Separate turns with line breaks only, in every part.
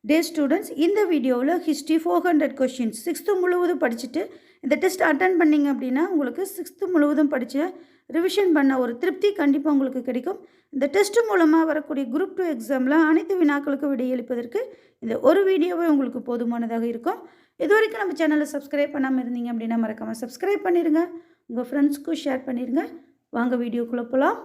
டே students, இந்த வீடியோவில் history 400 questions sixth முழுவதும் படிச்சுட்டு இந்த டெஸ்ட் அட்டன் பண்ணிங்க அப்படின்னா உங்களுக்கு சிக்ஸ்த்து முழுவதும் படித்து ரிவிஷன் பண்ண ஒரு திருப்தி கண்டிப்பாக உங்களுக்கு கிடைக்கும். இந்த டெஸ்ட் மூலமாக வரக்கூடிய குரூப் 2 எக்ஸாமில் அனைத்து வினாக்களுக்கும் விடையளிப்பதற்கு இந்த ஒரு வீடியோவே உங்களுக்கு போதுமானதாக இருக்கும். இது வரைக்கும் நம்ம சேனலை சப்ஸ்கிரைப் பண்ணாமல் இருந்தீங்க அப்படின்னா மறக்காமல் சப்ஸ்கிரைப் பண்ணிடுங்க, உங்கள் ஃப்ரெண்ட்ஸ்க்கும் ஷேர் பண்ணிடுங்க. வாங்க வீடியோக்குள்ளே போகலாம்.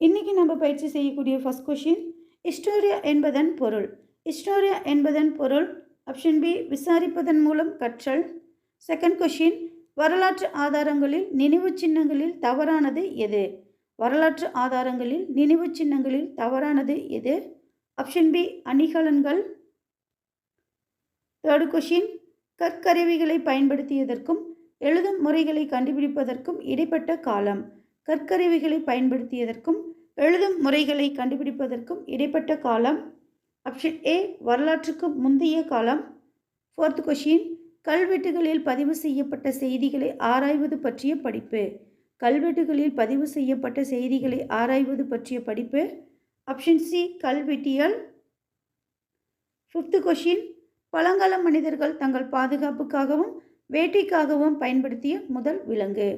இன்றைக்கி நம்ம பயிற்சி செய்யக்கூடிய ஃபஸ்ட் கொஷின், ஹிஸ்டோரியா என்பதன் பொருள். ஹிஸ்டோரியா என்பதன் பொருள் ஆப்ஷன் பி, விசாரிப்பதன் மூலம் கற்றல். செகண்ட் கொஷின், வரலாற்று ஆதாரங்களில் நினைவு சின்னங்களில் தவறானது எது? வரலாற்று ஆதாரங்களில் நினைவு சின்னங்களில் தவறானது எது? ஆப்ஷன் பி, அணிகலன்கள். தேர்டு கொஷின், கற்கருவிகளை பயன்படுத்தியதற்கும் எழுதும் முறைகளை கண்டுபிடிப்பதற்கும் இடைப்பட்ட காலம். கற்கருவிகளை பயன்படுத்தியதற்கும் எழுதும் முறைகளை கண்டுபிடிப்பதற்கும் இடைப்பட்ட காலம். ஆப்ஷன் ஏ, வரலாற்றுக்கு முந்தைய காலம். ஃபோர்த் கொஷின், கல்வெட்டுகளில் பதிவு செய்யப்பட்ட செய்திகளை ஆராய்வது பற்றிய படிப்பு. கல்வெட்டுகளில் பதிவு செய்யப்பட்ட செய்திகளை ஆராய்வது பற்றிய படிப்பு. ஆப்ஷன் சி, கல்வெட்டியல். ஃபிஃப்த் கொஷின், பழங்கால மனிதர்கள் தங்கள் பாதுகாப்புக்காகவும் வேட்டைக்காகவும் பயன்படுத்திய முதல் விலங்கு.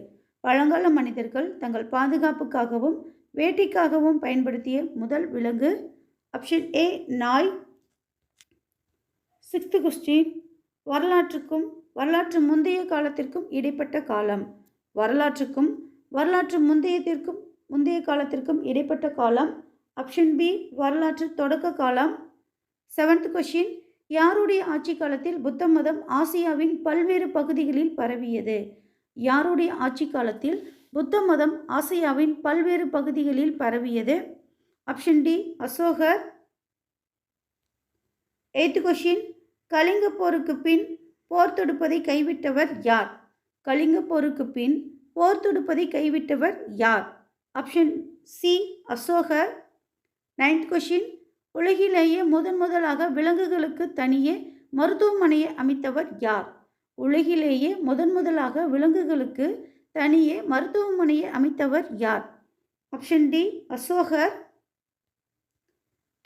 பழங்கால மனிதர்கள் தங்கள் பாதுகாப்புக்காகவும் வேட்டைக்காகவும் பயன்படுத்திய முதல் விலங்கு. ஆப்ஷன் ஏ, நாய். சிக்ஸ்த் கொஸ்டின், வரலாற்றுக்கும் வரலாற்று முந்தைய காலத்திற்கும் இடைப்பட்ட காலம். வரலாற்றுக்கும் வரலாற்று முந்தைய காலத்திற்கும் இடைப்பட்ட காலம். ஆப்ஷன் பி, வரலாற்று தொடக்க காலம். செவன்த் கொஸ்டின், யாருடைய ஆட்சி காலத்தில் புத்த மதம் ஆசியாவின் பல்வேறு பகுதிகளில் பரவியது? யாருடைய ஆட்சி காலத்தில் புத்த மதம் ஆசியாவின் பல்வேறு பகுதிகளில் பரவியது? ஆப்ஷன் டி, அசோகர். எய்த் கொஷின், கலிங்க போருக்கு பின் போர் தொடுப்பதை கைவிட்டவர் யார்? கலிங்க போருக்கு பின் போர் தொடுப்பதை கைவிட்டவர் யார்? ஆப்ஷன் சி, அசோகர். நைன்த் கொஷின், உலகிலேயே முதலாக விலங்குகளுக்கு தனியே மருத்துவமனையை அமைத்தவர் யார்? உலகிலேயே முதலாக விலங்குகளுக்கு தனியே மருத்துவமனையை அமைத்தவர் யார்? ஆப்ஷன் டி, அசோகர்.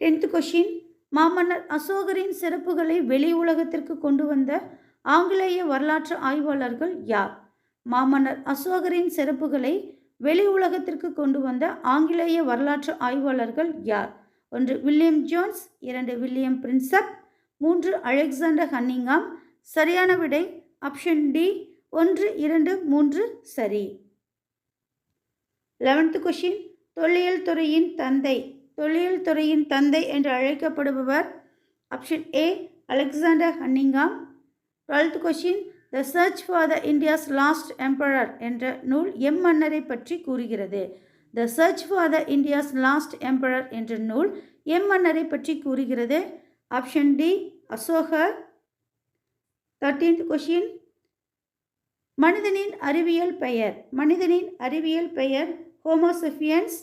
10th கொஷின், மாமன்னர் அசோகரின் சிறப்புகளை வெளி உலகத்திற்கு கொண்டு வந்த ஆங்கிலேய வரலாற்று ஆய்வாளர்கள் யார்? மாமன்னர் அசோகரின் சிறப்புகளை வெளி உலகத்திற்கு கொண்டு வந்த ஆங்கிலேய வரலாற்று ஆய்வாளர்கள் யார்? 1 William Jones, 2 William Prinsep, 3 Alexander Cunningham. சரியான விடை ஆப்ஷன் டி, 1, 2, 3 சரி. 11th கொஷின், தொல்லியல் துறையின் தந்தை என்று அழைக்கப்படுபவர்? Option A, Alexander Cunningham. 12th question, the search for the India's last emperor என்ற நூல் எம்மன்னரை பற்றி கூறுகிறது? The search for the India's last emperor என்ற நூல் எம்மன்னரை பற்றி கூறுகிறது? ஆப்ஷன் டி, அசோகர். 13th கொஷின், மனிதனின் அறிவியல் பெயர் ஹோமோசெஃபியன்ஸ்.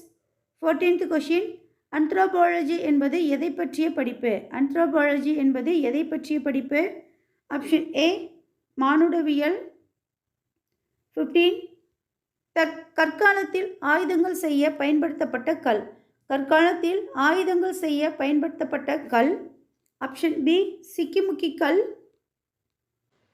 14th கொஷின், ஆந்த்ரோபாலஜி என்பது எதை பற்றிய படிப்பு? ஆப்ஷன் ஏ, மானுடவியல். 15, கற்காலத்தில் ஆயுதங்கள் செய்ய பயன்படுத்தப்பட்ட கல். ஆப்ஷன் பி, சிக்கிமுக்கி கல்.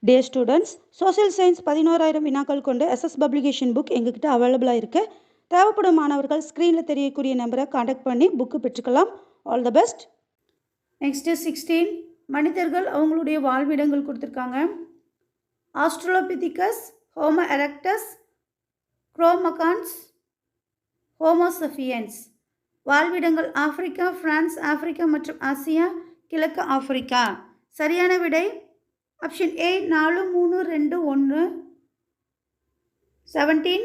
டே ஸ்டூடெண்ட்ஸ், சோஷியல் சயின்ஸ் 11,000 வினாக்கள் கொண்டு எஸ்எஸ் பப்ளிகேஷன் புக் எங்ககிட்ட அவைலபிளாக இருக்குது. தேவைப்படும் மாணவர்கள் ஸ்க்ரீனில் தெரியக்கூடிய நம்பரை காண்டாக்ட் பண்ணி புக்கு பெற்றுக்கலாம். All the best. நெக்ஸ்ட்டு 16, மனிதர்கள் அவங்களுடைய வாழ்விடங்கள் கொடுத்துருக்காங்க. Australopithecus, Homo erectus, Cromagnons, Homo sapiens. வாழ்விடங்கள் ஆப்பிரிக்கா, பிரான்ஸ், ஆப்பிரிக்கா மற்றும் ஆசியா, கிழக்கு ஆப்பிரிக்கா. சரியான விடை ஆப்ஷன் ஏ, 4, 3, 2, 1. 17,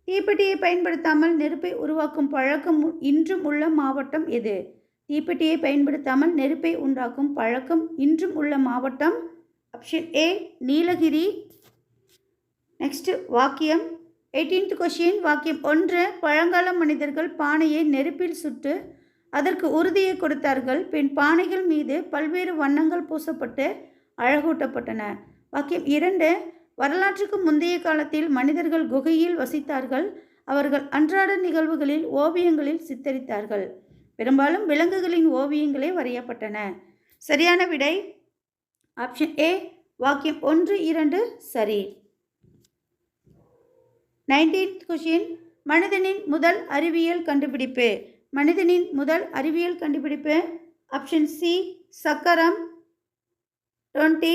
தீப்பெட்டியை பயன்படுத்தாமல் நெருப்பை உருவாக்கும் பழக்கம் இன்றும் உள்ள மாவட்டம் எது? தீப்பெட்டியை பயன்படுத்தாமல் நெருப்பை உண்டாக்கும் பழக்கம் இன்றும் உள்ள மாவட்டம்? Option A, Nilgiri. நெக்ஸ்ட் வாக்கியம். 18th கொஷின், வாக்கியம் 1, பழங்கால மனிதர்கள் பானையை நெருப்பில் சுட்டு அதற்கு உறுதியை கொடுத்தார்கள். பின் பானைகள் மீது பல்வேறு வண்ணங்கள் பூசப்பட்டு அழகூட்டப்பட்டன. வாக்கியம் 2, வரலாற்றுக்கு முந்தைய காலத்தில் மனிதர்கள் குகையில் வசித்தார்கள். அவர்கள் அன்றாட நிகழ்வுகளில் ஓவியங்களில் சித்தரித்தார்கள். பெரும்பாலும் விலங்குகளின் ஓவியங்களே வரையப்பட்டன. சரியான விடை ஆப்ஷன் ஏ. வாக்கியம் 1, 2 சரி. 19th question. மனிதனின் முதல் அறிவியல் கண்டுபிடிப்பு. மனிதனின் முதல் அறிவியல் கண்டுபிடிப்பு ஆப்ஷன் சி. சக்கரம். 20.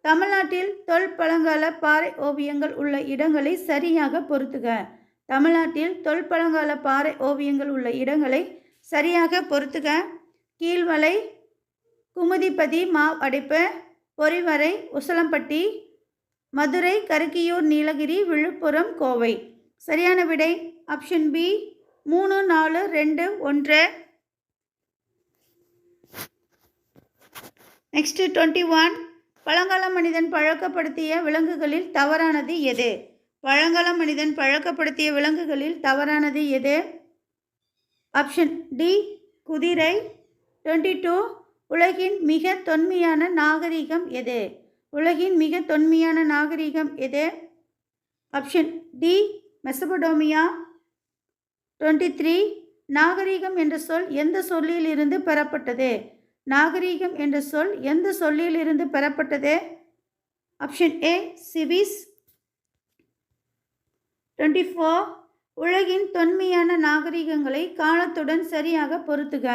தமிழ்நாட்டில் தொல்பழங்கால பாறை ஓவியங்கள் உள்ள இடங்களை சரியாக பொருத்துக. தமிழ்நாட்டில் தொல்பழங்கால பாறை ஓவியங்கள் உள்ள இடங்களை சரியாக பொருத்துக. கீழ்வளை, குமுதிப்பதி, மாவடைப்பு, பொறிவரை, உசலம்பட்டி, மதுரை, கருக்கியூர், நீலகிரி, விழுப்புரம், கோவை. சரியான விடை ஆப்ஷன் பி. 3, 4, 2, 1. நெக்ஸ்ட் 21. பழங்கால மனிதன் பழக்கப்படுத்திய விலங்குகளில் தவறானது எது? பழங்கால மனிதன் பழக்கப்படுத்திய விலங்குகளில் தவறானது எது? Option D. குதிரை. 22. உலகின் மிக தொன்மையான நாகரிகம் எது? உலகின் மிக தொன்மையான நாகரிகம் எது? Option D. மெசபடோமியா. 23. நாகரிகம் என்ற சொல் எந்த சொல்லில் இருந்து பெறப்பட்டது? நாகரிகம் என்ற சொல் எந்த சொல்லில் இருந்து பெறப்பட்டது? Option A. சிவிஸ். 24. உலகின் தொன்மையான நாகரிகங்களை காலத்துடன் சரியாக பொருத்துக.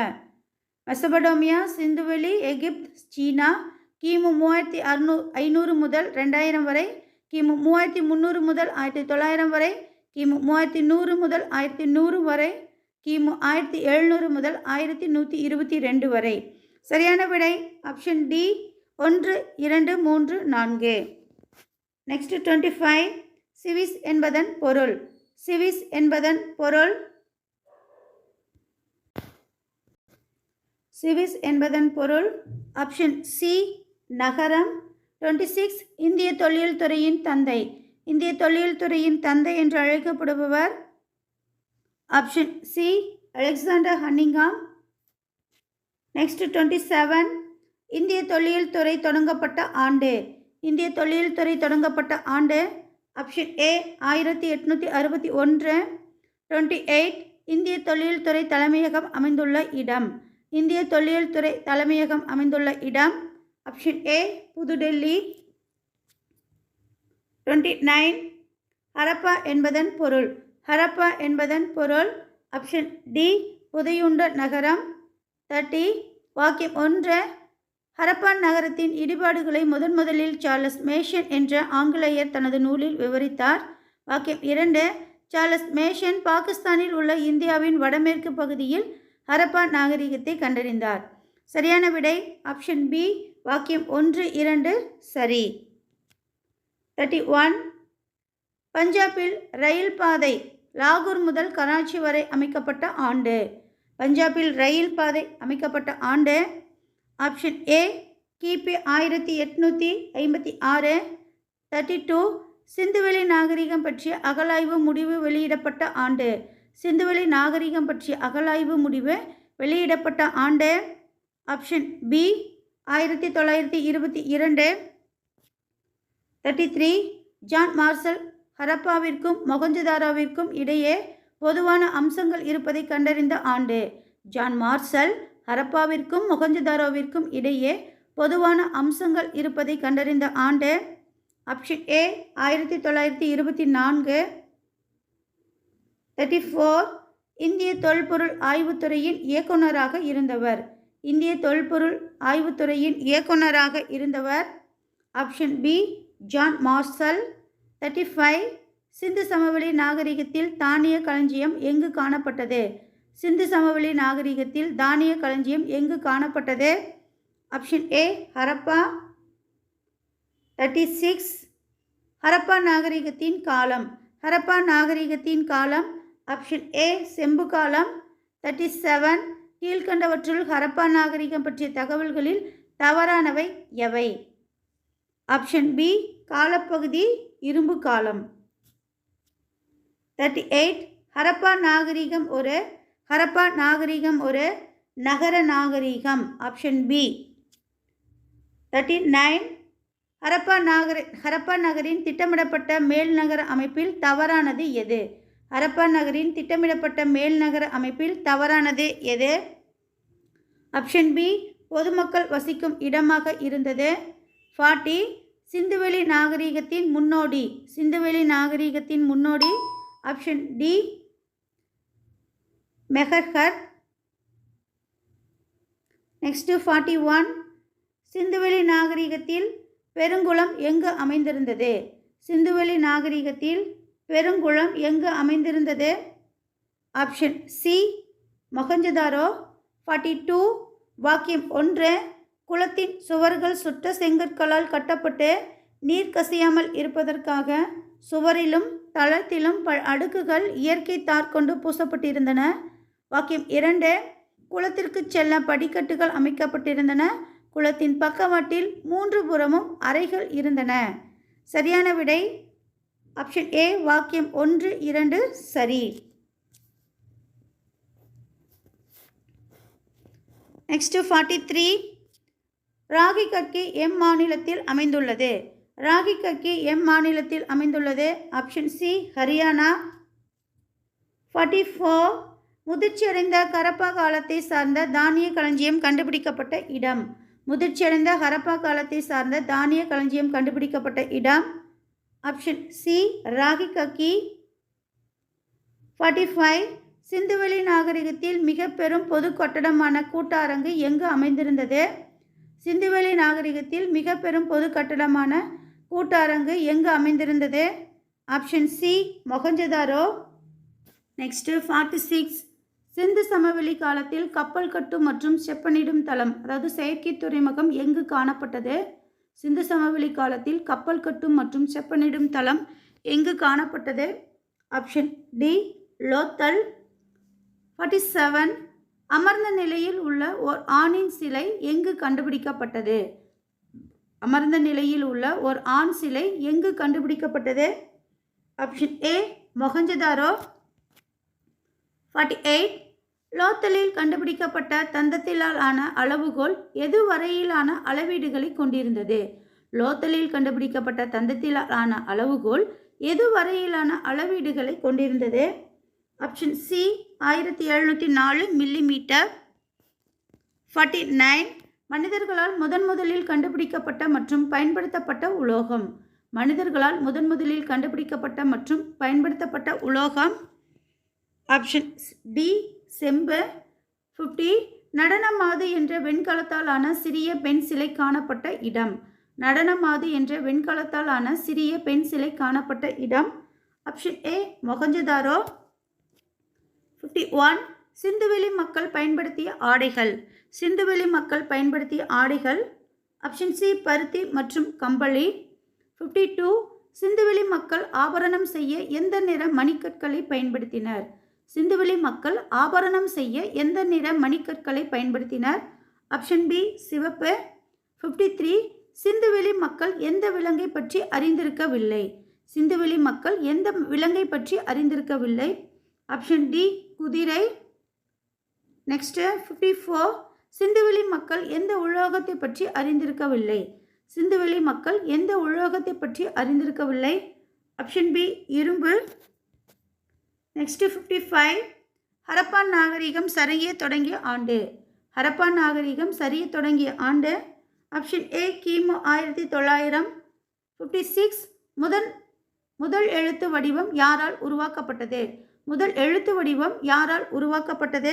மெசபடோமியா, சிந்துவெளி, எகிப்து, சீனா. கிமு 3500 முதல் 2000 வரை, கிமு 3300 முதல் 1900 வரை, கிமு 3100 முதல் 1100 வரை, கிமு 1700 முதல் 1122 வரை. சரியான விடை ஆப்ஷன் டி. 1, 2, 3, 4. நெக்ஸ்ட் 25. சிவிஸ் என்பதன் பொருள். சிவிஸ் என்பதன் பொருள். சிவிஸ் என்பதன் பொருள் ஆப்ஷன் சி. நகரம். 26. இந்திய தொல்லியல் துறையின் தந்தை. இந்திய தொல்லியல் துறையின் தந்தை என்று அழைக்கப்படுபவர் ஆப்ஷன் சி. அலெக்சாண்டர் ஹன்னிங்ஹாம். நெக்ஸ்ட் 27. இந்திய தொல்லியல் துறை தொடங்கப்பட்ட ஆண்டு. இந்திய தொல்லியல் துறை தொடங்கப்பட்ட ஆண்டு ஆப்ஷன் ஏ. 1861. 28. இந்திய தொல்லியல் துறை தலைமையகம் அமைந்துள்ள இடம். இந்திய தொல்லியல் துறை தலைமையகம் அமைந்துள்ள இடம் ஆப்ஷன் ஏ. புதுடெல்லி. 29. ஹரப்பா என்பதன் பொருள். ஹரப்பா என்பதன் பொருள் ஆப்ஷன் டி. புதையுண்ட நகரம். 30. வாக்கியம் 1. ஹரப்பான் நகரத்தின் இடிபாடுகளை முதலில் சார்லஸ் மேஷன் என்ற ஆங்கிலேயர் தனது நூலில் விவரித்தார். வாக்கியம் 2. சார்லஸ் மேஷன் பாகிஸ்தானில் உள்ள இந்தியாவின் வடமேற்கு பகுதியில் ஹரப்பா நாகரிகத்தை கண்டறிந்தார். சரியான விடை ஆப்ஷன் பி. வாக்கியம் 1, 2 சரி. 31. பஞ்சாபில் ரயில் பாதை லாகூர் முதல் கராச்சி வரை அமைக்கப்பட்ட ஆண்டு. பஞ்சாபில் ரயில் பாதை அமைக்கப்பட்ட ஆண்டு ஆப்ஷன் ஏ. கிபி 1856. 32. சிந்துவெளி நாகரிகம் பற்றிய அகழாய்வு முடிவு வெளியிடப்பட்ட ஆண்டு. சிந்துவெளி நாகரிகம் பற்றிய அகழாய்வு முடிவு வெளியிடப்பட்ட ஆண்டு ஆப்ஷன் பி. 1922. 33. ஜான் மார்ஷல் ஹரப்பாவிற்கும் மொகஞ்சதாரோவிற்கும் இடையே பொதுவான அம்சங்கள் இருப்பதை கண்டறிந்த ஆண்டு. ஜான் மார்ஷல் ஹரப்பாவிற்கும் மொகஞ்சதாரோவிற்கும் இடையே பொதுவான அம்சங்கள் இருப்பதை கண்டறிந்த ஆண்டு ஆப்ஷன் ஏ. 1924. 34. இந்திய தொல்பொருள் ஆய்வுத்துறையின் இயக்குநராக இருந்தவர். இந்திய தொல்பொருள் ஆய்வுத்துறையின் இயக்குநராக இருந்தவர் ஆப்ஷன் பி. John Marshall. 35. சிந்து சமவெளி நாகரிகத்தில் தானிய களஞ்சியம் எங்கு காணப்பட்டது? சிந்து சமவெளி நாகரிகத்தில் தானிய களஞ்சியம் எங்கு காணப்பட்டது? Option A. ஹரப்பா. 36. ஹரப்பா நாகரிகத்தின் காலம். ஹரப்பா நாகரிகத்தின் காலம் ஆப்ஷன் ஏ. செம்பு காலம். 37. கீழ்கண்டவற்றுள் ஹரப்பா நாகரிகம் பற்றிய தகவல்களில் தவறானவை எவை? Option B. காலப்பகுதி இரும்பு காலம். 38. ஹரப்பா நாகரிகம் ஒரு நகர நாகரிகம். Option B. 39. ஹரப்பா நகரின் திட்டமிடப்பட்ட மேல்நகர அமைப்பில் தவறானது எது? ஹரப்பா நகரின் திட்டமிடப்பட்ட மேல்நகர அமைப்பில் தவறானது எது? ஆப்ஷன் பி, பொதுமக்கள் வசிக்கும் இடமாக இருந்தது. 40, சிந்துவெளி நாகரிகத்தின் முன்னோடி. சிந்துவெளி நாகரிகத்தின் முன்னோடி. Option D, மெஹர்ஹர். நெக்ஸ்ட் 41, சிந்துவெளி நாகரிகத்தில் பெருங்குளம் எங்கு அமைந்திருந்தது? சிந்துவெளி நாகரிகத்தில் பெருங்குளம் எங்கு அமைந்திருந்தது? Option C, Mohenjo-daro. 42, வாக்கியம் 1, குளத்தின் சுவர்கள் சுட்ட செங்கற்களால் கட்டப்பட்டு நீர் கசியாமல் இருப்பதற்காக சுவரிலும் தளத்திலும் அடுக்குகள் இயற்கை தார் கொண்டு பூசப்பட்டிருந்தன. வாக்கியம் 2, குளத்திற்கு செல்ல படிக்கட்டுகள் அமைக்கப்பட்டிருந்தன. குளத்தின் பக்கவாட்டில் 3 புறமும் அறைகள் இருந்தன. சரியான விடை ஆப்ஷன் ஏ, வாக்கியம் 1, 2 சரி. நெக்ஸ்ட் 43, ராகி கற்கி எம் மாநிலத்தில் அமைந்துள்ளது? ராகி கற்கி எம் மாநிலத்தில் அமைந்துள்ளது? Option C, Haryana. 44, முதிர்ச்சியடைந்த ஹரப்பா காலத்தை சார்ந்த தானிய களஞ்சியம் கண்டுபிடிக்கப்பட்ட இடம். முதிர்ச்சியடைந்த ஹரப்பா காலத்தை சார்ந்த தானிய களஞ்சியம் கண்டுபிடிக்கப்பட்ட இடம். ஆப்ஷன் சி, ராகி கக்கி. 45, சிந்துவெளி நாகரிகத்தில் மிக பெரும் பொது கட்டடமான கூட்டரங்கு எங்கு அமைந்திருந்தது? சிந்துவெளி நாகரிகத்தில் மிக பெரும் பொது கட்டடமான கூட்டரங்கு எங்கு அமைந்திருந்தது? Option C, Mohenjo-daro. நெக்ஸ்ட் 46, சிந்து சமவெளி காலத்தில் கப்பல் கட்டும் மற்றும் செப்பனிடும் தளம், அதாவது செயற்கை துறைமுகம் எங்கு காணப்பட்டது? சிந்து சமவெளி காலத்தில் கப்பல் கட்டும் மற்றும் செப்பனிடும் தளம் எங்கு காணப்பட்டது? Option D, Lothal. 47, அமர்ந்த நிலையில் உள்ள ஓர் ஆணின் சிலை எங்கு கண்டுபிடிக்கப்பட்டது? அமர்ந்த நிலையில் உள்ள ஓர் ஆண் சிலை எங்கு கண்டுபிடிக்கப்பட்டது? Option A, Mohenjo-daro. 48, லோத்தலில் கண்டுபிடிக்கப்பட்ட தந்தத்திலால் ஆன அளவுகோல் எது வரையிலான அளவீடுகளை கொண்டிருந்தது? லோத்தலில் கண்டுபிடிக்கப்பட்ட தந்தத்திலால் ஆன அளவுகோல் எது வரையிலான அளவீடுகளை கொண்டிருந்தது? Option C, 1704 millimetre. 49, மனிதர்களால் முதலில் கண்டுபிடிக்கப்பட்ட மற்றும் பயன்படுத்தப்பட்ட உலோகம். மனிதர்களால் முதலில் கண்டுபிடிக்கப்பட்ட மற்றும் பயன்படுத்தப்பட்ட உலோகம். ஆப்ஷன் டி, செம்பு. 50, நடனமாது என்ற வெண்கலத்தால் ஆன சிறிய பெண் சிலை காணப்பட்ட இடம். நடனமாது என்ற வெண்கலத்தால் ஆன சிறிய பெண் சிலை காணப்பட்ட இடம். Option A, Mohenjo-daro. 51, சிந்துவெளி மக்கள் பயன்படுத்திய ஆடைகள். சிந்துவெளி மக்கள் பயன்படுத்திய ஆடைகள். ஆப்ஷன் சி, பருத்தி மற்றும் கம்பளி. 52, சிந்துவெளி மக்கள் ஆபரணம் செய்ய எந்த நிற மணிக்கற்களை பயன்படுத்தினர்? சிந்துவெளி மக்கள் ஆபரணம் செய்ய எந்த நிற மணிக்கற்களை பயன்படுத்தினர்? ஆப்ஷன் பி, சிவப்பு. 53, சிந்துவெளி மக்கள் எந்த விலங்கை பற்றி அறிந்திருக்கவில்லை? சிந்துவெளி மக்கள் எந்த விலங்கை பற்றி அறிந்திருக்கவில்லை? ஆப்ஷன் டி, குதிரை. நெக்ஸ்ட் 54, சிந்துவெளி மக்கள் எந்த உலோகத்தை பற்றி அறிந்திருக்கவில்லை? சிந்துவெளி மக்கள் எந்த உலோகத்தை பற்றி அறிந்திருக்கவில்லை? ஆப்ஷன் பி, இரும்பு. நெக்ஸ்ட் 55, ஹரப்பா நாகரிகம் சரிய தொடங்கிய ஆண்டு. ஹரப்பா நாகரிகம் சரிய தொடங்கிய ஆண்டு. ஆப்ஷன் ஏ, கிமு 1900. 56, முதல் எழுத்து வடிவம் யாரால் உருவாக்கப்பட்டது? முதல் எழுத்து வடிவம் யாரால் உருவாக்கப்பட்டது?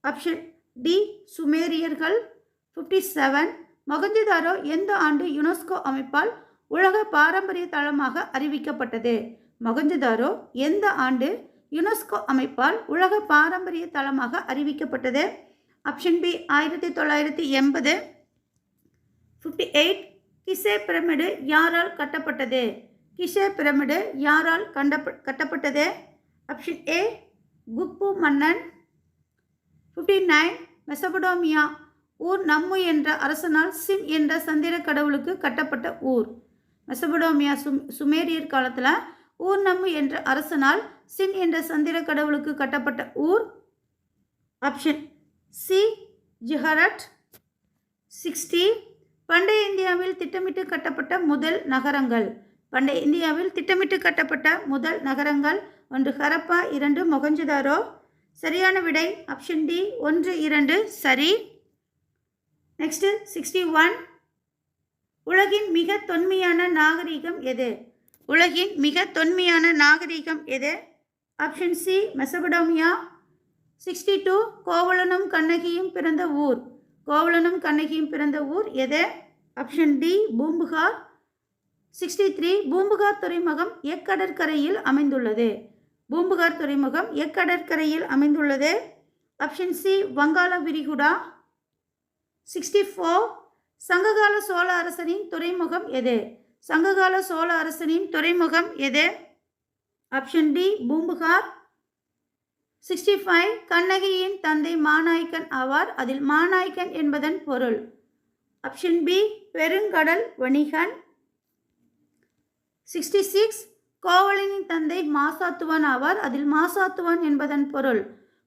Option D, சுமேரியர்கள். 57, மொஹஞ்சதாரோ எந்த ஆண்டு யுனெஸ்கோ அமைப்பால் உலக பாரம்பரிய தளமாக அறிவிக்கப்பட்டது? மொஹஞ்சதாரோ எந்த ஆண்டு யுனெஸ்கோ அமைப்பால் உலக பாரம்பரிய தளமாக அறிவிக்கப்பட்டது? Option B, 1980. 58, கிசே பிரமிடு யாரால் கட்டப்பட்டது? கிசே பிரமிடு யாரால் கட்டப்பட்டது? ஆப்ஷன் ஏ, குப்பு மன்னன். 59, மெசபடோமியா ஊர் நம்மு என்ற அரசனால் சின் என்ற சந்திர கடவுளுக்கு கட்டப்பட்ட ஊர். மெசபடோமியா சுமேரியர் காலத்தில் ஊர் நம்மு என்ற அரசனால் சின் என்ற சந்திர கடவுளுக்கு கட்டப்பட்ட ஊர். Option C, ஜிஹரட். 60, பண்டைய இந்தியாவில் திட்டமிட்டு கட்டப்பட்ட முதல் நகரங்கள். பண்டைய இந்தியாவில் திட்டமிட்டு கட்டப்பட்ட முதல் நகரங்கள். 1 ஹரப்பா, 2 மொஹஞ்சதாரோ. சரியான விடை ஆப்ஷன் டி 1, 2 சரி. நெக்ஸ்ட் 61. உலகின் மிக தொன்மையான நாகரிகம் எது? உலகின் மிக தொன்மையான நாகரிகம் எது? Option C Mesopotamia. 62. கோவலனும் கண்ணகியும் பிறந்த ஊர். கோவலனும் கண்ணகியும் பிறந்த ஊர் எது? Option D Poompuhar. 63. பூம்புகார் துறைமுகம் எக்கடற்கரையில் அமைந்துள்ளது. பூம்புகார் துறைமுகம் எக்கடற்கரையில் அமைந்துள்ளது. ஆப்ஷன் சி வங்காள விரிகுடா. 64. சங்ககால சோழ அரசனின் துறைமுகம் எது? சங்ககால சோழ அரசனின் துறைமுகம் எது? Option D Poompuhar. 65. கண்ணகியின் தந்தை மாநாய்க்கன் ஆவார். அதில் மாநாய்க்கன் என்பதன் பொருள். ஆப்ஷன் பி பெருங்கடல் வணிகன். 66. கோவலனின் தந்தை மாசாத்துவான் ஆவார். அதில் மாசாத்துவான் என்பதன் பொருள்.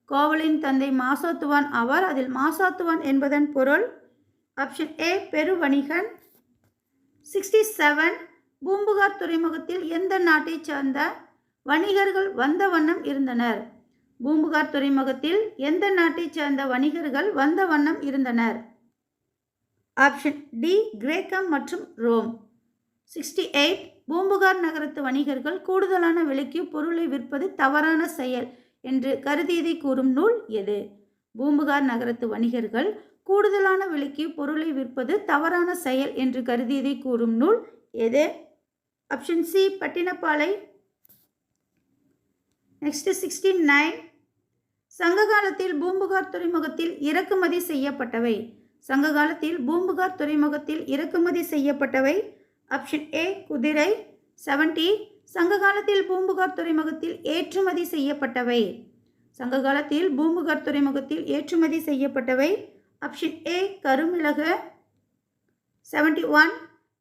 கோவலின் தந்தை மாசாத்துவான் ஆவார். அதில் மாசாத்துவான் என்பதன் பொருள். Option A பெருவணிகன். 67. பூம்புகார் துறைமுகத்தில் எந்த நாட்டைச் சேர்ந்த வணிகர்கள் வந்த வண்ணம் இருந்தனர்? பூம்புகார் துறைமுகத்தில் எந்த நாட்டைச் சேர்ந்த வணிகர்கள் வந்த வண்ணம் இருந்தனர்? ஆப்ஷன் டி கிரேக்கம் மற்றும் ரோம். 68. பூம்புகார் நகரத்து வணிகர்கள் கூடுதலான விலைக்கு பொருளை விற்பது தவறான செயல் என்று கருதியதை கூறும் நூல் எது? பூம்புகார் நகரத்து வணிகர்கள் கூடுதலான விலைக்கு பொருளை விற்பது தவறான செயல் என்று கருதியதை கூறும் நூல் எது? Option C Pattinappalai. நெக்ஸ்ட் 69. சங்ககாலத்தில் பூம்புகார் துறைமுகத்தில் இறக்குமதி செய்யப்பட்டவை. சங்ககாலத்தில் பூம்புகார் துறைமுகத்தில் இறக்குமதி செய்யப்பட்டவை. ஆப்ஷன் ஏ குதிரை. 70. சங்ககாலத்தில் பூம்புகார் துறைமுகத்தில் ஏற்றுமதி செய்யப்பட்டவை. சங்ககாலத்தில் பூம்புகார் துறைமுகத்தில் ஏற்றுமதி செய்யப்பட்டவை. Option A கருமிளகு. 71.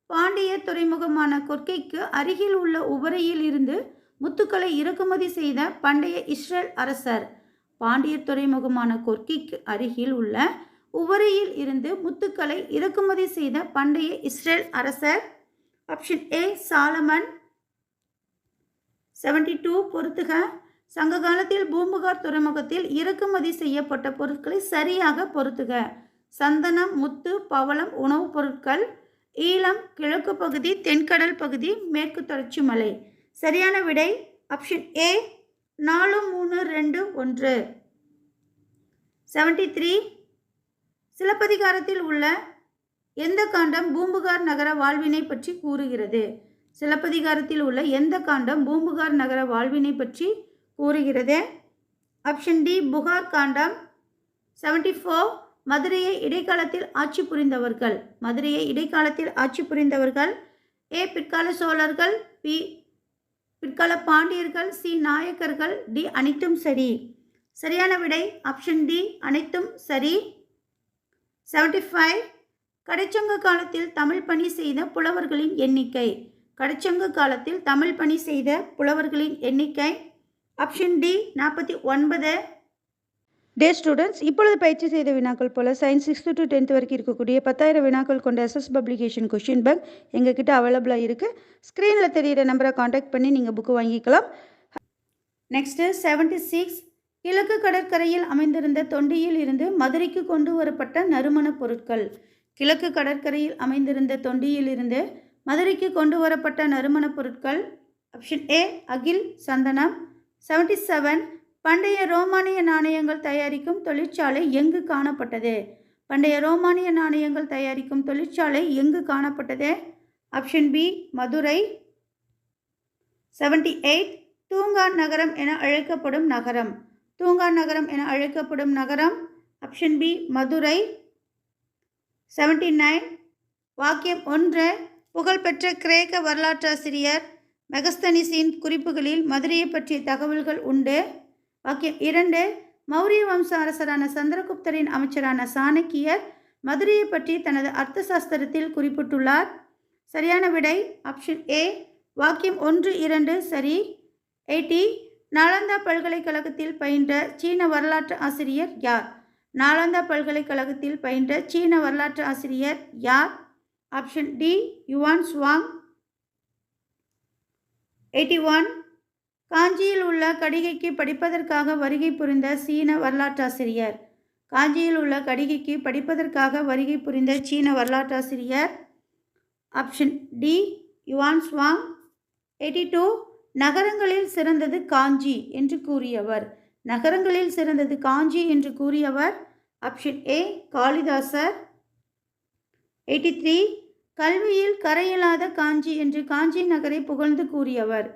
பாண்டிய துறைமுகமான கொர்க்கைக்கு அருகில் உள்ள உவரையில் இருந்து முத்துக்களை இறக்குமதி செய்த பண்டைய இஸ்ரேல் அரசர். பாண்டிய துறைமுகமான கொர்க்கைக்கு அருகில் உள்ள உவரையில் இருந்து முத்துக்களை இறக்குமதி செய்த பண்டைய இஸ்ரேல் அரசர். Option A Solomon. 72. பொறுத்துக. சங்க காலத்தில் பூம்புகார் துறைமுகத்தில் இறக்குமதி செய்யப்பட்ட பொருட்களை சரியாக பொறுத்துக. சந்தனம், முத்து, பவளம் உணவுப் பொருட்கள். ஈழம், கிழக்கு பகுதி, தென்கடல் பகுதி, மேற்கு தொடர்ச்சி மலை. சரியான விடை ஆப்ஷன் ஏ 4, 3, 2, 1. 73. சிலப்பதிகாரத்தில் உள்ள எந்த காண்டம் பூம்புகார் நகர வாழ்வினை பற்றி கூறுகிறது? சிலப்பதிகாரத்தில் உள்ள எந்த காண்டம் பூம்புகார் நகர வாழ்வினை பற்றி கூறுகிறது? ஆப்ஷன் டி புகார் காண்டம். 74. மதுரையை இடைக்காலத்தில் ஆட்சி புரிந்தவர்கள். மதுரையை இடைக்காலத்தில் ஆட்சி புரிந்தவர்கள். ஏ பிற்கால சோழர்கள், பி பிற்கால பாண்டியர்கள், சி நாயக்கர்கள், டி அனைத்தும் சரி. சரியான விடை ஆப்ஷன் டி அனைத்தும் சரி. 75. கடைச்சங்க காலத்தில் தமிழ் பணி செய்த புலவர்களின் எண்ணிக்கை. கடைச்சங்க காலத்தில் தமிழ் பணி செய்த புலவர்களின் எண்ணிக்கை. Option D 49. டே ஸ்டூடெண்ட்ஸ், இப்பொழுது பயிற்சி செய்த வினாக்கள் போல சயின்ஸ் 6th to 10th வரைக்கும் இருக்கக்கூடிய 10,000 வினாக்கள் கொண்ட SS பப்ளிகேஷன் கொஷின் பேங்க் எங்ககிட்ட அவைலபிளாக இருக்குது. ஸ்க்ரீனில் தெரிகிற நம்பரை காண்டாக்ட் பண்ணி நீங்கள் புக்கு வாங்கிக்கலாம். நெக்ஸ்ட்டு 76. கிழக்கு கடற்கரையில் அமைந்திருந்த தொண்டியில் இருந்து மதுரைக்கு கொண்டு வரப்பட்ட நறுமணப் பொருட்கள். கிழக்கு கடற்கரையில் அமைந்திருந்த தொண்டியில் இருந்து மதுரைக்கு கொண்டு வரப்பட்ட நறுமணப் பொருட்கள். ஆப்ஷன் ஏ அகில், சந்தனம். 77. பண்டைய ரோமானிய நாணயங்கள் தயாரிக்கும் தொழிற்சாலை எங்கு காணப்பட்டது? பண்டைய ரோமானிய நாணயங்கள் தயாரிக்கும் தொழிற்சாலை எங்கு காணப்பட்டது? Option B Madurai. 78. தூங்கா நகரம் என அழைக்கப்படும் நகரம். தூங்கா நகரம் என அழைக்கப்படும் நகரம். Option B Madurai. 79. வாக்கியம் 1. புகழ்பெற்ற கிரேக்க வரலாற்றாசிரியர் மெகஸ்தனிஸின் குறிப்புகளில் மதுரையை பற்றிய தகவல்கள் உண்டு. வாக்கியம் 2. மௌரிய வம்ச அரசரான சந்திரகுப்தரின் அமைச்சரான சாணக்கியர் மதுரையை பற்றி தனது அர்த்த சாஸ்திரத்தில் குறிப்பிட்டுள்ளார். சரியான விடை ஆப்ஷன் ஏ வாக்கியம் 1, 2 சரி. 80. நாலந்தா பல்கலைக்கழகத்தில் பயின்ற சீன வரலாற்று ஆசிரியர் யார்? நாலந்தா பல்கலைக்கழகத்தில் பயின்ற சீன வரலாற்று ஆசிரியர் யார்? Option D Yuan Chwang. 81. காஞ்சியில் உள்ள கடிகைக்கு படிப்பதற்காக வருகை புரிந்த சீன வரலாற்றாசிரியர். காஞ்சியில் உள்ள கடிகைக்கு படிப்பதற்காக வருகை புரிந்த சீன வரலாற்றாசிரியர். Option D Yuan Chwang. 82. நகரங்களில் சிறந்தது காஞ்சி என்று கூறியவர். நகரங்களில் சிறந்தது காஞ்சி என்று கூறியவர். Option A Kalidasa. 83. கல்வியில் கரையில்லாத காஞ்சி என்று காஞ்சி நகரை புகழ்ந்து கூறியவர்.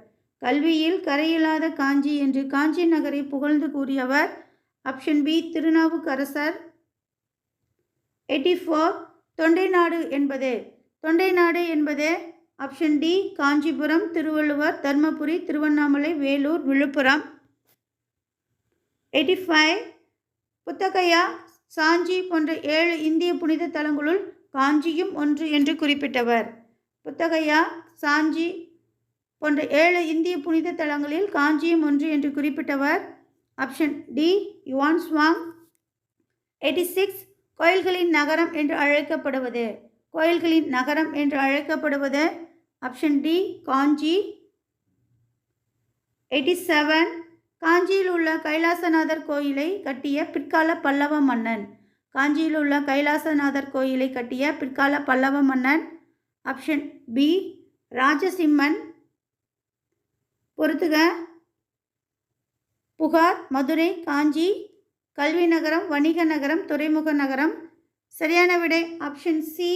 கல்வியில் கரையில்லாத காஞ்சி என்று காஞ்சி நகரை புகழ்ந்து கூறியவர். Option B Thirunavukkarasar. 84. தொண்டை நாடு என்பது. தொண்டை நாடு என்பது ஆப்ஷன் டி காஞ்சிபுரம், திருவள்ளுவர், தர்மபுரி, திருவண்ணாமலை, வேலூர், விழுப்புரம். 85. புத்தகயா, சாஞ்சி போன்ற 7 இந்திய புனித தலங்களுள் காஞ்சியும் ஒன்று என்று குறிப்பிட்டவர். புத்தகயா, சாஞ்சி போன்ற 7 இந்திய புனித தலங்களில் காஞ்சியும் ஒன்று என்று குறிப்பிட்டவர். Option D Yuan Chwang. 86. கோயில்களின் நகரம் என்று அழைக்கப்படுவது. கோயில்களின் நகரம் என்று அழைக்கப்படுவது. Option D Kanchi. 87. காஞ்சியில் உள்ள கைலாசநாதர் கோயிலை கட்டிய பிற்கால பல்லவ மன்னன். காஞ்சியில் உள்ள கைலாசநாதர் கோயிலை கட்டிய பிற்கால பல்லவ மன்னன். Option B Rajasimhan. பொறுத்துக. புகார், மதுரை, காஞ்சி. கல்வி நகரம், வணிக நகரம், துறைமுக நகரம். சரியான விடை ஆப்ஷன் சி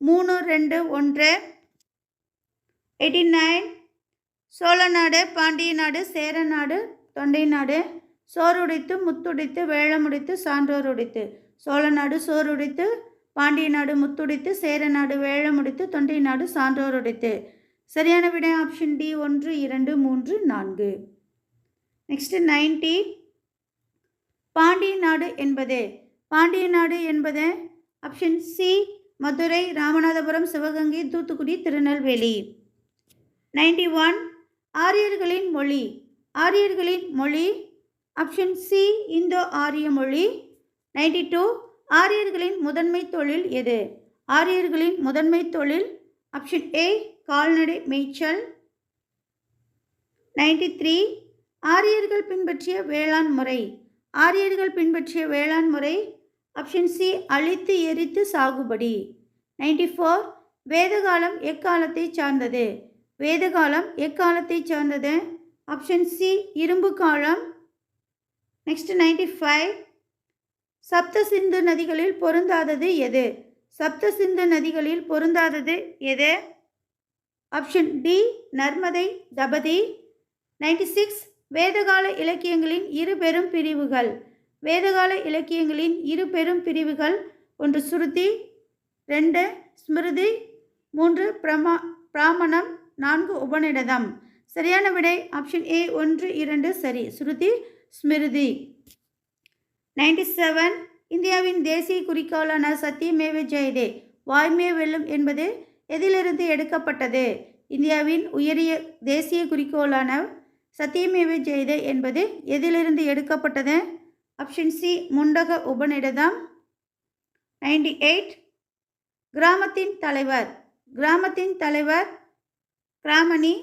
3, 2, 1. 89. சோழ நாடு, பாண்டிய நாடு, சேர நாடு, தொண்டை நாடு. சோறுடைத்து, முத்துடைத்து, வேழமுடைத்து, சான்றோர் உடைத்து. சோழ நாடு சோறுடைத்து, பாண்டிய நாடு முத்துடைத்து, சேர நாடு வேழமுடைத்து, தொண்டை நாடு சான்றோர் உடைத்து. சரியான விடை ஆப்ஷன் டி 1, 2, 3, 4. நெக்ஸ்ட் 90. பாண்டிய நாடு என்பது. பாண்டிய நாடு என்பது ஆப்ஷன் சி மதுரை, ராமநாதபுரம், சிவகங்கை, தூத்துக்குடி, திருநெல்வேலி. 91. ஆரியர்களின் மொழி. ஆரியர்களின் மொழி. ஆப்ஷன் சி இந்தோ ஆரிய மொழி. 92. ஆரியர்களின் முதன்மை தொழில் எது? ஆரியர்களின் முதன்மை தொழில். ஆப்ஷன் ஏ கால்நடை மேய்ச்சல். 93. ஆரியர்கள் பின்பற்றிய வேளாண் முறை. ஆரியர்கள் பின்பற்றிய வேளாண் முறை. ஆப்ஷன் சி அழித்து எரித்து சாகுபடி. 94. வேதகாலம் எக்காலத்தை சார்ந்தது? வேதகாலம் எக்காலத்தை சார்ந்தது? ஆப்ஷன் சி இரும்பு காலம். நெக்ஸ்ட் 95. சப்த சிந்து நதிகளில் பொருந்தாதது எது? சப்த சிந்து நதிகளில் பொருந்தாதது எது? Option D Narmada, Tapti. 96. வேதகால இலக்கியங்களின் 2 பெரும் பிரிவுகள். வேதகால இலக்கியங்களின் 2 பெரும் பிரிவுகள். 1 ஸ்ருதி, 2 ஸ்மிருதி, 3 பிராமணம், 4 உபநிடதம். சரியான விடை ஆப்ஷன் ஏ 1, 2 சரி. ஸ்ருதி, ஸ்மிருதி. 97. இந்தியாவின் தேசிய குறிக்கோளான சத்தியமேவ ஜெயதே, வாய்மையே வெல்லும் என்பது எதிலிருந்து எடுக்கப்பட்டது? இந்தியாவின் உயரிய தேசிய குறிக்கோளான சத்தியமேவ ஜெயதே என்பது எதிலிருந்து எடுக்கப்பட்டது? ஆப்ஷன் சி முண்டக உபநிடதம். 98. கிராமத்தின் தலைவர். கிராமத்தின் தலைவர் கிராமணி.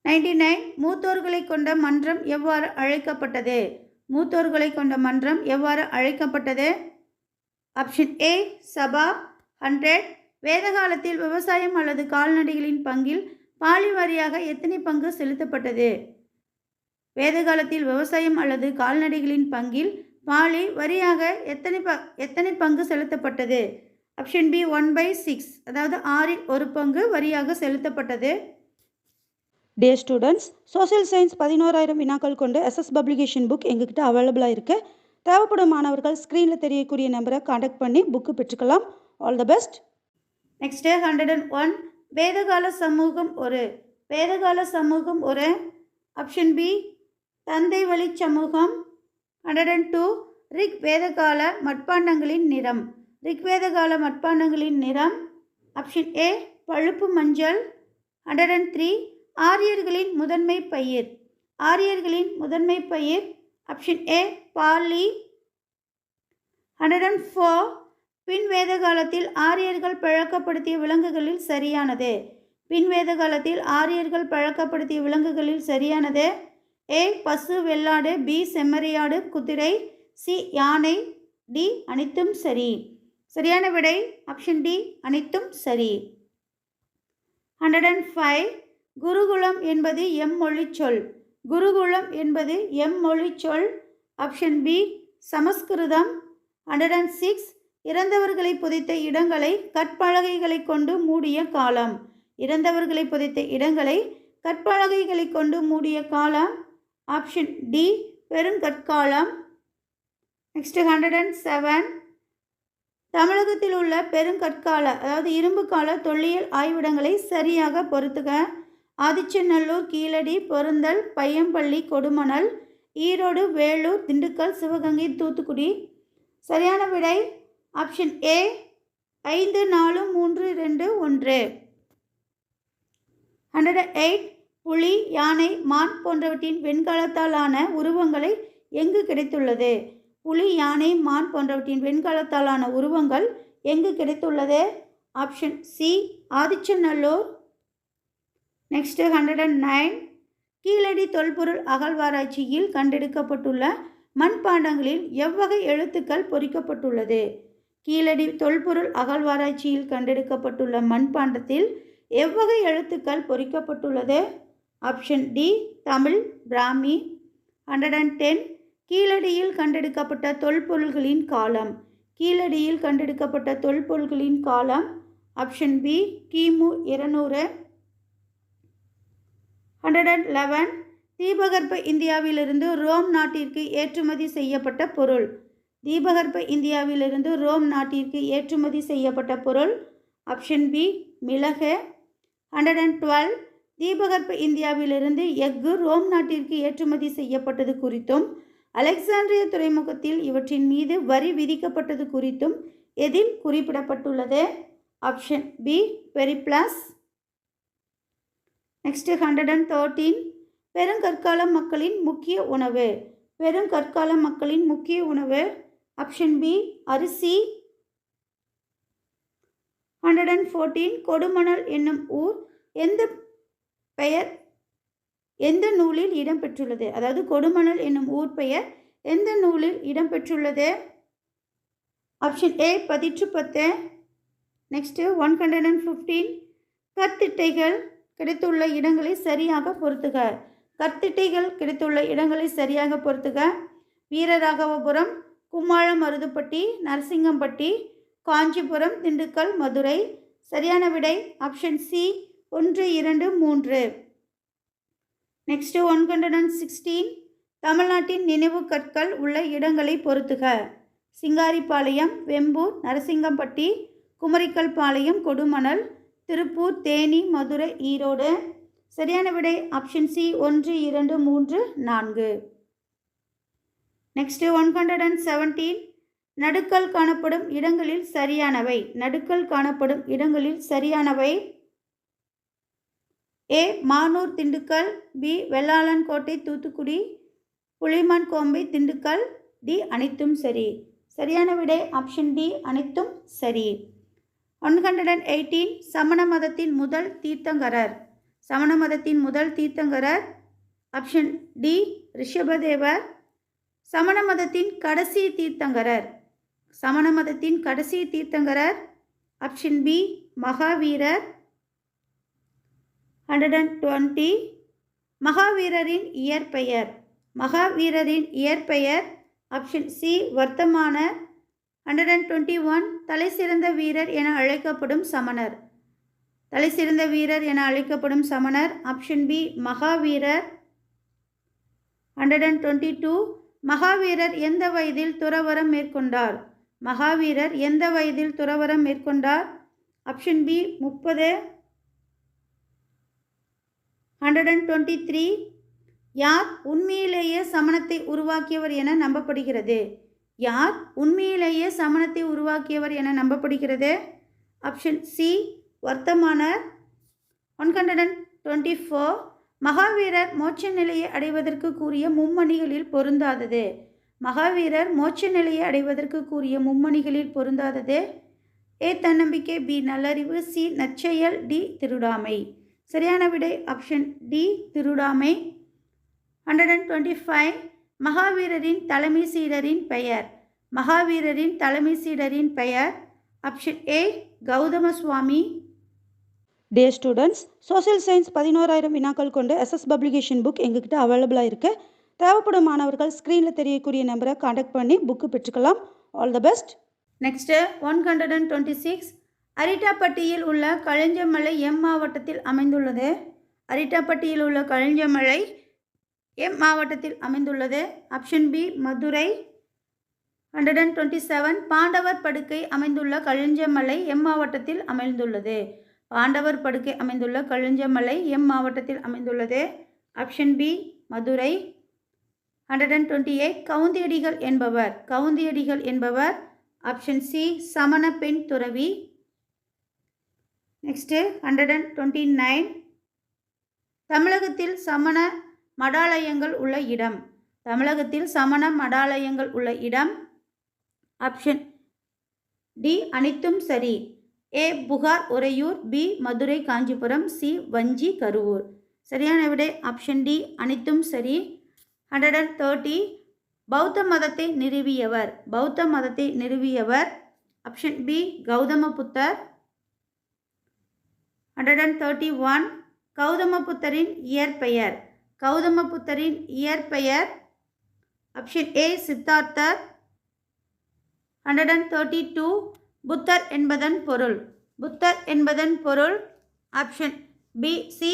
99. மூத்தோர்களை கொண்ட மன்றம் எவ்வாறு அழைக்கப்பட்டது? மூத்தோர்களை கொண்ட மன்றம் எவ்வாறு அழைக்கப்பட்டது? ஆப்ஷன் ஏ சபா. 100. வேதகாலத்தில் விவசாயம் அல்லது கால்நடைகளின் பங்கில் பாலி வாரியாக எத்தனை பங்கு செலுத்தப்பட்டது? வேதகாலத்தில் விவசாயம் அல்லது கால்நடைகளின் பங்கில் பாலி வரியாக எத்தனை பங்கு செலுத்தப்பட்டது? ஆப்ஷன் பி 1/6, அதாவது 6இல் 1 பங்கு வரியாக செலுத்தப்பட்டது.
டே ஸ்டூடெண்ட்ஸ், சோஷியல் சயின்ஸ் 11,000 வினாக்கள் கொண்டு எஸ்எஸ் பப்ளிகேஷன் புக் எங்ககிட்ட அவைலபிளாக இருக்குது. தேவைப்படும் மாணவர்கள் ஸ்க்ரீனில் தெரியக்கூடிய நம்பரை காண்டாக்ட் பண்ணி புக்கு பெற்றுக்கலாம். All the best.
நெக்ஸ்ட்டு 101. வேதகால சமூகம் ஒரு. வேதகால சமூகம் ஒரு. ஆப்ஷன் பி தந்தை வழி சமூகம். 102. ரிக் வேதகால மட்பாண்டங்களின் நிறம். ரிக் வேதகால மட்பாண்டங்களின் நிறம். ஆப்ஷன் ஏ பழுப்பு மஞ்சள். 103. ஆரியர்களின் முதன்மை பயிர். ஆரியர்களின் முதன்மை பயிர். Option A barley. 104. பின் வேத காலத்தில் ஆரியர்கள் பழக்கப்படுத்திய விலங்குகளில் சரியானது. பின் வேத காலத்தில் ஆரியர்கள் பழக்கப்படுத்திய விலங்குகளில் சரியானது. ஏ பசு வெள்ளாடு, பி செம்மறியாடு குதிரை, சி யானை, டி அனைத்தும் சரி. சரியான விடை ஆப்ஷன் டி அனைத்தும் சரி. 105 குருகுலம் என்பது எம்மொழி சொல். குருகுலம் என்பது எம்மொழி சொல். ஆப்ஷன் பி சமஸ்கிருதம். 106 இறந்தவர்களை புதைத்த இடங்களை கற்பலகைகளை கொண்டு மூடிய காலம். இறந்தவர்களை புதைத்த இடங்களை கற்பலகைகளை கொண்டு மூடிய காலம். Option D பெருங்கற்காலம். நெக்ஸ்ட் 107 தமிழகத்தில் உள்ள பெருங்கற்கால அதாவது இரும்பு கால தொல்லியல் ஆய்விடங்களை சரியாக பொறுத்துக. ஆதிச்சநல்லூர், கீழடி, பொருந்தல், பையம்பள்ளி, கொடுமணல், ஈரோடு, வேலூர், திண்டுக்கல், சிவகங்கை, தூத்துக்குடி. சரியான விடை ஆப்ஷன் ஏ 5, 4, 3, 2, 1. 108 புலி, யானை, மான் போன்றவற்றின் வெண்கலத்தாலான உருவங்களை எங்கு கிடைத்துள்ளது? புலி, யானை, மான் போன்றவற்றின் வெண்கலத்தாலான உருவங்கள் எங்கு கிடைத்துள்ளது? Option C Adichanallur. Next 109 Keezhadi தொல்பொருள் அகழ்வாராய்ச்சியில் கண்டெடுக்கப்பட்டுள்ள மண்பாண்டங்களில் எவ்வகை எழுத்துக்கள் பொறிக்கப்பட்டுள்ளது? கீழடி தொல்பொருள் அகழ்வாராய்ச்சியில் கண்டெடுக்கப்பட்டுள்ள மண்பாண்டத்தில் எவ்வகை எழுத்துக்கள் பொறிக்கப்பட்டுள்ளது? Option D Tamil, Brahmi. 110 கீழடியில் கண்டெடுக்கப்பட்ட தொல்பொருள்களின் காலம். கீழடியில் கண்டெடுக்கப்பட்ட தொல்பொருள்களின் காலம். ஆப்ஷன் பி கிமு 200. 111 தீபகற்ப இந்தியாவிலிருந்து ரோம் நாட்டிற்கு ஏற்றுமதி செய்யப்பட்ட பொருள். தீபகற்ப இந்தியாவிலிருந்து ரோம் நாட்டிற்கு ஏற்றுமதி செய்யப்பட்ட பொருள். ஆப்ஷன் பி மிளகு. 112 தீபகற்ப இந்தியாவிலிருந்து எஃகு ரோம் நாட்டிற்கு ஏற்றுமதி செய்யப்பட்டது குறித்தும் அலெக்சாண்ட்ரிய துறைமுகத்தில் இவற்றின் மீது வரி விதிக்கப்பட்டது குறித்தும் எதில் குறிப்பிடப்பட்டுள்ளது? Option B Periplus. நெக்ஸ்ட் 113 பெருங்கற்கால மக்களின் முக்கிய உணவு. பெருங்கற்கால மக்களின் முக்கிய உணவு. ஆப்ஷன் பி அரிசி. 114 கொடுமணல் என்னும் ஊர் எந்த நூலில் இடம்பெற்றுள்ளது? அதாவது கொடுமணல் என்னும் ஊர் பெயர் எந்த நூலில் இடம்பெற்றுள்ளது? ஆப்ஷன் ஏ பதிற்று 10. நெக்ஸ்ட் 115 கற்திட்டைகள் கிடைத்துள்ள இடங்களை சரியாக பொறுத்துக. கற்திட்டைகள் கிடைத்துள்ள இடங்களை சரியாக பொறுத்துக. வீரராகவபுரம், கும்மாளமருதுப்பட்டி, நரசிங்கம்பட்டி, காஞ்சிபுரம், திண்டுக்கல், மதுரை. சரியான விடை ஆப்ஷன் சி 1, 2, 3. நெக்ஸ்ட் 116 தமிழ்நாட்டின் நினைவு கற்கள் உள்ள இடங்களை பொறுத்துக. சிங்காரிப்பாளையம், வெம்பூர், நரசிங்கம்பட்டி, குமரிக்கல் பாளையம், கொடுமணல், திருப்பூர், தேனி, மதுரை, ஈரோடு. சரியான விடை ஆப்ஷன் சி 1, 2, 3, 4. நெக்ஸ்ட் 117 நடுக்கல் காணப்படும் இடங்களில் சரியானவை. நடுக்கல் காணப்படும் இடங்களில் சரியானவை. ஏ மானூர், திண்டுக்கல், பி வெள்ளாளன்கோட்டை, தூத்துக்குடி, புளிமான்கோம்பை, திண்டுக்கல், டி அனைத்தும் சரி. சரியான விடை ஆப்ஷன் டி அனைத்தும் சரி. 118 சமண மதத்தின் முதல் தீர்த்தங்கரர். சமண மதத்தின் முதல் தீர்த்தங்கரர். ஆப்ஷன் டி ரிஷபதேவர். சமண மதத்தின் கடைசி தீர்த்தங்கரர். சமண மதத்தின் கடைசி தீர்த்தங்கரர். ஆப்ஷன் பி மகாவீரர். 120 மகாவீரரின் இயற்பெயர். மகாவீரரின் இயற்பெயர். Option C Vardhamanar. 121 தலைசிறந்த வீரர் என அழைக்கப்படும் சமணர். தலைசிறந்த வீரர் என அழைக்கப்படும் சமணர். ஆப்ஷன் பி மகாவீரர். 122 மகாவீரர் எந்த வயதில் துறவறம் மேற்கொண்டார்? மகாவீரர் எந்த வயதில் துறவறம் மேற்கொண்டார்? Option B 30. 123 யார் உண்மையிலேயே சமணத்தை உருவாக்கியவர் என நம்பப்படுகிறது? யார் உண்மையிலேயே சமணத்தை உருவாக்கியவர் என நம்பப்படுகிறது? Option C Vardhamanar. 124 மகாவீரர் மோட்ச நிலையை அடைவதற்கு கூறிய மும்மணிகளில் பொருந்தாதது. மகாவீரர் மோட்ச நிலையை அடைவதற்கு கூறிய மும்மணிகளில் பொருந்தாதது? ஏ தன்னம்பிக்கை, பி நல்லறிவு, சி நற்செயல், டி திருடாமை. சரியான விடை ஆப்ஷன் டி திருடாமை. 125 மகாவீரரின் தலைமை சீடரின் பெயர். மகாவீரரின் தலைமை சீடரின் பெயர். Option A Gautama Swami.
டே ஸ்டூடெண்ட்ஸ், சோஷியல் சயின்ஸ் 11,000 வினாக்கள் கொண்டு எஸ்எஸ் பப்ளிகேஷன் புக் எங்ககிட்ட அவைலபிளாக இருக்குது. தேவைப்படும் மாணவர்கள் ஸ்க்ரீனில் தெரியக்கூடிய நம்பரை காண்டாக்ட் பண்ணி புக்கு பெற்றுக்கலாம். All the best.
நெக்ஸ்ட்டு 126 அரிட்டாப்பட்டியில் உள்ள களிஞ்சமலை எம் மாவட்டத்தில் அமைந்துள்ளது? அரிட்டாப்பட்டியில் உள்ள களிஞ்சமலை எம் மாவட்டத்தில் அமைந்துள்ளது? Option B Madurai. 127 பாண்டவர் படுக்கை அமைந்துள்ள களிஞ்சமலை எம் மாவட்டத்தில் அமைந்துள்ளது? பாண்டவர் படுக்கை அமைந்துள்ள களிஞ்சமலை எம் மாவட்டத்தில் அமைந்துள்ளது? Option B Madurai. 128 கவுந்தியடிகள் என்பவர்? கவுந்தியடிகள் என்பவர்? ஆப்ஷன் சி சமண பெண் துறவி. நெக்ஸ்ட்டு 129 தமிழகத்தில் சமண மடாலயங்கள் உள்ள இடம்? தமிழகத்தில் சமண மடாலயங்கள் உள்ள இடம்? ஆப்ஷன் டி அனைத்தும் சரி. ஏ புகார் உறையூர், பி மதுரை காஞ்சிபுரம், சி வஞ்சி கருவூர். சரியான விடை ஆப்ஷன் டி அனைத்தும் சரி. 130 பௌத்த மதத்தை நிறுவியவர்? பௌத்த மதத்தை நிறுவியவர்? ஆப்ஷன் பி கௌதம புத்தர். 131 கௌதம புத்தரின் இயற்பெயர்? கௌதம புத்தரின் இயற்பெயர்? Option A சித்தார்த்தர். 132 புத்தர் என்பதன் பொருள்? புத்தர் என்பதன் பொருள்? ஆப்ஷன் பி சி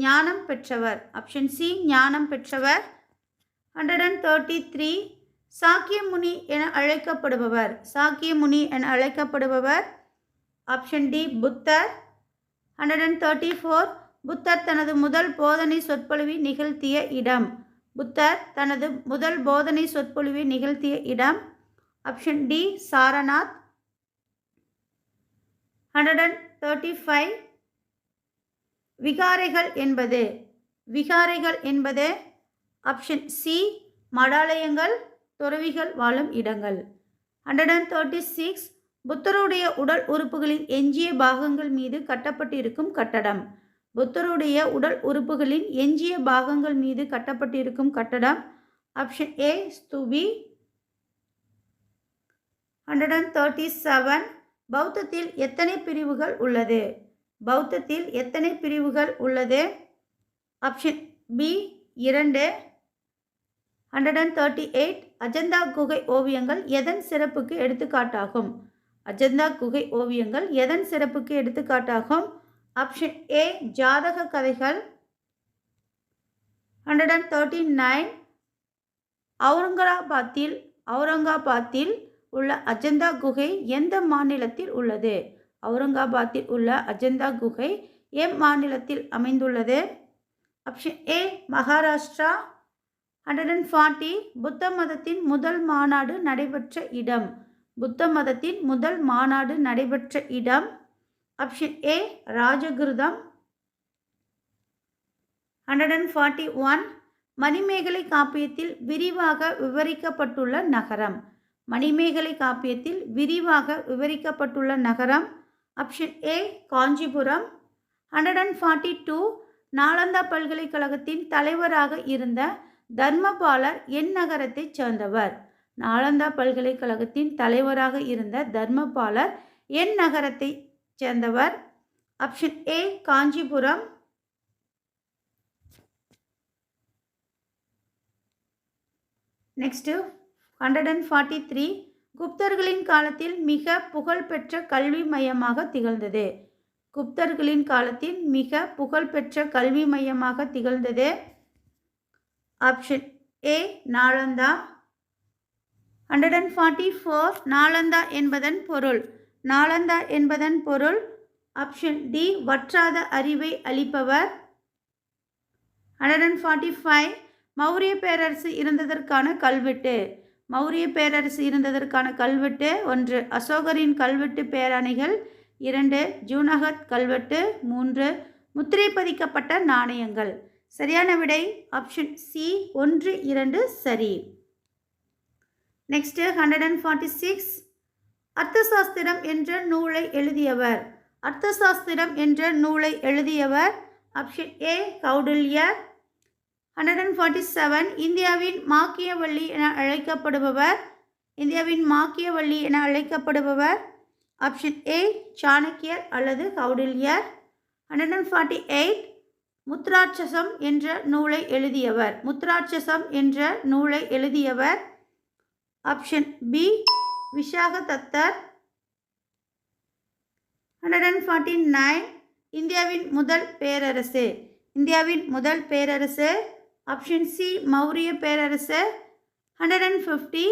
ஞானம் பெற்றவர். ஆப்ஷன் சி ஞானம் பெற்றவர். 133 சாக்கியமுனி என அழைக்கப்படுபவர்? சாக்கியமுனி என அழைக்கப்படுபவர்? ஆப்ஷன் டி புத்தர். 134 புத்தர் தனது முதல் போதனை சொற்பொழிவை நிகழ்த்திய இடம்? புத்தர் தனது முதல் போதனை சொற்பொழிவை நிகழ்த்திய இடம்? Option D Sarnath. 135 விகாரைகள் என்பது? விகாரைகள் என்பது? ஆப்ஷன் சி மடாலயங்கள், துறவிகள் வாழும் இடங்கள். 136 புத்தருடைய உடல் உறுப்புகளின் எஞ்சிய பாகங்கள் மீது கட்டப்பட்டிருக்கும் கட்டடம்? புத்தருடைய உடல் உறுப்புகளின் எஞ்சிய பாகங்கள் மீது கட்டப்பட்டிருக்கும் கட்டடம்? Option A ஸ்தூபி. 137 பௌத்தத்தில் எத்தனை பிரிவுகள் உள்ளது? பௌத்தத்தில் எத்தனை பிரிவுகள் உள்ளது? Option B 2. 138 அஜந்தா குகை ஓவியங்கள் எதன் சிறப்புக்கு எடுத்துக்காட்டாகும்? அஜந்தா குகை ஓவியங்கள் எதன் சிறப்புக்கு எடுத்துக்காட்டாகும்? ஆப்ஷன் ஏ ஜாதக கதைகள். 139 அவுரங்காபாத்தில் உள்ள அஜந்தா குகை எந்த மாநிலத்தில் உள்ளது? அவுரங்காபாத்தில் உள்ள அஜந்தா குகை எம் மாநிலத்தில் அமைந்துள்ளது? Option A Maharashtra. 140 புத்த மதத்தின் முதல் மாநாடு நடைபெற்ற இடம்? புத்த மதத்தின் முதல் மாநாடு நடைபெற்ற இடம்? Option A ராஜகிருதம். 141 மணிமேகலை காப்பியத்தில் விரிவாக விவரிக்கப்பட்டுள்ள நகரம்? மணிமேகலை காப்பியத்தில் விரிவாக விவரிக்கப்பட்டுள்ள நகரம்? Option A Kanchipuram. 142 நாலந்தா பல்கலைக்கழகத்தின் தலைவராக இருந்த தர்மபாலர் என் நகரத்தைச் சேர்ந்தவர்? நாலந்தா பல்கலைக்கழகத்தின் தலைவராக இருந்த தர்மபாலர் என் நகரத்தைச் சேர்ந்தவர்? Option A Kanchipuram. நெக்ஸ்ட்டு 143 குப்தர்களின் காலத்தில் மிக புகழ்பெற்ற கல்வி மையமாக திகழ்ந்தது? குப்தர்களின் காலத்தில் மிக புகழ்பெற்ற கல்வி மையமாக திகழ்ந்தது? Option A Nalanda. 144 நாலந்தா என்பதன் பொருள்? நாலந்தா என்பதன் பொருள்? ஆப்ஷன் டி வற்றாத அறிவை அளிப்பவர். 145 மௌரிய பேரரசு இருந்ததற்கான கல்வெட்டு? மௌரிய பேரரசு இருந்ததற்கான கல்வெட்டு: 1 அசோகரின் கல்வெட்டு பேரணிகள், 2 ஜூனகத் கல்வெட்டு, 3 முத்திரை பதிக்கப்பட்ட நாணயங்கள். சரியான விடை ஆப்ஷன் சி 1, 2 சரி. நெக்ஸ்ட் 146 அர்த்தசாஸ்திரம் என்ற நூலை எழுதியவர். அர்த்தசாஸ்திரம் என்ற நூலை எழுதியவர் ஆப்ஷன் ஏ கௌடில்யர். 147 இந்தியாவின் மாக்கியவல்லி என அழைக்கப்படுபவர். இந்தியாவின் மாக்கியவல்லி என அழைக்கப்படுபவர் ஆப்ஷன் ஏ சாணக்கியர் அல்லது கௌடில்யர். 148 முத்ராட்சசம் என்ற நூலை எழுதியவர். முத்ராட்சசம் என்ற நூலை எழுதியவர் ஆப்ஷன் பி விசாகதத்தர். 149 இந்தியாவின் முதல் பேரரசு. இந்தியாவின் முதல் பேரரசு ஆப்ஷன் சி மௌரிய பேரரசு. 150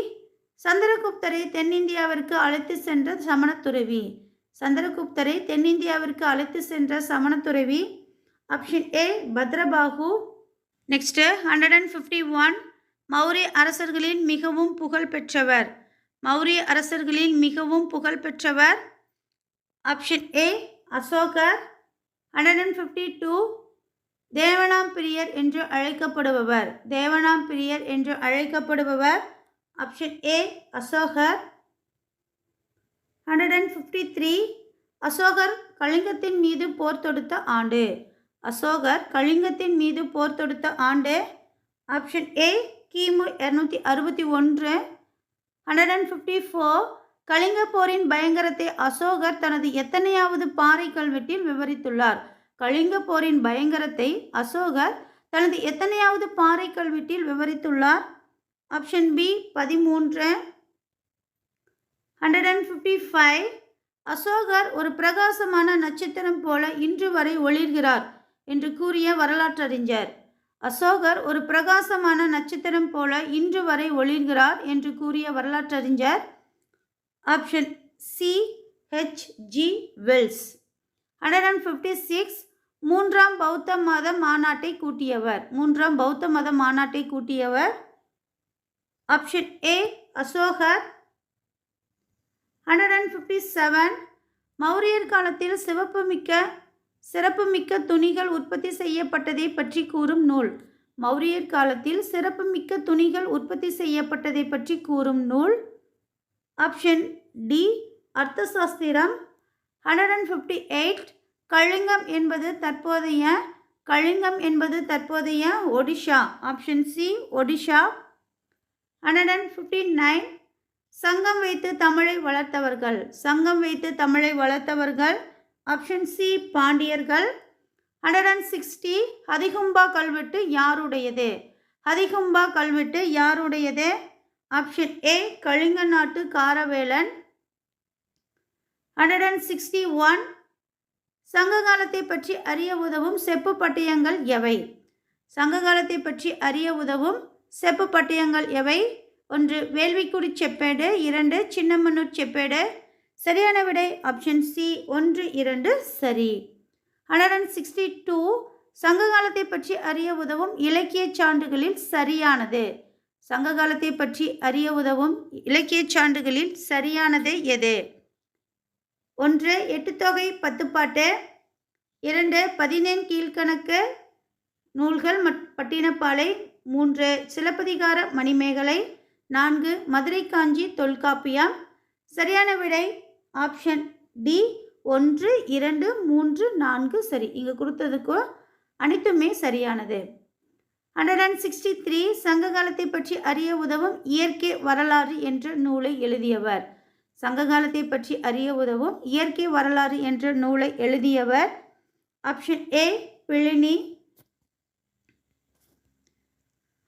சந்திரகுப்தரை தென்னிந்தியாவிற்கு அழைத்து சென்ற சமணத்துறவி. சந்திரகுப்தரை தென்னிந்தியாவிற்கு அழைத்து சென்ற சமணத்துறவி option A Bhadrabahu. Next 151 Maurya அரசர்களில் மிகவும் புகழ் பெற்றவர். மௌரிய அரசர்களில் மிகவும் புகழ் பெற்றவர் ஆப்ஷன் ஏ அசோகர். 152 தேவனாம்பிரியர் என்று அழைக்கப்படுபவர். தேவனாம்பிரியர் என்று அழைக்கப்படுபவர் ஆப்ஷன் ஏ அசோகர். 153 அசோகர் கலிங்கத்தின் மீது போர் தொடுத்த ஆண்டு. அசோகர் கலிங்கத்தின் மீது போர் தொடுத்த ஆண்டு ஆப்ஷன் ஏ கிமு 261. 154 கலிங்க போரின் பயங்கரத்தை அசோகர் தனது எத்தனையாவது பாறை கல்வெட்டில் விவரித்துள்ளார். கலிங்க போரின் பயங்கரத்தை அசோகர் தனது எத்தனையாவது பாறை கல்வெட்டில் விவரித்துள்ளார் ஆப்ஷன் பி 13. 155 அசோகர் ஒரு பிரகாசமான நட்சத்திரம் போல இன்று வரை ஒளிர்கிறார் என்று கூறிய வரலாற்றறிஞர். அசோகர் ஒரு பிரகாசமான நட்சத்திரம் போல இன்று வரை ஒளிர்கிறார் என்று கூறிய வரலாற்றறிஞர் ஆப்ஷன் சி ஹெச்.ஜி. வெல்ஸ். 156 மூன்றாம் பௌத்த மத மாநாட்டை கூட்டியவர். மூன்றாம் பௌத்த மத மாநாட்டை கூட்டியவர் ஆப்ஷன் ஏ அசோகர். 157 மௌரியர் காலத்தில் சிறப்புமிக்க துணிகள் உற்பத்தி செய்யப்பட்டதை பற்றி கூறும் நூல். மௌரியர் காலத்தில் சிறப்புமிக்க துணிகள் உற்பத்தி செய்யப்பட்டதை பற்றி கூறும் நூல் ஆப்ஷன் டி அர்த்தசாஸ்திரம். 158 கலிங்கம் என்பது தற்போதைய ஒடிஷா. Option C Odisha. 159 சங்கம் வைத்து தமிழை வளர்த்தவர்கள். சங்கம் வைத்து தமிழை வளர்த்தவர்கள் ஆப்ஷன் சி பாண்டியர்கள். 160 ஹதிகும்பா கல்வெட்டு யாருடையது. ஹதிகும்பா கல்வெட்டு யாருடையது ஆப்ஷன் ஏ கலிங்க நாட்டு காரவேலன். 161 சங்க காலத்தை பற்றி அறிய உதவும் செப்பு பட்டயங்கள் எவை. சங்க காலத்தை பற்றி அறிய உதவும் செப்பு பட்டயங்கள் எவை. 1 வேள்விக்குடி செப்பேடு. 2 சின்னமனூர் செப்பேடு. சரியான விடை ஆப்ஷன் சி 1, 2 சரி. 162 சங்க காலத்தை பற்றி அறிய உதவும் இலக்கிய சான்றுகளில் சரியானது. சங்க காலத்தை பற்றி அறிய உதவும் இலக்கிய சான்றுகளில் சரியானது எது. 1 எட்டுத்தொகை 10 பாட்டு. 2 பதினெண் கீழ்கணக்கு நூல்கள் பட்டினப்பாலை. 3 சிலப்பதிகார மணிமேகலை. 4 மதுரை காஞ்சி தொல்காப்பியம். சரியான விடை ஆப்ஷன் டி 1, 2, 3, 4 சரி. இங்கே கொடுத்ததுக்கு அனைத்துமே சரியானது. 163 சங்க காலத்தை பற்றி அறிய உதவும் இயற்கை வரலாறு என்ற நூலை எழுதியவர். சங்க காலத்தை பற்றி அறிய உதவும் இயற்கை வரலாறு என்ற நூலை எழுதியவர் ஆப்ஷன் ஏ பிளினி.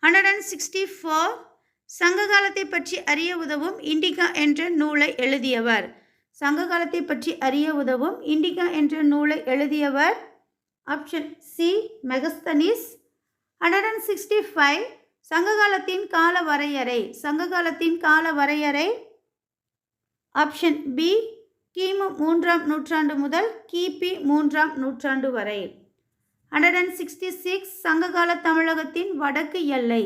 164 சங்க காலத்தை பற்றி அறிய உதவும் இண்டிகா என்ற நூலை எழுதியவர். சங்க காலத்தை பற்றி அறிய உதவும் இண்டிகா என்ற நூலை எழுதியவர் ஆப்ஷன் சி மெகஸ்தனிஸ். 165 சங்க காலத்தின் கால வரையறை. சங்க காலத்தின் கால வரையறை ஆப்ஷன் பி கிமு 3ஆம் நூற்றாண்டு முதல் கிபி 3ஆம் நூற்றாண்டு வரை. 166 சங்ககால தமிழகத்தின் வடக்கு எல்லை.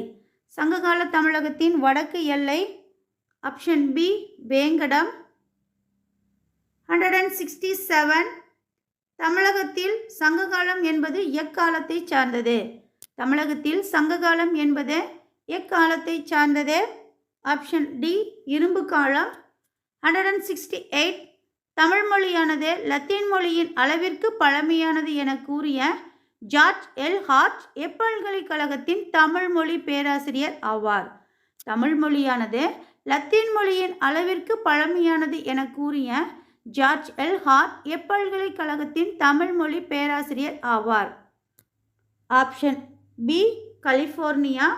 சங்ககால தமிழகத்தின் வடக்கு எல்லை ஆப்ஷன் பி வேங்கடம். 167 தமிழகத்தில் சங்ககாலம் என்பது எக்காலத்தை சார்ந்தது. தமிழகத்தில் சங்ககாலம் என்பது எக்காலத்தை சார்ந்தது ஆப்ஷன் டி இரும்பு காலம். 168 தமிழ் மொழியானது லத்தீன் மொழியின் அளவிற்கு பழமையானது என கூறிய ஜார்ஜ் எல் ஹார்ட் எப்பல்கலைக்கழகத்தின் தமிழ் மொழி பேராசிரியர் ஆவார். தமிழ் மொழியானது லத்தீன் மொழியின் அளவிற்கு பழமையானது என கூறிய ஜார்ஜ் எல் ஹார்ட் எப்பல்கலைக்கழகத்தின் தமிழ் மொழி பேராசிரியர் ஆவார். Option B California.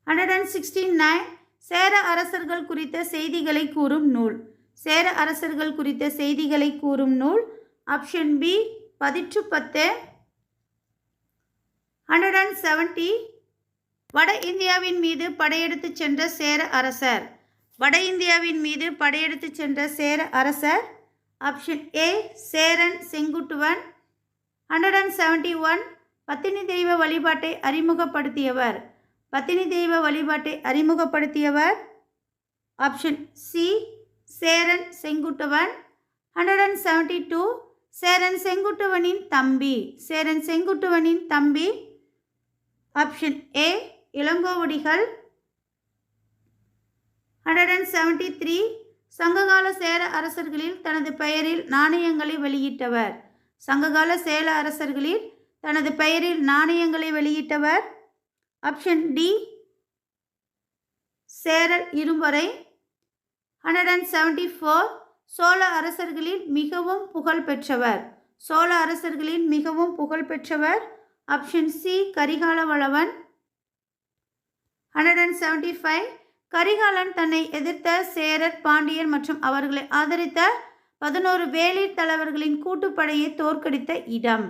169 சேர அரசர்கள் குறித்த செய்திகளை கூறும் நூல். சேர அரசர்கள் குறித்த செய்திகளை கூறும் நூல். ஆப்ஷன் பி பதிற்று 10. 170 வட இந்தியாவின் மீது படையெடுத்து சென்ற சேர அரசர். வட இந்தியாவின் மீது படையெடுத்து சென்ற சேர அரசர். Option A Cheran Senguttuvan. 171 பத்தினி தெய்வ வழிபாட்டை அறிமுகப்படுத்தியவர். பத்தினி தெய்வ வழிபாட்டை அறிமுகப்படுத்தியவர். Option C Cheran Senguttuvan. 172 சேரன் செங்குட்டுவனின் தம்பி. சேரன் செங்குட்டுவனின் தம்பி. Option A Ilangovadigal. 173 சங்ககால சேர அரசர்களில் தனது பெயரில் நாணயங்களை வெளியிட்டவர். சங்ககால சேர அரசர்களில் தனது பெயரில் நாணயங்களை வெளியிட்டவர். Option D Cheral Irumporai. 174 சோழ அரசர்களில் மிகவும் புகழ் பெற்றவர். சோழ அரசர்களில் மிகவும் புகழ் பெற்றவர். Option C Karikala Valavan. 175 கரிகாலன் தன்னை எதிர்த்த சேரர் பாண்டியர் மற்றும் அவர்களை ஆதரித்த 11 வேளிர் தலைவர்களின் கூட்டுப்படையை தோற்கடித்த இடம்.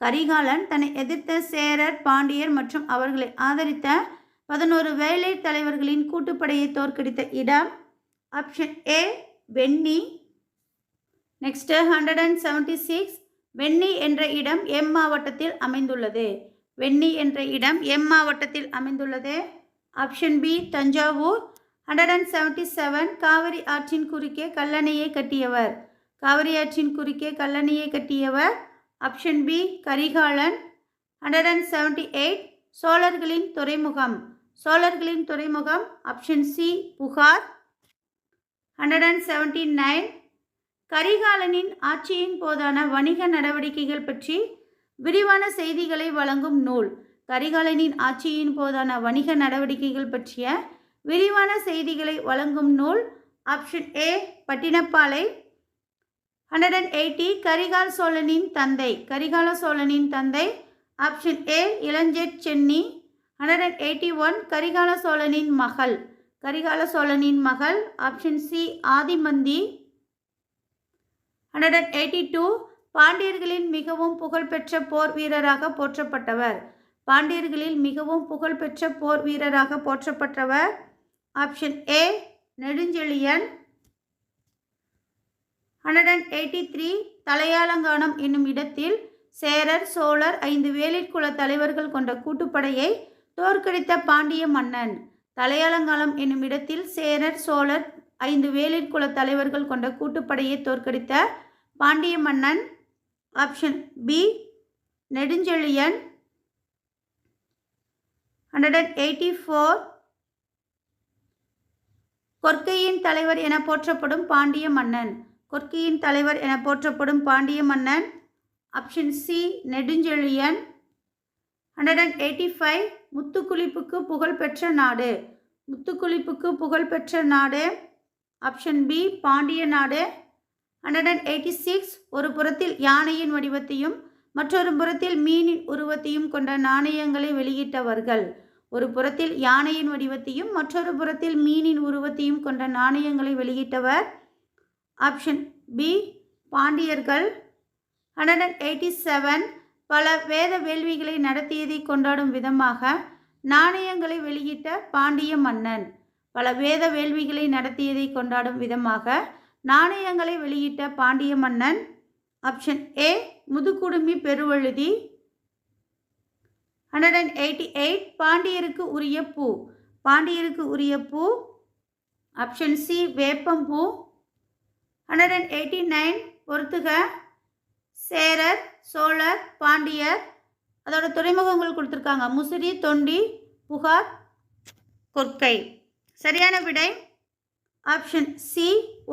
கரிகாலன் தன்னை எதிர்த்த சேரர் பாண்டியர் மற்றும் அவர்களை ஆதரித்த 11 வேளிர் தலைவர்களின் கூட்டுப்படையை தோற்கடித்த இடம். Option A Venni. நெக்ஸ்ட் 176 வெண்ணி என்ற இடம் எம் மாவட்டத்தில் அமைந்துள்ளது. வெண்ணி என்ற இடம் எம் மாவட்டத்தில் அமைந்துள்ளது. Option B Thanjavur. 177 காவிரி ஆற்றின் குறுக்கே கல்லணையை கட்டியவர். காவிரி ஆற்றின் குறுக்கே கல்லணையை கட்டியவர். Option B Karikalan. 178 சோழர்களின் துறைமுகம். சோழர்களின் துறைமுகம். ஆப்ஷன் சி புகார். 179 கரிகாலனின் ஆட்சியின் போதான வணிக நடவடிக்கைகள் பற்றி விரிவான செய்திகளை வழங்கும் நூல். கரிகாலனின் ஆட்சியின் போதான வணிக நடவடிக்கைகள் பற்றிய விரிவான செய்திகளை வழங்கும் நூல். Option A Pattinappalai. 180 கரிகால் சோழனின் தந்தை. கரிகால சோழனின் தந்தை. ஆப்ஷன் ஏ இளஞ்செட் சென்னி. 181 கரிகால சோழனின் மகள். கரிகால சோழனின் மகள். Option C Adimanthi. 182 பாண்டியர்களின் மிகவும் புகழ்பெற்ற போர் வீரராக போற்றப்பட்டவர். பாண்டியர்களில் மிகவும் புகழ்பெற்ற போர் வீரராக போற்றப்பட்டவர். Option A Nedunchezhiyan. 183 தலையாலங்கானம் என்னும் இடத்தில் சேரர் சோழர் 5 வேளிர் குல தலைவர்கள் கொண்ட கூட்டுப்படையை தோற்கடித்த பாண்டிய மன்னன். தலையாலங்கானம் என்னும் இடத்தில் சேரர் சோழர் 5 வேளிர் குல தலைவர்கள் கொண்ட கூட்டுப்படையை தோற்கடித்த பாண்டிய மன்னன். Option B Nedunchezhiyan. 184 கொற்கையின் தலைவர் என போற்றப்படும் பாண்டிய மன்னன். கொற்கையின் தலைவர் என போற்றப்படும் பாண்டிய மன்னன். Option C Nedunchezhiyan. 185 முத்துக்குளிப்புக்கு புகழ்பெற்ற நாடு. முத்துக்குளிப்புக்கு புகழ்பெற்ற நாடு. ஆப்ஷன் பி பாண்டிய நாடு. 186 ஒரு புறத்தில் யானையின் வடிவத்தையும் மற்றொரு புறத்தில் மீனின் உருவத்தையும் கொண்ட நாணயங்களை வெளியிட்டவர்கள். ஒரு புறத்தில் யானையின் வடிவத்தையும் மற்றொரு புறத்தில் மீனின் உருவத்தையும் கொண்ட நாணயங்களை வெளியிட்டவர். ஆப்ஷன் பி பாண்டியர்கள். 187 பல வேத வேள்விகளை நடத்தியதை கொண்டாடும் விதமாக நாணயங்களை வெளியிட்ட பாண்டிய மன்னன். பல வேத வேள்விகளை நடத்தியதை கொண்டாடும் விதமாக நாணயங்களை வெளியிட்ட பாண்டிய மன்னன். Option A Mudukudumi Peruvazhuthi. 188 பாண்டியருக்கு உரிய பூ. பாண்டியருக்கு உரிய பூ. Option C வேப்பம்பூ. 189 பொறுத்துக சேரர் சோழர் பாண்டியர். அதோட துறைமுகங்கள் கொடுத்துருக்காங்க. முசிறி தொண்டி புகார் கொற்கை. சரியான விடை ஆப்ஷன் சி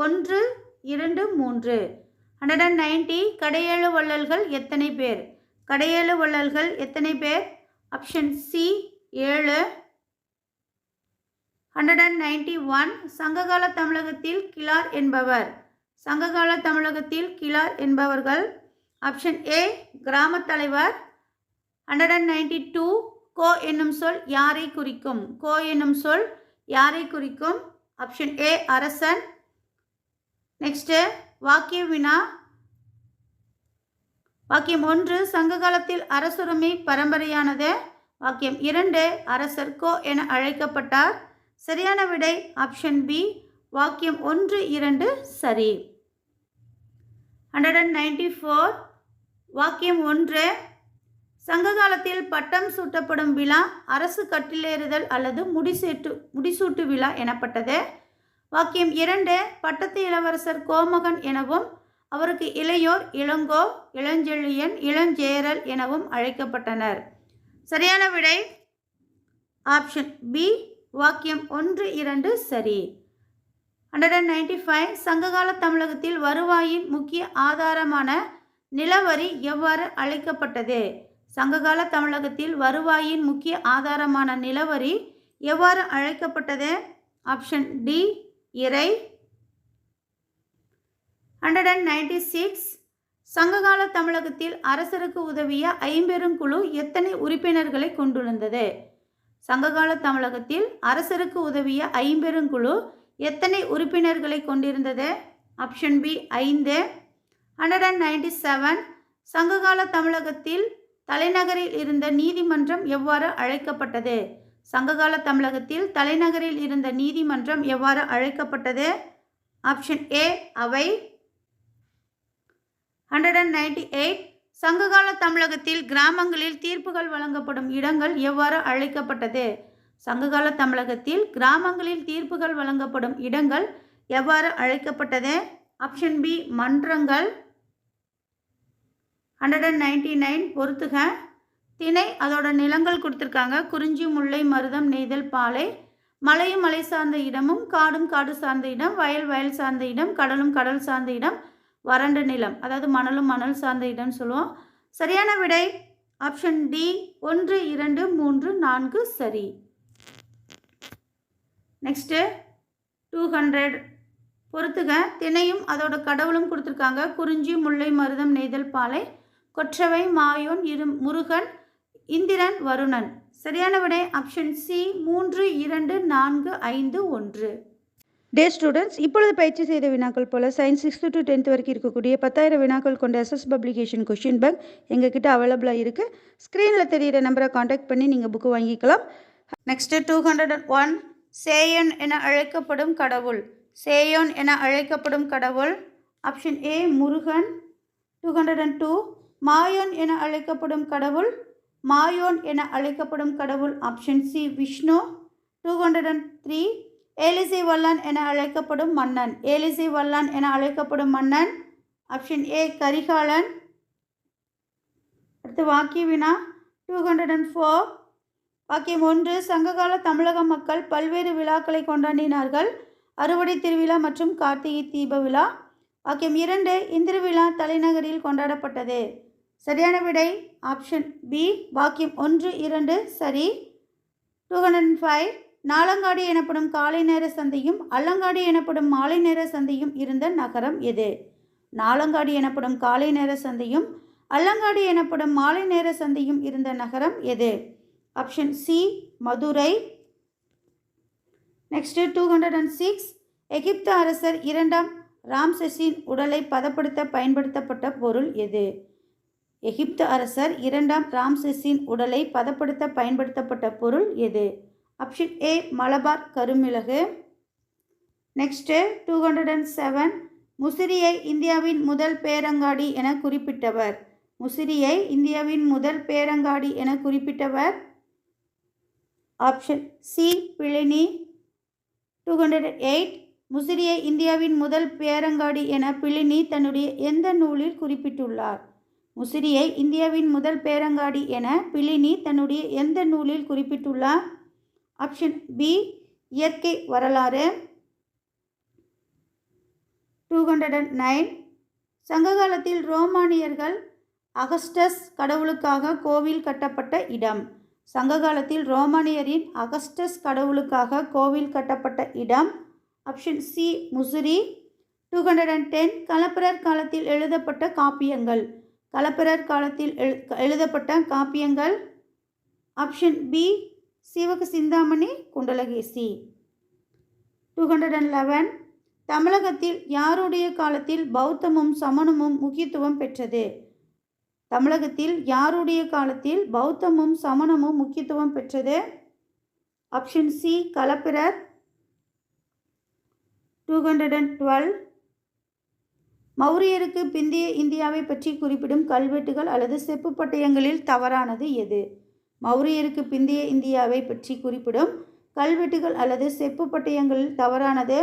1, 2, 3. 190 கடையேழு வள்ளல்கள் எத்தனை பேர்? கடையேழு வள்ளல்கள் எத்தனை பேர்? Option C 7. 191 சங்ககால தமிழகத்தில் கிளார் என்பவர். சங்ககால தமிழகத்தில் கிளார் என்பவர்கள். ஆப்ஷன் ஏ கிராம தலைவர். 192 கோ என்னும் சொல் யாரை குறிக்கும்? கோ என்னும் சொல் யாரை குறிக்கும்? ஆப்ஷன் ஏ அரசன். நெக்ஸ்ட்டு வாக்கிய வினா. வாக்கியம் 1 சங்க காலத்தில் அரசுரிமை பரம்பரையானது. வாக்கியம் 2 அரசர் கோ என அழைக்கப்பட்டார். சரியான விடை ஆப்ஷன் பி வாக்கியம் 1, 2 சரி. 194 வாக்கியம் 1 சங்க காலத்தில் பட்டம் சூட்டப்படும் விழா அரசு கட்டிலேறுதல் அல்லது முடிசூட்டு விழா எனப்பட்டது. வாக்கியம் 2 பட்டத்து இளவரசர் கோமகன் எனவும் அவருக்கு இளையோர் இளங்கோ, இளஞ்செழியன், இளஞ்சேரல் எனவும் அழைக்கப்பட்டனர். சரியான விடை ஆப்ஷன் பி வாக்கியம் 1, 2 சரி. 195 சங்ககால தமிழகத்தில் வருவாயின் முக்கிய ஆதாரமான நிலவரி எவ்வாறு அழைக்கப்பட்டது? சங்ககால தமிழகத்தில் வருவாயின் முக்கிய ஆதாரமான நிலவரி எவ்வாறு அழைக்கப்பட்டது? ஆப்ஷன் டி இறை. 196 சங்ககால தமிழகத்தில் அரசருக்கு உதவிய ஐம்பெருங்குழு எத்தனை உறுப்பினர்களை கொண்டிருந்தது? சங்ககால தமிழகத்தில் அரசருக்கு உதவிய ஐம்பெருங்குழு எத்தனை உறுப்பினர்களை கொண்டிருந்தது? Option B 5. 197 சங்ககால தமிழகத்தில் தலைநகரில் இருந்த நீதிமன்றம் எவ்வாறு அழைக்கப்பட்டது? சங்ககால தமிழகத்தில் தலைநகரில் இருந்த நீதிமன்றம் எவ்வாறு அழைக்கப்பட்டது? ஆப்ஷன் ஏ அவை. 198 சங்ககால தமிழகத்தில் கிராமங்களில் தீர்ப்புகள் வழங்கப்படும் இடங்கள் எவ்வாறு அழைக்கப்பட்டது? சங்ககால தமிழகத்தில் கிராமங்களில் தீர்ப்புகள் வழங்கப்படும் இடங்கள் எவ்வாறு அழைக்கப்பட்டது? ஆப்ஷன் பி மன்றங்கள். 199 பொறுத்துக. திணை அதோட நிலங்கள் கொடுத்துருக்காங்க. குறிஞ்சி, முல்லை, மருதம், நெய்தல், பாலை. மலையும் மலை சார்ந்த இடமும் காடும் காடு சார்ந்த இடம், வயல் வயல் சார்ந்த இடம், கடலும் கடல் சார்ந்த இடம், வறண்ட நிலம் அதாவது மணலும் மணல் சார்ந்த இடம் சொல்லுவோம். சரியான விடை ஆப்ஷன் டி 1, 2, 3, 4 சரி. நெக்ஸ்ட்டு 200 பொறுத்துக. திணையும் அதோட கடவுளும் கொடுத்துருக்காங்க. குறிஞ்சி, முல்லை, மருதம், நெய்தல், பாலை. கொற்றவை, மாயோன், முருகன், இந்திரன், வருணன். சரியான விடை ஆப்ஷன் சி 3, 2, 4, 5, 1.
டே ஸ்டூடெண்ட்ஸ், இப்பொழுது பயிற்சி செய்த வினாக்கள் போல் சயின்ஸ் 6th to 10th வரைக்கும் இருக்கக்கூடிய 10,000 வினாக்கள் கொண்ட எஸ்எஸ் பப்ளிகேஷன் கொஷின் பேங்க் எங்ககிட்ட அவைலபிளாக இருக்குது. ஸ்க்ரீனில் தெரிகிற நம்பரை காண்டாக்ட் பண்ணி நீங்கள் புக்கு வாங்கிக்கலாம்.
நெக்ஸ்ட்டு 201 சேயோன் என அழைக்கப்படும் கடவுள். சேயோன் என அழைக்கப்படும் கடவுள். Option A Murugan. 202 மாயோன் என அழைக்கப்படும் கடவுள். மாயோன் என அழைக்கப்படும் கடவுள். Option C Vishnu. 203 ஏலிசை வல்லான் என அழைக்கப்படும் மன்னன். ஏலிசை வல்லான் என அழைக்கப்படும் மன்னன். Option A Karikalan. அடுத்து வாக்கிய வினா. 204 வாக்கியம் 1 சங்ககால தமிழக மக்கள் பல்வேறு விழாக்களை கொண்டாடினார்கள். அறுவடை திருவிழா மற்றும் கார்த்திகை தீப விழா. வாக்கியம் 2 இந்திர விழா தலைநகரில் கொண்டாடப்பட்டது. சரியான விடை ஆப்ஷன் பி வாக்கியம் 1, 2 சரி. 205 நாலங்காடி எனப்படும் காலை நேர சந்தையும் அல்லங்காடி எனப்படும் மாலை நேர சந்தையும் இருந்த நகரம் எது? நாலங்காடி எனப்படும் காலை நேர சந்தையும் அல்லங்காடி எனப்படும் மாலை நேர சந்தையும் இருந்த நகரம் எது? Option C Madurai. நெக்ஸ்ட் 206 எகிப்து அரசர் 2ஆம் ராம்செஸின் உடலை பதப்படுத்த பயன்படுத்தப்பட்ட பொருள் எது? எகிப்து அரசர் 2ஆம் ராம்செஸின் உடலை பதப்படுத்த பயன்படுத்தப்பட்ட பொருள் எது? ஆப்ஷன் ஏ மலபார் கருமிளகு. நெக்ஸ்ட்டு 207 முசிறியை இந்தியாவின் முதல் பேரங்காடி என குறிப்பிட்டவர். முசிறியை இந்தியாவின் முதல் பேரங்காடி என குறிப்பிட்டவர். Option C Pliny. 208 முசிறியை இந்தியாவின் முதல் பேரங்காடி என பிளினி தன்னுடைய எந்த நூலில் குறிப்பிட்டுள்ளார்? முசிறியை இந்தியாவின் முதல் பேரங்காடி என பிளினி தன்னுடைய எந்த நூலில் குறிப்பிட்டுள்ளார்? ஆப்ஷன் பி இயற்கை வரலாறு. 209 சங்ககாலத்தில் ரோமானியர்கள் அகஸ்டஸ் கடவுளுக்காக கோவில் கட்டப்பட்ட இடம். சங்ககாலத்தில் ரோமானியரின் அகஸ்டஸ் கடவுளுக்காக கோவில் கட்டப்பட்ட இடம். Option C Musiri. 210 களப்பிரர் காலத்தில் எழுதப்பட்ட காப்பியங்கள். களப்பிரர் காலத்தில் எழுதப்பட்ட காப்பியங்கள். Option B Jivaka Chintamani Kundalakesi. 211 தமிழகத்தில் யாருடைய காலத்தில் பௌத்தமும் சமணமும் முக்கியத்துவம் பெற்றது. தமிழகத்தில் யாருடைய காலத்தில் பௌத்தமும் சமணமும் முக்கியத்துவம் பெற்றது. ஆப்ஷன் சி களப்பிரர். 212 மௌரியருக்கு பிந்தைய இந்தியாவை பற்றி குறிப்பிடும் கல்வெட்டுகள் அல்லது செப்பு பட்டயங்களில் தவறானது எது. மௌரியருக்கு பிந்தைய இந்தியாவை பற்றி குறிப்பிடும் கல்வெட்டுகள் அல்லது செப்பு பட்டயங்களில் தவறானது.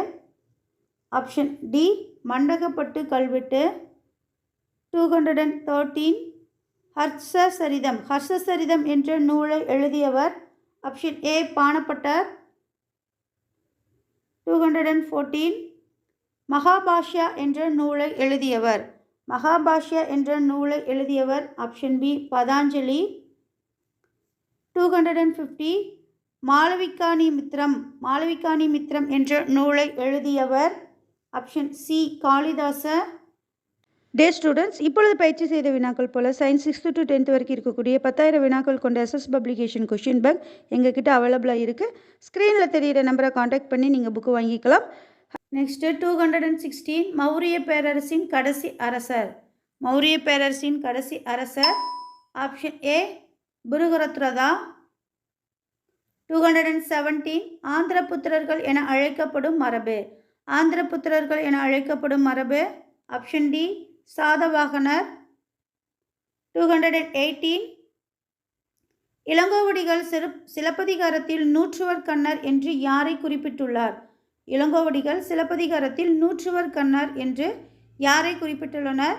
ஆப்ஷன் டி மண்டகப்பட்டு கல்வெட்டு. 213 ஹர்ஷசரிதம். ஹர்ஷசரிதம் என்ற நூலை எழுதியவர். Option A பாணப்பட்டர். 214 மகாபாஷ்யா என்ற நூலை எழுதியவர். மகாபாஷ்யா என்ற நூலை எழுதியவர். Option B Patanjali. 250 Malavikagnimitram என்ற நூலை எழுதியவர். Option C Kalidasa.
டே ஸ்டூடெண்ட்ஸ், இப்பொழுது பயிற்சி செய்த வினாக்கள் போல் சயின்ஸ் 6th to 10th வரைக்கும் இருக்கக்கூடிய 10,000 வினாக்கள் கொண்ட எஸ்எஸ் பப்ளிகேஷன் கொஷின் பேங்க் எங்ககிட்ட அவைலபிளாக இருக்குது. ஸ்க்ரீனில் தெரிகிற நம்பரை காண்டாக்ட் பண்ணி நீங்கள் புக்கு வாங்கிக்கலாம்.
நெக்ஸ்ட்டு 216 மௌரிய பேரரசின் கடைசி அரசர். மௌரிய பேரரசின் கடைசி அரசர். Option A புருகரத்ரதா. 217 ஆந்திரபுத்திரர்கள் என அழைக்கப்படும் மரபு. ஆந்திரபுத்திரர்கள் என அழைக்கப்படும் மரபு. Option D சாதவாகனர். 218 இளங்கோவடிகள் சிலப்பதிகாரத்தில் நூற்றுவர் கண்ணர் என்று யாரை குறிப்பிட்டுள்ளார். இளங்கோவடிகள் சிலப்பதிகாரத்தில் நூற்றுவர் கண்ணர் என்று யாரை குறிப்பிட்டுள்ளனர்.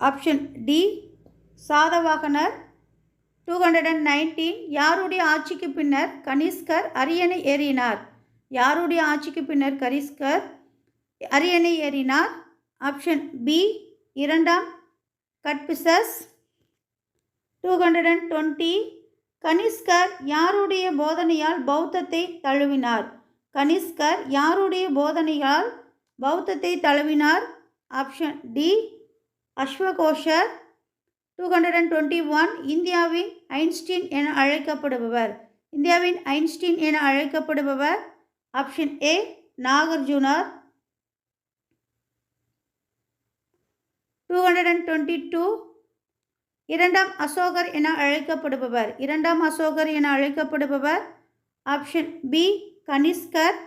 Option D சாதவாகனர். 219 யாருடைய ஆட்சிக்கு பின்னர் கனிஷ்கர் அரியணை ஏறினார். யாருடைய ஆட்சிக்கு பின்னர் கனிஷ்கர் அரியணை ஏறினார். ஆப்ஷன் பி இரண்டாம் கட்பிசஸ். 220 கனிஷ்கர் யாருடைய போதனையால் பௌத்தத்தை தழுவினார். கனிஷ்கர் யாருடைய போதனையால் பௌத்தத்தை தழுவினார். Option D அஸ்வகோஷர். 221 இந்தியாவின் ஐன்ஸ்டீன் என அழைக்கப்படுபவர். இந்தியாவின் ஐன்ஸ்டீன் என அழைக்கப்படுபவர். ஆப்ஷன் ஏ நாகார்ஜுனர். 222 இரண்டாம் அசோகர் என அழைக்கப்படுபவர். இரண்டாம் அசோகர் என அழைக்கப்படுபவர். ஆப்ஷன் பி கனிஷ்கர்.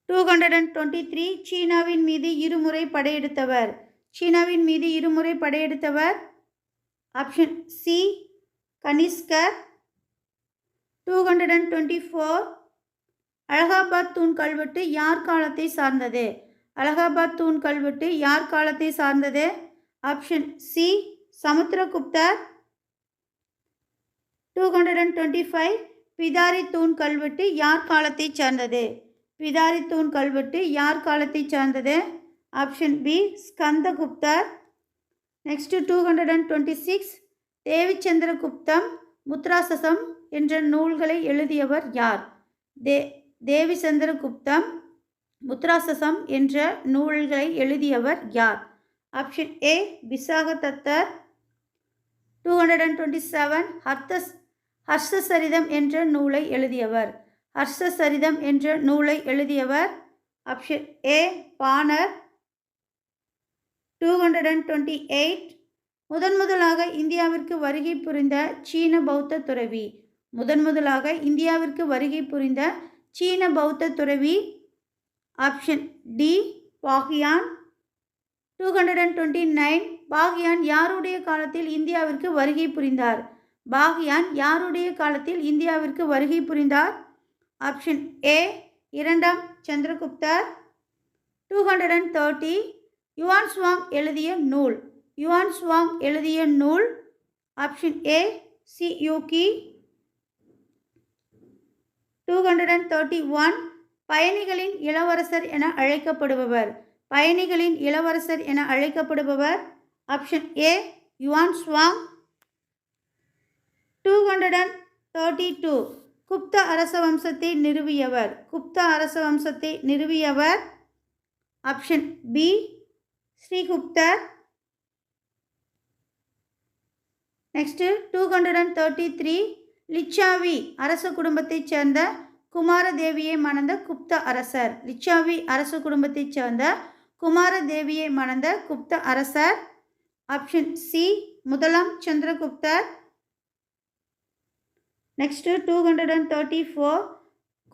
223 சீனாவின் மீது இருமுறை படையெடுத்தவர். சீனாவின் மீது இருமுறை படையெடுத்தவர். ஆப்ஷன் சி கனிஷ்கர். 224 அலகாபாத் தூண் கல்வெட்டு யார் காலத்தை சார்ந்தது. அலகாபாத் தூண் கல்வெட்டு யார் காலத்தை சார்ந்தது. Option C சமுத்திரகுப்தர். 225 பிதாரி தூண் கல்வெட்டு யார் காலத்தை சார்ந்தது. பிதாரி தூண் கல்வெட்டு யார் காலத்தை சார்ந்தது. ஆப்ஷன் பி ஸ்கந்தகுப்தர். நெக்ஸ்ட் 226 தேவிச்சந்திரகுப்தம் முத்ராசசம் என்ற நூல்களை எழுதியவர் யார். தேவிச்சந்திரகுப்தம் முத்ராசசம் என்ற நூல்களை எழுதியவர் யார். ஆப்ஷன் ஏ விசாகதத்தர். 227 ஹர்ஷசரிதம் என்ற நூலை எழுதியவர். ஹர்ஷசரிதம் என்ற நூலை எழுதியவர். ஆப்ஷன் ஏ பாணர். 228 முதன்முதலாக இந்தியாவிற்கு வருகை புரிந்த சீன பௌத்த துறவி. முதன்முதலாக இந்தியாவிற்கு வருகை புரிந்த சீன பௌத்த துறவி. Option D Fa Hien. 229 பாகியான் யாருடைய காலத்தில் இந்தியாவிற்கு வருகை புரிந்தார். பாகியான் யாருடைய காலத்தில் இந்தியாவிற்கு வருகை புரிந்தார். ஆப்ஷன் ஏ இரண்டாம் சந்திரகுப்தர். 230 யுவான் சுவாங் எழுதிய நூல். யுவான் சுவாங் எழுதிய நூல். Option A C Yuki. 231 பயணிகளின் இளவரசர் என அழைக்கப்படுபவர். பயணிகளின் இளவரசர் என அழைக்கப்படுபவர். Option A Yuan Chwang. 232 Gupta அரச வம்சத்தை நிறுவியவர். குப்த அரச வம்சத்தை நிறுவியவர். ஆப்ஷன் பி ஸ்ரீகுப்தர். நெக்ஸ்ட் 233 லிச்சாவி அரச குடும்பத்தைச் சேர்ந்த குமாரதேவியை மணந்த குப்த அரசர். லிச்சாவி அரச குடும்பத்தைச் சேர்ந்த குமாரதேவியை மணந்த குப்த அரசர். ஆப்ஷன் சி முதலாம் சந்திரகுப்தர். நெக்ஸ்ட் 234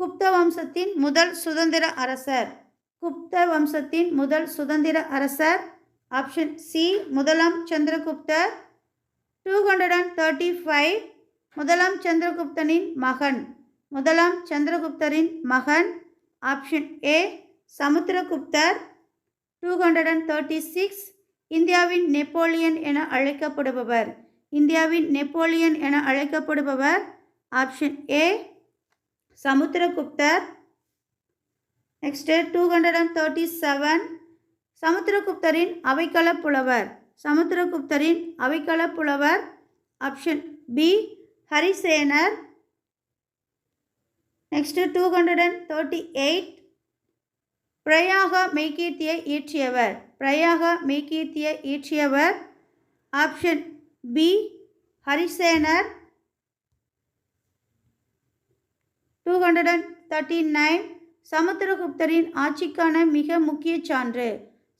குப்த வம்சத்தின் முதல் சுதந்திர அரசர். குப்த வம்சத்தின் முதல் சுதந்திர அரசர். ஆப்ஷன் சி முதலாம் சந்திரகுப்தர். 235 முதலாம் சந்திரகுப்தனின் மகன். முதலாம் சந்திரகுப்தரின் மகன். Option A சமுத்திரகுப்தர். 236 இந்தியாவின் நெப்போலியன் என அழைக்கப்படுபவர். இந்தியாவின் நெப்போலியன் என அழைக்கப்படுபவர். ஆப்ஷன் ஏ சமுத்திரகுப்தர். நெக்ஸ்ட் 237 சமுத்திரகுப்தரின் அவைக்கள புலவர். சமுத்திரகுப்தரின் அவைக்கள புலவர். ஆப்ஷன் பி ஹரிசேனர். நெக்ஸ்ட் 238 பிரயாக மெய்கீர்த்தியை இயற்றியவர். பிரயாக மெய்கீர்த்தியை இயற்றியவர். Option B ஹரிசேனர். 239 சமுத்திரகுப்தரின் ஆட்சிக்கான மிக முக்கிய சான்று.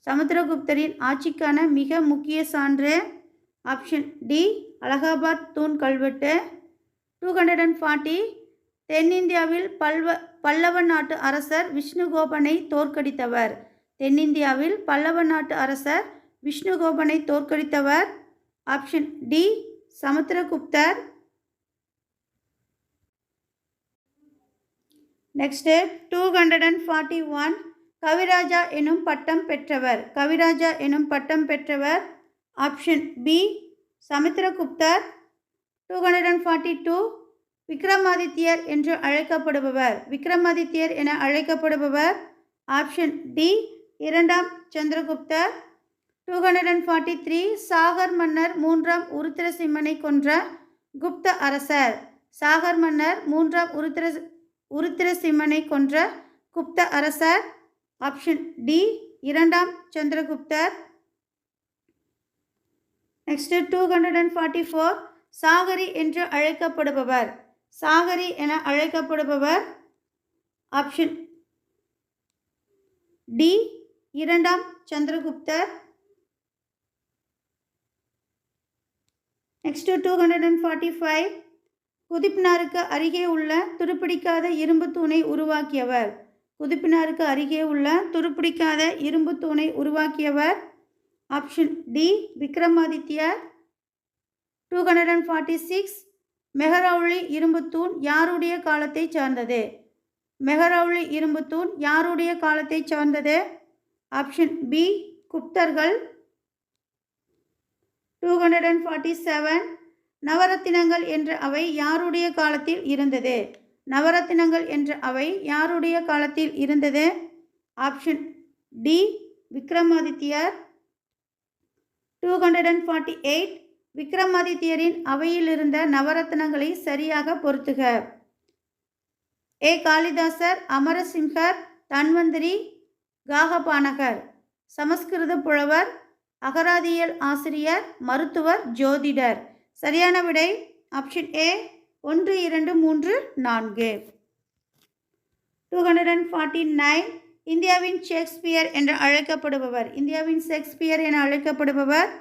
சமுத்திரகுப்தரின் ஆட்சிக்கான மிக முக்கிய சான்று. ஆப்ஷன் டி அலகாபாத் தூண் கல்வெட்டு. 240 தென்னிந்தியாவில் பல்லவ நாட்டு அரசர் விஷ்ணுகோபனை தோற்கடித்தவர். தென்னிந்தியாவில் பல்லவ நாட்டு அரசர் விஷ்ணுகோபனை தோற்கடித்தவர். ஆப்ஷன் டி சமுத்திரகுப்தர். நெக்ஸ்ட் 241 கவிராஜா எனும் பட்டம் பெற்றவர். கவிராஜா எனும் பட்டம் பெற்றவர். Option B சமுத்திரகுப்தர். 242 விக்ரமாதித்யர் என்று அழைக்கப்படுபவர். விக்ரமாதித்யர் என அழைக்கப்படுபவர். ஆப்ஷன் டி இரண்டாம் சந்திரகுப்தர். 243 சாகர் மன்னர் மூன்றாம் உருத்திரசிம்மனை கொன்ற குப்த அரசர். சாகர் மன்னர் மூன்றாம் உருத்திரசிம்மனை கொன்ற குப்த அரசர். ஆப்ஷன் டி இரண்டாம் சந்திரகுப்தர். நெக்ஸ்ட் 244 சாகரி என்று அழைக்கப்படுபவர். சாகரி என அழைக்கப்படுபவர். ஆப்ஷன் டி இரண்டாம் சந்திரகுப்தர். நெக்ஸ்ட் 245 குதிப்னாருக்கு அருகே உள்ள துருப்பிடிக்காத இரும்பு தூணை உருவாக்கியவர். குதிப்பினாருக்கு அருகே உள்ள துருப்பிடிக்காத இரும்பு தூணை உருவாக்கியவர். Option D விக்ரமாதித்யர். 246 மெஹரௌலி இரும்பு தூண் யாருடைய காலத்தை சார்ந்தது. மெஹரௌலி இரும்பு தூண் யாருடைய காலத்தை சார்ந்தது. Option B குப்தர்கள். 247 நவரத்தினங்கள் என்ற அவை யாருடைய காலத்தில் இருந்தது. நவரத்தினங்கள் என்ற அவை யாருடைய காலத்தில் இருந்தது. Option D விக்ரமாதித்யர். 248 விக்ரமாதித்யரின் அவையில் இருந்த நவரத்னங்களை சரியாக பொருத்துக. ஏ காளிதாசர், அமரசிம்ஹர், தன்வந்திரி, காகபானகர். சமஸ்கிருத புலவர், அகராதியியல் ஆசிரியர், மருத்துவர், ஜோதிடர். சரியான விடை ஆப்ஷன் ஏ 1 2 3 4. 249 இந்தியாவின் ஷேக்ஸ்பியர் என்று அழைக்கப்படுபவர். இந்தியாவின் ஷேக்ஸ்பியர் என அழைக்கப்படுபவர்.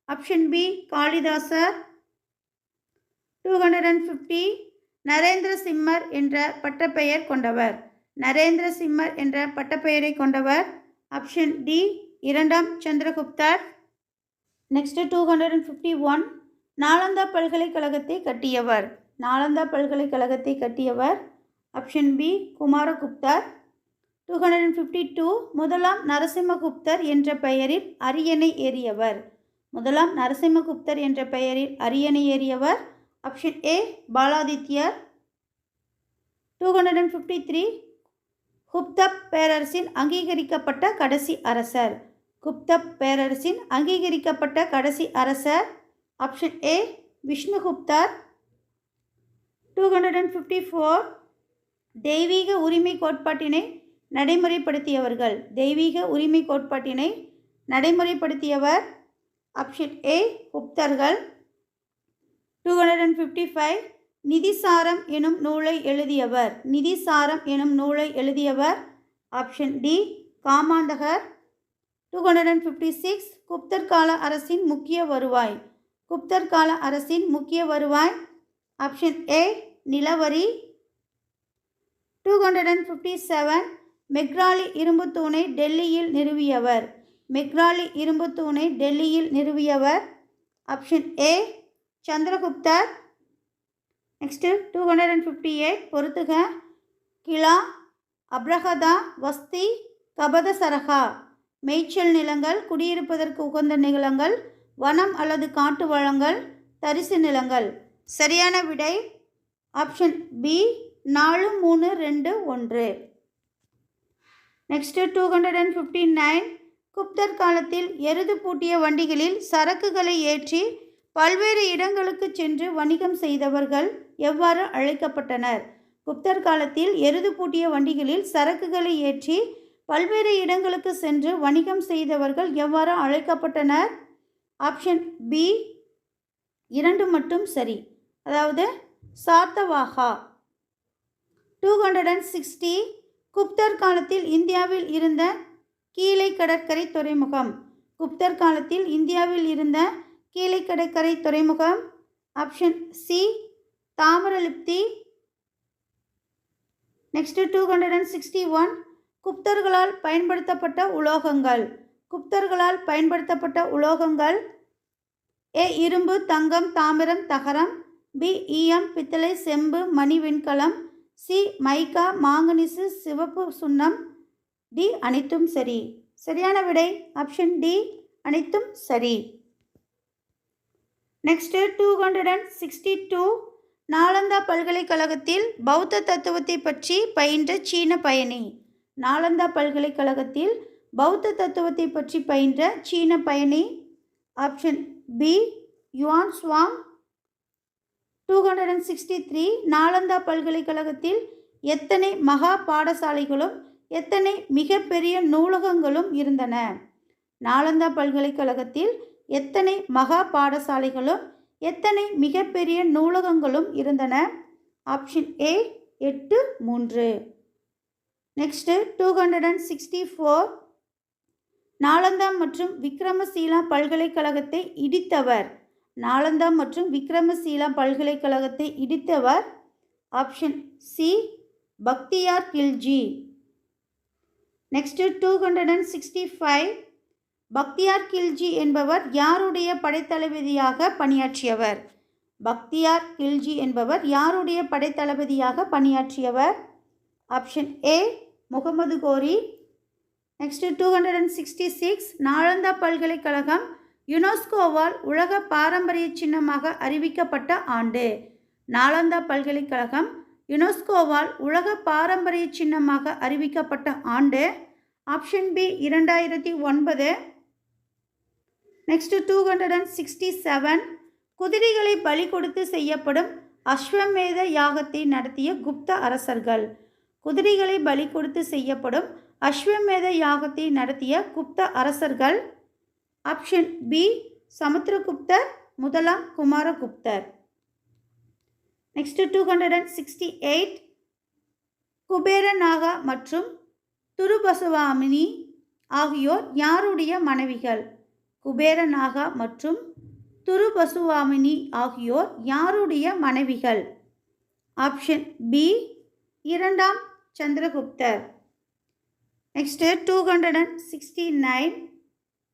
ஆப்ஷன் பி காளிதாசர். 250 நரேந்திர சிம்மர் என்ற பட்டப்பெயர் கொண்டவர். நரேந்திர சிம்மர் என்ற பட்டப்பெயரை கொண்டவர். ஆப்ஷன் டி இரண்டாம் சந்திரகுப்தர். நெக்ஸ்ட் 251 நாலந்தா பல்கலைக்கழகத்தை கட்டியவர். நாலந்தா பல்கலைக்கழகத்தை கட்டியவர். Option B குமாரகுப்தர். 252 முதலாம் நரசிம்மகுப்தர் என்ற பெயரில் அரியணை ஏறியவர். முதலாம் நரசிம்மகுப்தர் என்ற பெயரில் அரியணை ஏறியவர். Option A பாலாதித்யர். 253 குப்தப் பேரரசின் அங்கீகரிக்கப்பட்ட கடைசி அரசர். குப்தப் பேரரசின் அங்கீகரிக்கப்பட்ட கடைசி அரசர். Option A விஷ்ணுகுப்தர். 254 தெய்வீக உரிமை கோட்பாட்டினை நடைமுறைப்படுத்தியவர்கள். தெய்வீக உரிமை கோட்பாட்டினை நடைமுறைப்படுத்தியவர். Option A குப்தர்கள். 255 நிதிசாரம் எனும் நூலை எழுதியவர். நிதிசாரம் எனும் நூலை எழுதியவர். Option D காமாந்தகர். 256 குப்தர் கால அரசின் முக்கிய வருவாய். குப்தர் கால அரசின் முக்கிய வருவாய். Option A நிலவரி. 257 மெக்ராலி இரும்பு தூணை டெல்லியில் நிறுவியவர். மெக்ராலி இரும்பு தூணை டெல்லியில் நிறுவியவர். Option A சந்திரகுப்தர். நெக்ஸ்ட்டு 258 பொறுத்துக. கிலா, அப்ரஹதா, வஸ்தி, கபதசரகா. மேய்ச்சல் நிலங்கள், குடியிருப்பதற்கு உகந்த நிலங்கள், வனம் அல்லது காட்டு வளங்கள், தரிசு நிலங்கள். சரியான விடை ஆப்ஷன் பி 4, 3, 2, 1. நெக்ஸ்ட்டு 259 குப்தர் காலத்தில் எருது பூட்டிய வண்டிகளில் சரக்குகளை ஏற்றி பல்வேறு இடங்களுக்கு சென்று வணிகம் செய்தவர்கள் எவ்வாறு அழைக்கப்பட்டனர்? குப்தர் காலத்தில் எருது பூட்டிய வண்டிகளில் சரக்குகளை ஏற்றி பல்வேறு இடங்களுக்கு சென்று வணிகம் செய்தவர்கள் எவ்வாறு அழைக்கப்பட்டனர்? ஆப்ஷன் பி 2 மட்டும் சரி, அதாவது சாத்தவாகா. 260 குப்தர் காலத்தில் இந்தியாவில் இருந்த கீழை கடற்கரை துறைமுகம். குப்தர் காலத்தில் இந்தியாவில் இருந்த கீழை கடற்கரை துறைமுகம். Option C Tamralipti. நெக்ஸ்ட் 261 குப்தர்களால் பயன்படுத்தப்பட்ட உலோகங்கள். குப்தர்களால் பயன்படுத்தப்பட்ட உலோகங்கள். ஏ இரும்பு, தங்கம், தாமிரம், தகரம். பி ஈயம், பித்தளை, செம்பு, மணி, வெண்கலம். சி மைக்கா, மாங்கனீசு, சிவப்பு சுண்ணம். டி அனைத்தும் சரி. சரியான விடை ஆப்ஷன் டி அனைத்தும் சரி. நெக்ஸ்ட் 262 நாலந்தா பல்கலைக்கழகத்தில் பௌத்த தத்துவத்தை பற்றி பயின்ற சீன பயணி. நாலந்தா பல்கலைக்கழகத்தில் பௌத்த தத்துவத்தை பற்றி பயின்ற சீன பயணி. Option B Yuan Chwang. 263 Nalanda பல்கலைக்கழகத்தில் எத்தனை மகா பாடசாலைகளும் எத்தனை மிகப்பெரிய நூலகங்களும் இருந்தன? நாலந்தா பல்கலைக்கழகத்தில் எத்தனை மகா பாடசாலைகளும் எத்தனை மிகப்பெரிய நூலகங்களும் இருந்தன? Option A 8, 3. நெக்ஸ்ட் 264 நாலந்தா மற்றும் விக்ரமசீலா பல்கலைக்கழகத்தை இடித்தவர். நாலந்தா மற்றும் விக்ரமசீலா பல்கலைக்கழகத்தை இடித்தவர். Option C Bakhtiyar Khilji. Next 265 Bakhtiyar Khilji என்பவர் யாருடைய படைத்தளபதியாக பணியாற்றியவர்? பக்தியார் கில்ஜி என்பவர் யாருடைய படைத்தளபதியாக பணியாற்றியவர்? ஆப்ஷன் ஏ முகமது கோரி. நெக்ஸ்ட் 266 நாலந்தா பல்கலைக்கழகம் யுனெஸ்கோவால் உலக பாரம்பரிய சின்னமாக அறிவிக்கப்பட்ட ஆண்டு. நாலந்தா பல்கலைக்கழகம் யுனெஸ்கோவால் உலக பாரம்பரிய சின்னமாக அறிவிக்கப்பட்ட ஆண்டு. Option B 2009. நெக்ஸ்ட் 267 குதிரைகளை பலி கொடுத்து செய்யப்படும் அஸ்வமேத யாகத்தை நடத்திய குப்த அரசர்கள். குதிரைகளை பலி கொடுத்து செய்யப்படும் அஸ்வமேத யாகத்தை நடத்திய குப்த அரசர்கள். ஆப்ஷன் பி சமுத்திரகுப்தர், முதலாம் குமாரகுப்தர். நெக்ஸ்ட் 268 குபேரநாகா மற்றும் துருபசுவாமினி ஆகியோர் யாருடைய மனைவிகள்? குபேரநாகா மற்றும் துருபசுவாமினி ஆகியோர் யாருடைய மனைவிகள்? ஆப்ஷன் பி 2ஆம் சந்திரகுப்தர். நெக்ஸ்ட் 269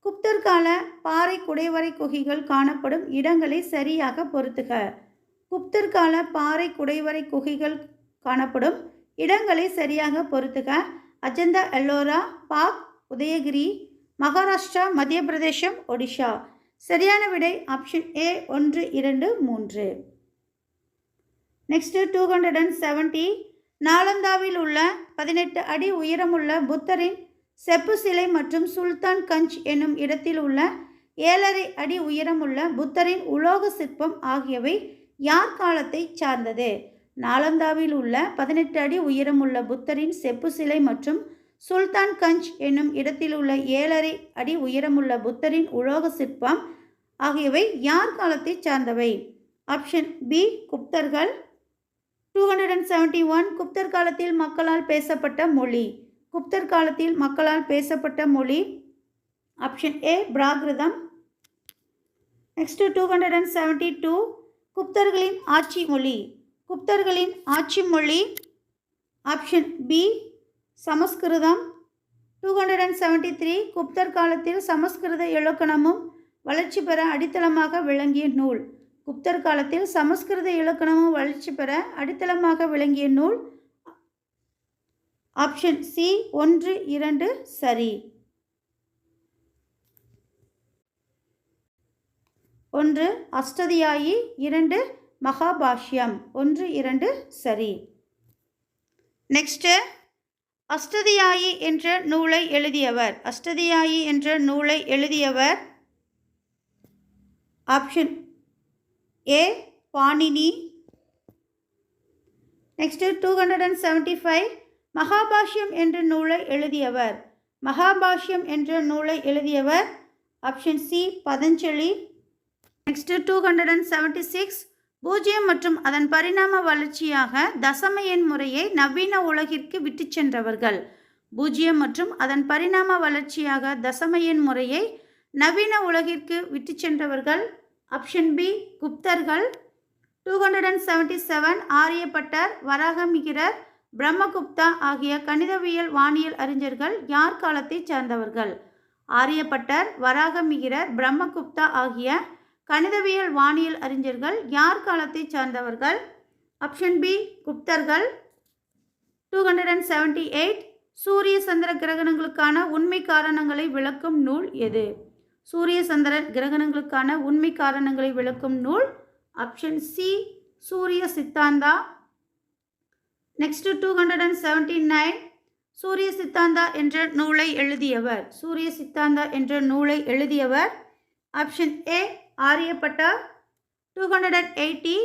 குப்தர் கால பாறை குடைவரை குகைகள் காணப்படும் இடங்களை சரியாக பொறுத்துக. குப்தர் கால பாறை குடைவரை குகைகள் காணப்படும் இடங்களை சரியாக பொறுத்துக. அஜந்தா, எல்லோரா, பாக், உதயகிரி, மகாராஷ்டிரா, மத்திய பிரதேசம், ஒடிஷா. சரியான விடை ஆப்ஷன் ஏ 1, 2, 3. நெக்ஸ்ட் 270 நாலந்தாவில் உள்ள 18 அடி உயரமுள்ள புத்தரின் செப்பு சிலை மற்றும் சுல்தான் கஞ்ச் என்னும் இடத்தில் உள்ள 7.5 அடி உயரமுள்ள புத்தரின் உலோக சிற்பம் ஆகியவை யார் காலத்தை சார்ந்தது? நாலந்தாவில் உள்ள 18 அடி உயரமுள்ள புத்தரின் செப்பு சிலை மற்றும் சுல்தான் கஞ்ச் என்னும் இடத்தில் உள்ள 7.5 அடி உயரமுள்ள புத்தரின் உலோக சிற்பம் ஆகியவை யார் காலத்தை சார்ந்தவை? Option B குப்தர்கள். 271 குப்தர் காலத்தில் மக்களால் பேசப்பட்ட மொழி. குப்தர் காலத்தில் மக்களால் பேசப்பட்ட மொழி ஆப்ஷன் ஏ பிராகிருதம். நெக்ஸ்ட் 272 குப்தர்களின் ஆட்சி மொழி. குப்தர்களின் ஆட்சி மொழி ஆப்ஷன் பி சமஸ்கிருதம். 273 குப்தர் காலத்தில் சமஸ்கிருத இலக்கணமும் வளர்ச்சி பெற அடித்தளமாக விளங்கிய நூல். குப்தர் காலத்தில் சமஸ்கிருத இலக்கணமும் வளர்ச்சி பெற அடித்தளமாக விளங்கிய நூல் ஆப்ஷன் சி 1, 2 சரி. 1 அஷ்டதியாயி, 2 மகாபாஷ்யம். 1, 2 சரி. நெக்ஸ்ட் அஷ்டதியாயி என்ற நூலை எழுதியவர். அஷ்டதியாயி என்ற நூலை எழுதியவர் ஆப்ஷன் ஏ பாணினி. நெக்ஸ்ட் 275 மகாபாஷ்யம் என்ற நூலை எழுதியவர். மகாபாஷ்யம் என்ற நூலை எழுதியவர் ஆப்ஷன் சி பதஞ்சலி. நெக்ஸ்ட் 276 பூஜ்ஜியம் மற்றும் அதன் பரிணாம வளர்ச்சியாக தசம எண் முறையை நவீன உலகிற்கு விட்டு சென்றவர்கள். பூஜ்ஜியம் மற்றும் அதன் பரிணாம வளர்ச்சியாக தசம எண் முறையை நவீன உலகிற்கு விட்டு சென்றவர்கள் ஆப்ஷன் பி குப்தர்கள். 277 ஆரியப்பட்டர், வராகமிகிரர், பிரம்மகுப்தா ஆகிய கணிதவியல் வானியல் அறிஞர்கள் யார் காலத்தை சார்ந்தவர்கள்? ஆரியப்பட்டர், வராகமிகிரர், பிரம்மகுப்தா ஆகிய கணிதவியல் வானியல் அறிஞர்கள் யார் காலத்தை சார்ந்தவர்கள்? Option B குப்தர்கள். 278 சூரிய சந்திர கிரகணங்களுக்கான உண்மை காரணங்களை விளக்கும் நூல் எது? சூரிய சந்திர கிரகணங்களுக்கான உண்மை காரணங்களை விளக்கும் நூல் ஆப்ஷன் சி சூரிய சித்தாந்தா. நெக்ஸ்ட் 279 சூரிய சித்தாந்தா என்ற நூலை எழுதியவர். சூரிய சித்தாந்தா என்ற நூலை எழுதியவர் ஆப்ஷன் ஏ ஆரியப்பட்டா. 280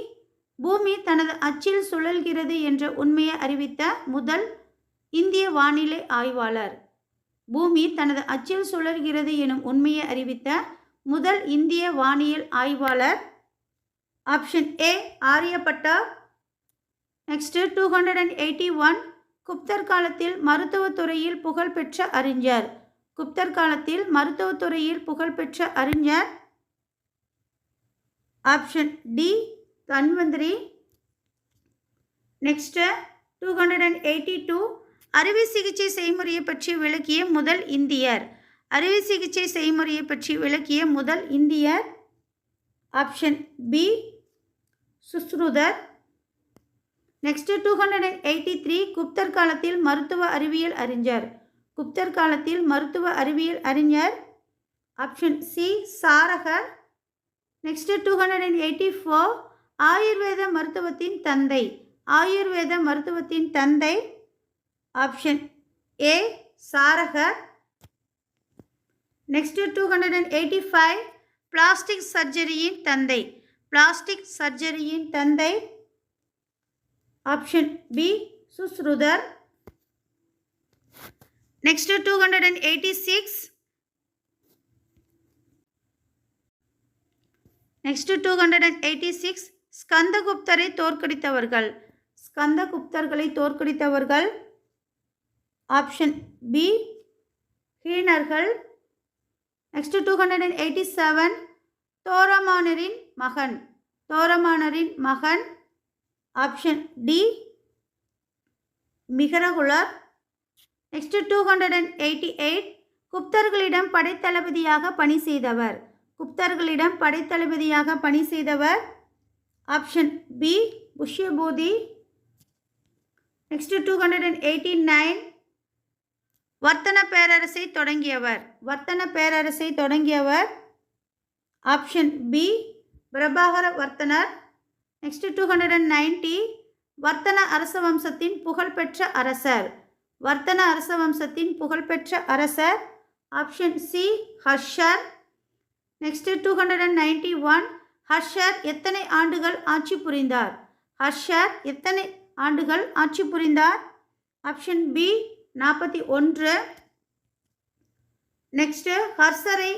பூமி தனது அச்சில் சுழல்கிறது என்ற உண்மையை அறிவித்த முதல் இந்திய வானிலை ஆய்வாளர். பூமி தனது அச்சில் சுழல்கிறது எனும் உண்மையை அறிவித்த முதல் இந்திய வானியல் ஆய்வாளர் ஆப்ஷன் ஏ ஆரியப்பட்டா. நெக்ஸ்ட் 281 குப்தர் காலத்தில் மருத்துவத்துறையில் புகழ்பெற்ற அறிஞர். குப்தர் காலத்தில் மருத்துவத்துறையில் புகழ்பெற்ற அறிஞர் ஆப்ஷன் டி தன்வந்திரி. நெக்ஸ்ட் 282 அறுவை சிகிச்சை செய்முறையை பற்றி விளக்கிய முதல் இந்தியர். அறுவை சிகிச்சை செய்முறையை பற்றி விளக்கிய முதல் இந்தியர் ஆப்ஷன் பி சுஸ்ருதர். நெக்ஸ்ட் 283 குப்தர் காலத்தில் மருத்துவ அறிவியல் அறிஞர். குப்தர் காலத்தில் மருத்துவ அறிவியல் அறிஞர் ஆப்ஷன் சி சாரகர். நெக்ஸ்ட் 284 ஆயுர்வேத மருத்துவத்தின் தந்தை. ஆயுர்வேத மருத்துவத்தின் தந்தை ஆப்ஷன் ஏ சாரகர். நெக்ஸ்ட் 285 பிளாஸ்டிக் சர்ஜரியின் தந்தை. பிளாஸ்டிக் சர்ஜரியின் தந்தை ஆப்ஷன் பி சுஸ்ருதர். நெக்ஸ்ட் 286 ஸ்கந்தகுப்தரை தோற்கடித்தவர்கள். ஸ்கந்தகுப்தர்களை தோற்கடித்தவர்கள் ஆப்ஷன் பி ஹீனர்கள். நெக்ஸ்ட் 287 தோரமானரின் மகன். தோரமானரின் மகன் ஆப்ஷன் டி மிகரகுலர். நெக்ஸ்ட் 288 குப்தர்களிடம் படைத்தளபதியாக பணி செய்தவர். குப்தர்களிடம் படைத்தளபதியாக பணி செய்தவர் option B Pushyabhuti. Next 289 Vardhana பேரரசை தொடங்கியவர். வர்த்தன பேரரசை தொடங்கியவர் ஆப்ஷன் பி பிரபாகர வர்த்தனர். நெக்ஸ்ட் 290 வர்த்தன அரச வம்சத்தின் புகழ்பெற்ற அரசர். வர்த்தன அரச வம்சத்தின் புகழ்பெற்ற அரசர். ஆப்ஷன் சி ஹர்ஷர். நெக்ஸ்ட் 291. ஹர்ஷர் எத்தனை ஆண்டுகள் ஆட்சி புரிந்தார்? ஹர்ஷர் எத்தனை ஆண்டுகள் ஆட்சி புரிந்தார்? Option B 41. நெக்ஸ்ட் ஹர்ஷரை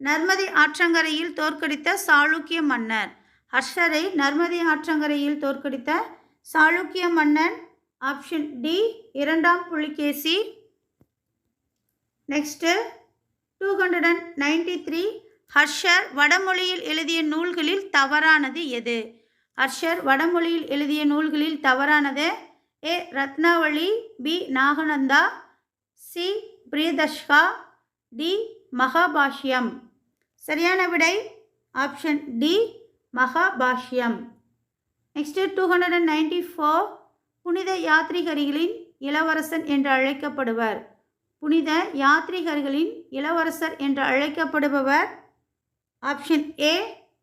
நர்மதை ஆற்றங்கரையில் தோற்கடித்த சாளுக்கிய மன்னர். ஹர்ஷரை நர்மதை ஆற்றங்கரையில் தோற்கடித்த சாளுக்கிய மன்னன். ஆப்ஷன் டி இரண்டாம் புலிகேசி. நெக்ஸ்ட் 293. ஹர்ஷர் வடமொழியில் எழுதிய நூல்களில் தவறானது எது? ஹர்ஷர் வடமொழியில் எழுதிய நூல்களில் தவறானது. ஏ ரத்னாவளி, பி நாகநந்தா, சி பிரியதர்ஷா, டி மகாபாஷ்யம். சரியான விடை ஆப்ஷன் டி மகாபாஷ்யம். நெக்ஸ்ட் 294. புனித யாத்ரீகர்களின் இளவரசன் என்று அழைக்கப்படுவர். புனித யாத்ரீகர்களின் இளவரசர் என்று அழைக்கப்படுபவர். Option A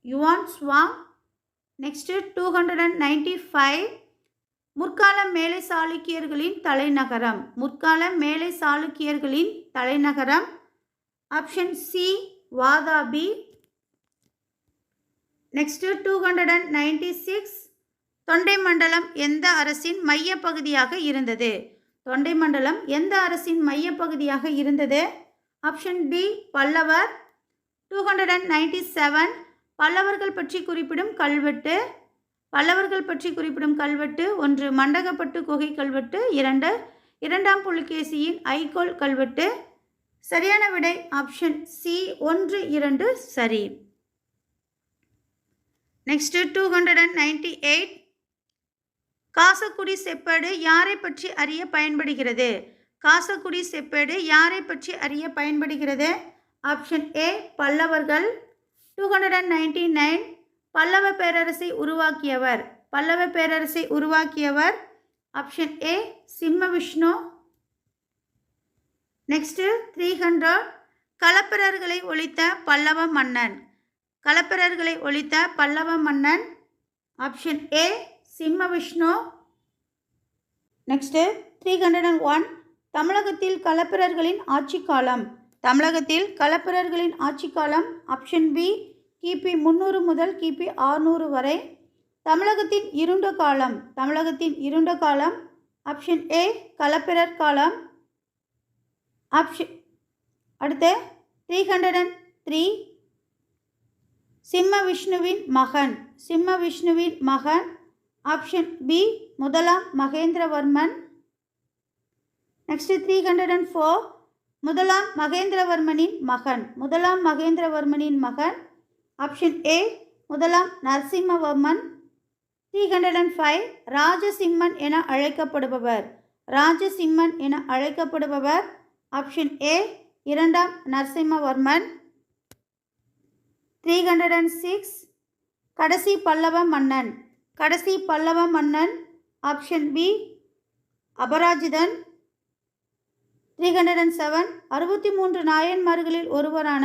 Yuan Chwang. Next 295. முற்கால மேலை சாளுக்கியர்களின் தலைநகரம். முற்கால மேலை சாளுக்கியர்களின் தலைநகரம். Option C Vatapi. Next 296. Thondai மண்டலம் எந்த அரசின் மைய பகுதியாக இருந்தது? தொண்டை மண்டலம் எந்த அரசின் மைய பகுதியாக இருந்தது? ஆப்ஷன் டி பல்லவர். 297. பல்லவர்கள் பற்றி குறிப்பிடும் கல்வெட்டு. பல்லவர்கள் பற்றி குறிப்பிடும் கல்வெட்டு. 1 மண்டகப்பட்டு குகை கல்வெட்டு. 2 இரண்டாம் புலிகேசியின் ஐகோல் கல்வெட்டு. சரியான விடை ஆப்ஷன் சி 1, 2 சரி. நெக்ஸ்ட் 298. காசக்குடி செப்பேடு யாரை பற்றி அறிய பயன்படுகிறது? காசக்குடி செப்பேடு யாரை பற்றி அறிய பயன்படுகிறது? ஆப்ஷன் ஏ பல்லவர்கள். 299. பல்லவ பேரரசை உருவாக்கியவர். பல்லவ பேரரசை உருவாக்கியவர். Option A Simhavishnu. நெக்ஸ்ட் 300. களப்பிரர்களை ஒழித்த பல்லவ மன்னன். களப்பிரர்களை ஒழித்த பல்லவ மன்னன். Option A Simhavishnu. நெக்ஸ்ட் 301. தமிழகத்தில் களப்பிரர்களின் ஆட்சி காலம். தமிழகத்தில் களப்பிரர்களின் ஆட்சி காலம். ஆப்ஷன் பி கிபி 300 முதல் கிபி 600 வரை. தமிழகத்தின் இருண்ட காலம். தமிழகத்தின் இருண்ட காலம். ஆப்ஷன் ஏ களப்பிரர் காலம். ஆப்ஷன் அடுத்து 303. சிம்மவிஷ்ணுவின் மகன். சிம்மவிஷ்ணுவின் மகன். ஆப்ஷன் பி முதலாம் மகேந்திரவர்மன். நெக்ஸ்ட் 304. முதலாம் மகேந்திரவர்மனின் மகன். முதலாம் மகேந்திரவர்மனின் மகன். ஆப்ஷன் ஏ முதலாம் நரசிம்மவர்மன். 305. ராஜசிம்மன் என அழைக்கப்படுபவர். ராஜசிம்மன் என அழைக்கப்படுபவர். ஆப்ஷன் ஏ இரண்டாம் நரசிம்மவர்மன். 306. கடைசி பல்லவ மன்னன். கடைசி பல்லவ மன்னன். Option B Aparajithan. 307. 63 நாயன்மார்களில் ஒருவரான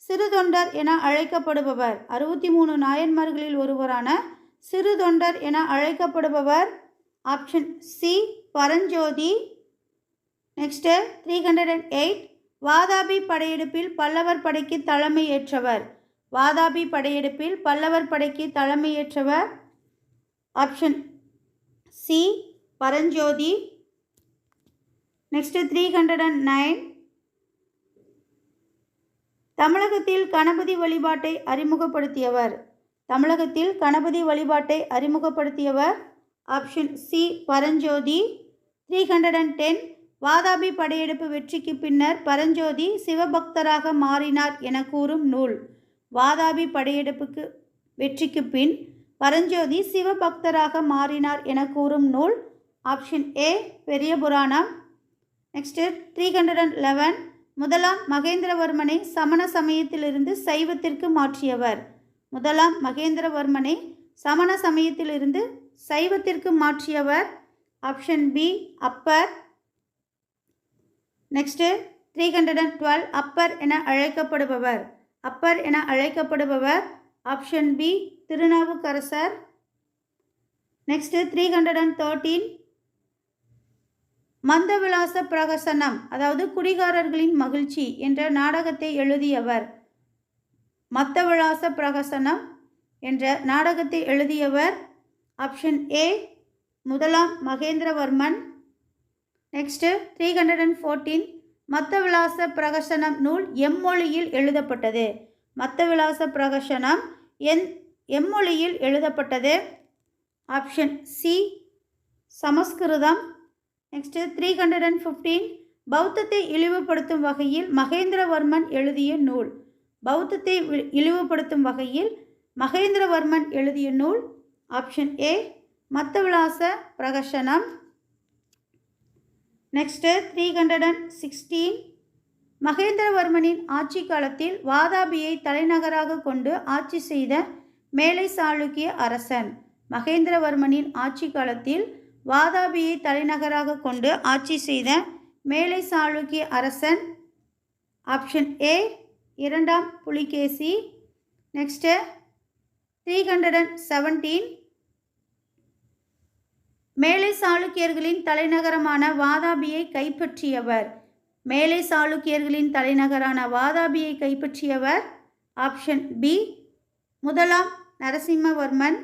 சிறுதொண்டர் என அழைக்கப்படுபவர். 63 நாயன்மார்களில் ஒருவரான சிறுதொண்டர் என அழைக்கப்படுபவர். Option C Paranjothi. Next 308. Vatapi படையெடுப்பில் பல்லவர் படைக்கு தலைமை ஏற்றவர். வாதாபி படையெடுப்பில் பல்லவர் படைக்கு தலைமை ஏற்றவர். Option C Paranjothi. நெக்ஸ்ட் 309. தமிழகத்தில் கணபதி வழிபாட்டை அறிமுகப்படுத்தியவர். தமிழகத்தில் கணபதி வழிபாட்டை அறிமுகப்படுத்தியவர். Option C Paranjothi. 310. வாதாபி படையெடுப்பு வெற்றிக்கு பின்னர் பரஞ்சோதி சிவபக்தராக மாறினார் என கூறும் நூல். வாதாபி படையெடுப்புக்கு வெற்றிக்கு பின் பரஞ்சோதி சிவபக்தராக மாறினார் என கூறும் நூல். ஆப்ஷன் ஏ பெரிய புராணம். நெக்ஸ்ட் 311. முதலாம் மகேந்திரவர்மனை சமண சமயத்திலிருந்து சைவத்திற்கு மாற்றியவர். முதலாம் மகேந்திரவர்மனை சமண சமயத்திலிருந்து சைவத்திற்கு மாற்றியவர். Option B Appar. Next 312. Appar என அழைக்கப்படுபவர். அப்பர் என அழைக்கப்படுபவர். Option B Thirunavukkarasar. Next 313 Mattavilasa Prahasana அதாவது குடிகாரர்களின் மகிழ்ச்சி என்ற நாடகத்தை எழுதியவர். மத்தவிலாச பிரகசனம் என்ற நாடகத்தை எழுதியவர். ஆப்ஷன் ஏ முதலாம் மகேந்திரவர்மன். நெக்ஸ்ட்டு 314 மத்தவிலாச பிரகசனம் நூல் எம்மொழியில் எழுதப்பட்டது. மத்தவிலாச பிரகசனம் எம்மொழியில் எழுதப்பட்டது. ஆப்ஷன் சி சமஸ்கிருதம். நெக்ஸ்ட்டு 315 பௌத்தத்தை இழிவுபடுத்தும் வகையில் மகேந்திரவர்மன் எழுதிய நூல். பௌத்தத்தை இழிவுபடுத்தும் வகையில் மகேந்திரவர்மன் எழுதிய நூல். Option A மத்தவிலாச Prahasana. நெக்ஸ்ட்டு 316 மகேந்திரவர்மனின் ஆட்சி காலத்தில் வாதாபியை தலைநகராக கொண்டு ஆட்சி செய்த மேலை சாளுக்கிய அரசன். மகேந்திரவர்மனின் ஆட்சி காலத்தில் வாதாபியை தலைநகராக கொண்டு ஆட்சி செய்த மேலை சாளுக்கிய அரசன். ஆப்ஷன் ஏ இரண்டாம் புலிகேசி. நெக்ஸ்ட்டு 317 மேலை சாளுக்கியர்களின் தலைநகரமான வாதாபியை கைப்பற்றியவர். மேலை சாளுக்கியர்களின் தலைநகரான வாதாபியை கைப்பற்றியவர். ஆப்ஷன் பி முதலாம் நரசிம்மவர்மன்.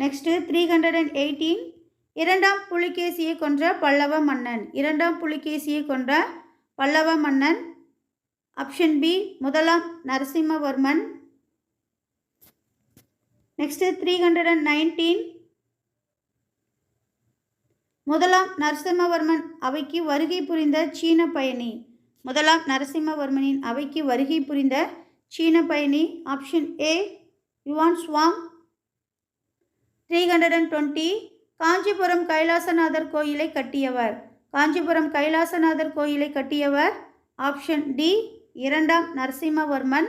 நெக்ஸ்ட்டு 318 இரண்டாம் புலிகேசியை கொன்ற பல்லவ மன்னன். இரண்டாம் புலிகேசியை கொன்ற பல்லவ மன்னன். ஆப்ஷன் பி முதலாம் நரசிம்மவர்மன். நெக்ஸ்ட்டு 319 முதலாம் நரசிம்மவர்மன் அவைக்கு வருகை புரிந்த சீன பயணி. முதலாம் நரசிம்மவர்மனின் அவைக்கு வருகை புரிந்த சீன பயணி. Option A Yuan Chwang. 320 Kanchipuram Kailasanathar கோயிலை கட்டியவர். காஞ்சிபுரம் கைலாசநாதர் கோயிலை கட்டியவர். ஆப்ஷன் டி இரண்டாம் நரசிம்மவர்மன்.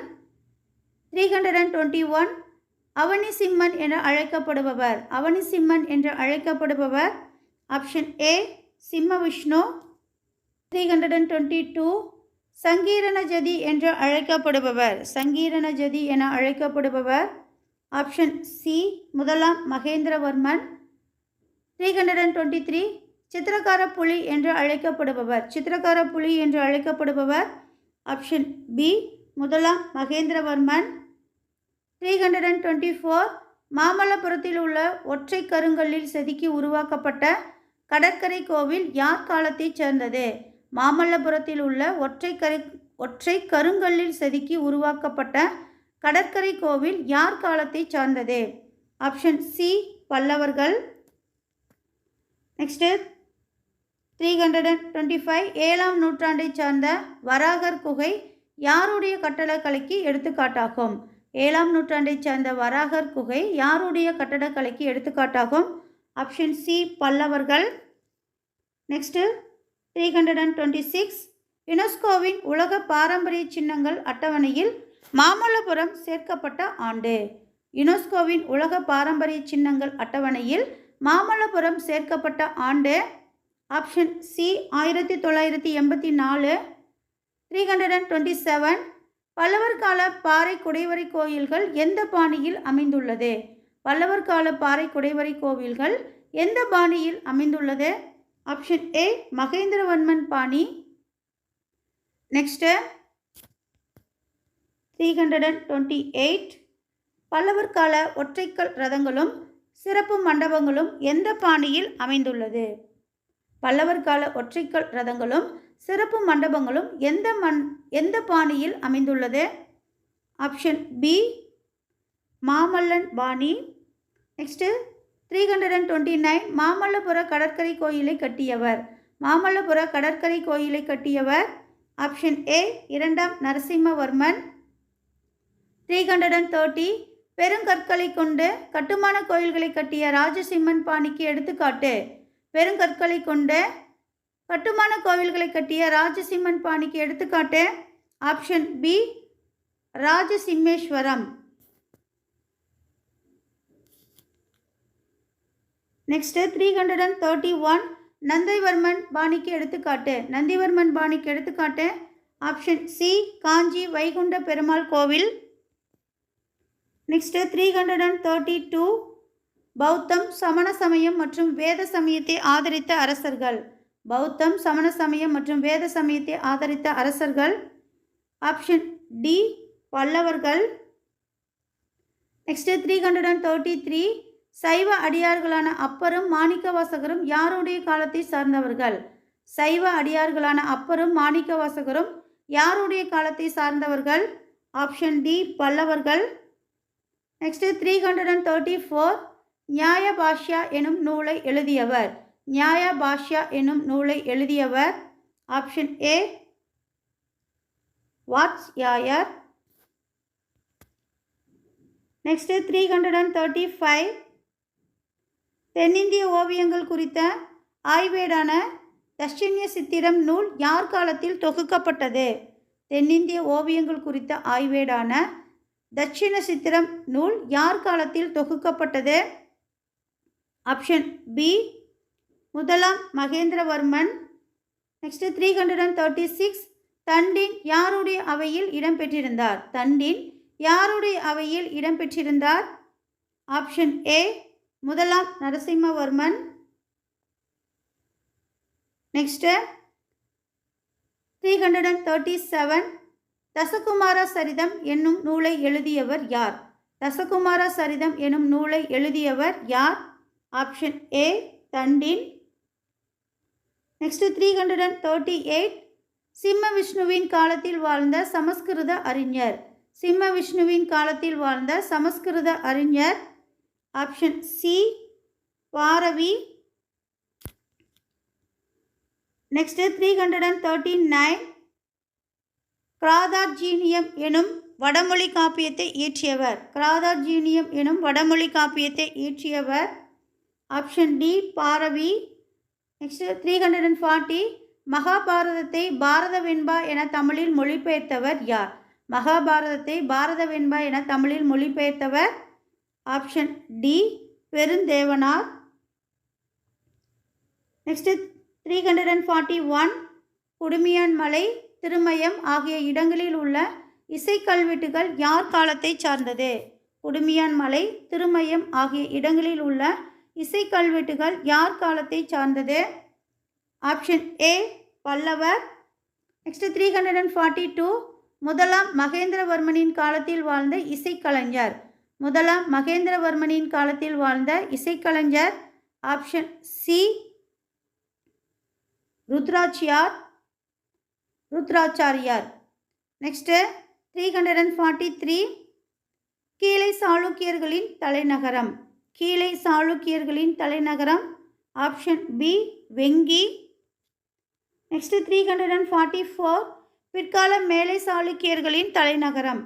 321 அவனிசிம்மன் என அழைக்கப்படுபவர். அவனிசிம்மன் என்று அழைக்கப்படுபவர். ஆப்ஷன் ஏ சிம்மவிஷ்ணு. 322 சங்கீரணஜதி என்று அழைக்கப்படுபவர். சங்கீரணஜதி என அழைக்கப்படுபவர். ஆப்ஷன் சி முதலாம் மகேந்திரவர்மன். 323 சித்திரக்கார புலி என்று அழைக்கப்படுபவர். சித்திரக்கார புலி என்று அழைக்கப்படுபவர். ஆப்ஷன் பி முதலாம் மகேந்திரவர்மன். 324 மாமல்லபுரத்தில் உள்ள ஒற்றை கருங்கல்லில் செதுக்கி உருவாக்கப்பட்ட கடற்கரை கோவில் யார் காலத்தைச் சேர்ந்தது? மாமல்லபுரத்தில் உள்ள ஒற்றை கருங்கல்லில் செதுக்கி உருவாக்கப்பட்ட கடற்கரை கோவில் யார் காலத்தைச் சார்ந்தது? ஆப்ஷன் சி பல்லவர்கள். நெக்ஸ்ட்டு 325 ஏழாம் நூற்றாண்டைச் சார்ந்த வராகர் குகை யாருடைய கட்டடக்கலைக்கு எடுத்துக்காட்டாகும்? ஏழாம் நூற்றாண்டைச் சேர்ந்த வராகர் குகை யாருடைய கட்டடக்கலைக்கு எடுத்துக்காட்டாகும்? ஆப்ஷன் சி பல்லவர்கள். நெக்ஸ்ட்டு 326 யுனெஸ்கோவின் உலக பாரம்பரிய சின்னங்கள் அட்டவணையில் மாமல்லபுரம் சேர்க்கப்பட்ட ஆண்டு. யுனெஸ்கோவின் உலக பாரம்பரிய சின்னங்கள் அட்டவணையில் மாமல்லபுரம் சேர்க்கப்பட்ட ஆண்டு. Option C 1984. 327 பல்லவர் கால பாறை குடைவரை கோயில்கள் எந்த பாணியில் அமைந்துள்ளது? பல்லவர் கால பாறை குடைவரை கோவில்கள் எந்த பாணியில் அமைந்துள்ளது? ஆப்ஷன் ஏ மகேந்திரவர்மன் பாணி. நெக்ஸ்ட்டு 328 பல்லவர் கால ஒற்றைக்கல் ரதங்களும் சிறப்பு மண்டபங்களும் எந்த பாணியில் அமைந்துள்ளது? பல்லவர் கால ஒற்றைக்கல் ரதங்களும் சிறப்பு மண்டபங்களும் எந்த பாணியில் அமைந்துள்ளது? ஆப்ஷன் பி மாமல்லன் பாணி. நெக்ஸ்ட்டு 329 மாமல்லபுர கடற்கரை கோயிலை கட்டியவர். மாமல்லபுர கடற்கரை கோயிலை கட்டியவர். ஆப்ஷன் ஏ இரண்டாம் நரசிம்மவர்மன். 330 பெருங்கற்களை கொண்டு கட்டுமான கோயில்களை கட்டிய ராஜசிம்மன் பாணிக்கு எடுத்துக்காட்டு. பெருங்கற்களை கொண்டு கட்டுமான கோவில்களை கட்டிய ராஜசிம்மன் பாணிக்கு எடுத்துக்காட்டு. Option B Rajasimheswaram. Next 331 Nandivarman பாணிக்கு எடுத்துக்காட்டு. நந்திவர்மன் பாணிக்கு எடுத்துக்காட்டு. ஆப்ஷன் சி காஞ்சி வைகுண்ட பெருமாள் கோவில். நெக்ஸ்ட்டு 332 பௌத்தம் சமண சமயம் மற்றும் வேத சமயத்தை ஆதரித்த அரசர்கள். பௌத்தம் சமண சமயம் மற்றும் வேத சமயத்தை ஆதரித்த அரசர்கள். ஆப்ஷன் டி பல்லவர்கள். நெக்ஸ்ட்டு 333 சைவ அடியார்களான அப்பரும் மாணிக்கவாசகரும் யாருடைய காலத்தை சார்ந்தவர்கள். சைவ அடியார்களான அப்பரும் மாணிக்கவாசகரும் யாருடைய காலத்தை சார்ந்தவர்கள். ஆப்ஷன் டி பல்லவர்கள். நெக்ஸ்ட்டு 334 நியாய பாஷ்யா எனும் நூலை எழுதியவர். நியாய பாஷ்யா எனும் நூலை எழுதியவர். Option A வாத்ஸ்யாயர். நெக்ஸ்ட்டு 335 தென்னிந்திய ஓவியங்கள் குறித்த ஆய்வேடான தட்சிணிய சித்திரம் நூல் யார் காலத்தில் தொகுக்கப்பட்டது. தென்னிந்திய ஓவியங்கள் குறித்த ஆய்வேடான தட்சிண சித்திரம் நூல் யார் காலத்தில் தொகுக்கப்பட்டது. ஆப்ஷன் பி முதலாம் மகேந்திரவர்மன். நெக்ஸ்ட் 336 தண்டின் யாருடைய அவையில் இடம்பெற்றிருந்தார். தண்டின் யாருடைய அவையில் இடம்பெற்றிருந்தார். ஆப்ஷன் ஏ முதலாம் நரசிம்மவர்மன். நெக்ஸ்ட் 337 தசகுமார சரிதம் என்னும் நூலை எழுதியவர் யார். தசகுமார சரிதம் என்னும் நூலை எழுதியவர் யார். ஆப்ஷன் ஏ தண்டின். நெக்ஸ்ட் 338 சிம்ம விஷ்ணுவின் காலத்தில் வாழ்ந்த சமஸ்கிருத அறிஞர். சிம்ம விஷ்ணுவின் காலத்தில் வாழ்ந்த சமஸ்கிருத அறிஞர். Option C Bharavi. Next 339 Kiratarjuniyam எனும் வடமொழி காப்பியத்தை இயற்றியவர். கிராதார்ஜீனியம் எனும் வடமொழி காப்பியத்தை இயற்றியவர். Option D Bharavi. நெக்ஸ்ட் 340 மகாபாரதத்தை பாரத வெண்பா என தமிழில் மொழிபெயர்த்தவர் யார். மகாபாரதத்தை பாரத வெண்பா என தமிழில் மொழிபெயர்த்தவர். Option D Perundevanar. Next 341 Kudumiyanmalai Thirumayam ஆகிய இடங்களில் உள்ள இசைக்கல்வெட்டுகள் யார் காலத்தை சார்ந்தது. குடுமியான்மலை திருமயம் ஆகிய இடங்களில் உள்ள இசைக்கல்வெட்டுகள் யார் காலத்தை சார்ந்தது. ஆப்ஷன் ஏ பல்லவர். நெக்ஸ்ட் 342 முதலாம் மகேந்திரவர்மனின் காலத்தில் வாழ்ந்த இசைக்கலைஞர். முதலாம் மகேந்திரவர்மனின் காலத்தில் வாழ்ந்த இசைக்கலைஞர். Option C Rudracharyar. நெக்ஸ்ட் 343 கீழை சாளுக்கியர்களின் தலைநகரம். கீழை சாளுக்கியர்களின் தலைநகரம். Option B Venky. நெக்ஸ்ட் 344 பிற்கால மேலை சாளுக்கியர்களின் தலைநகரம்.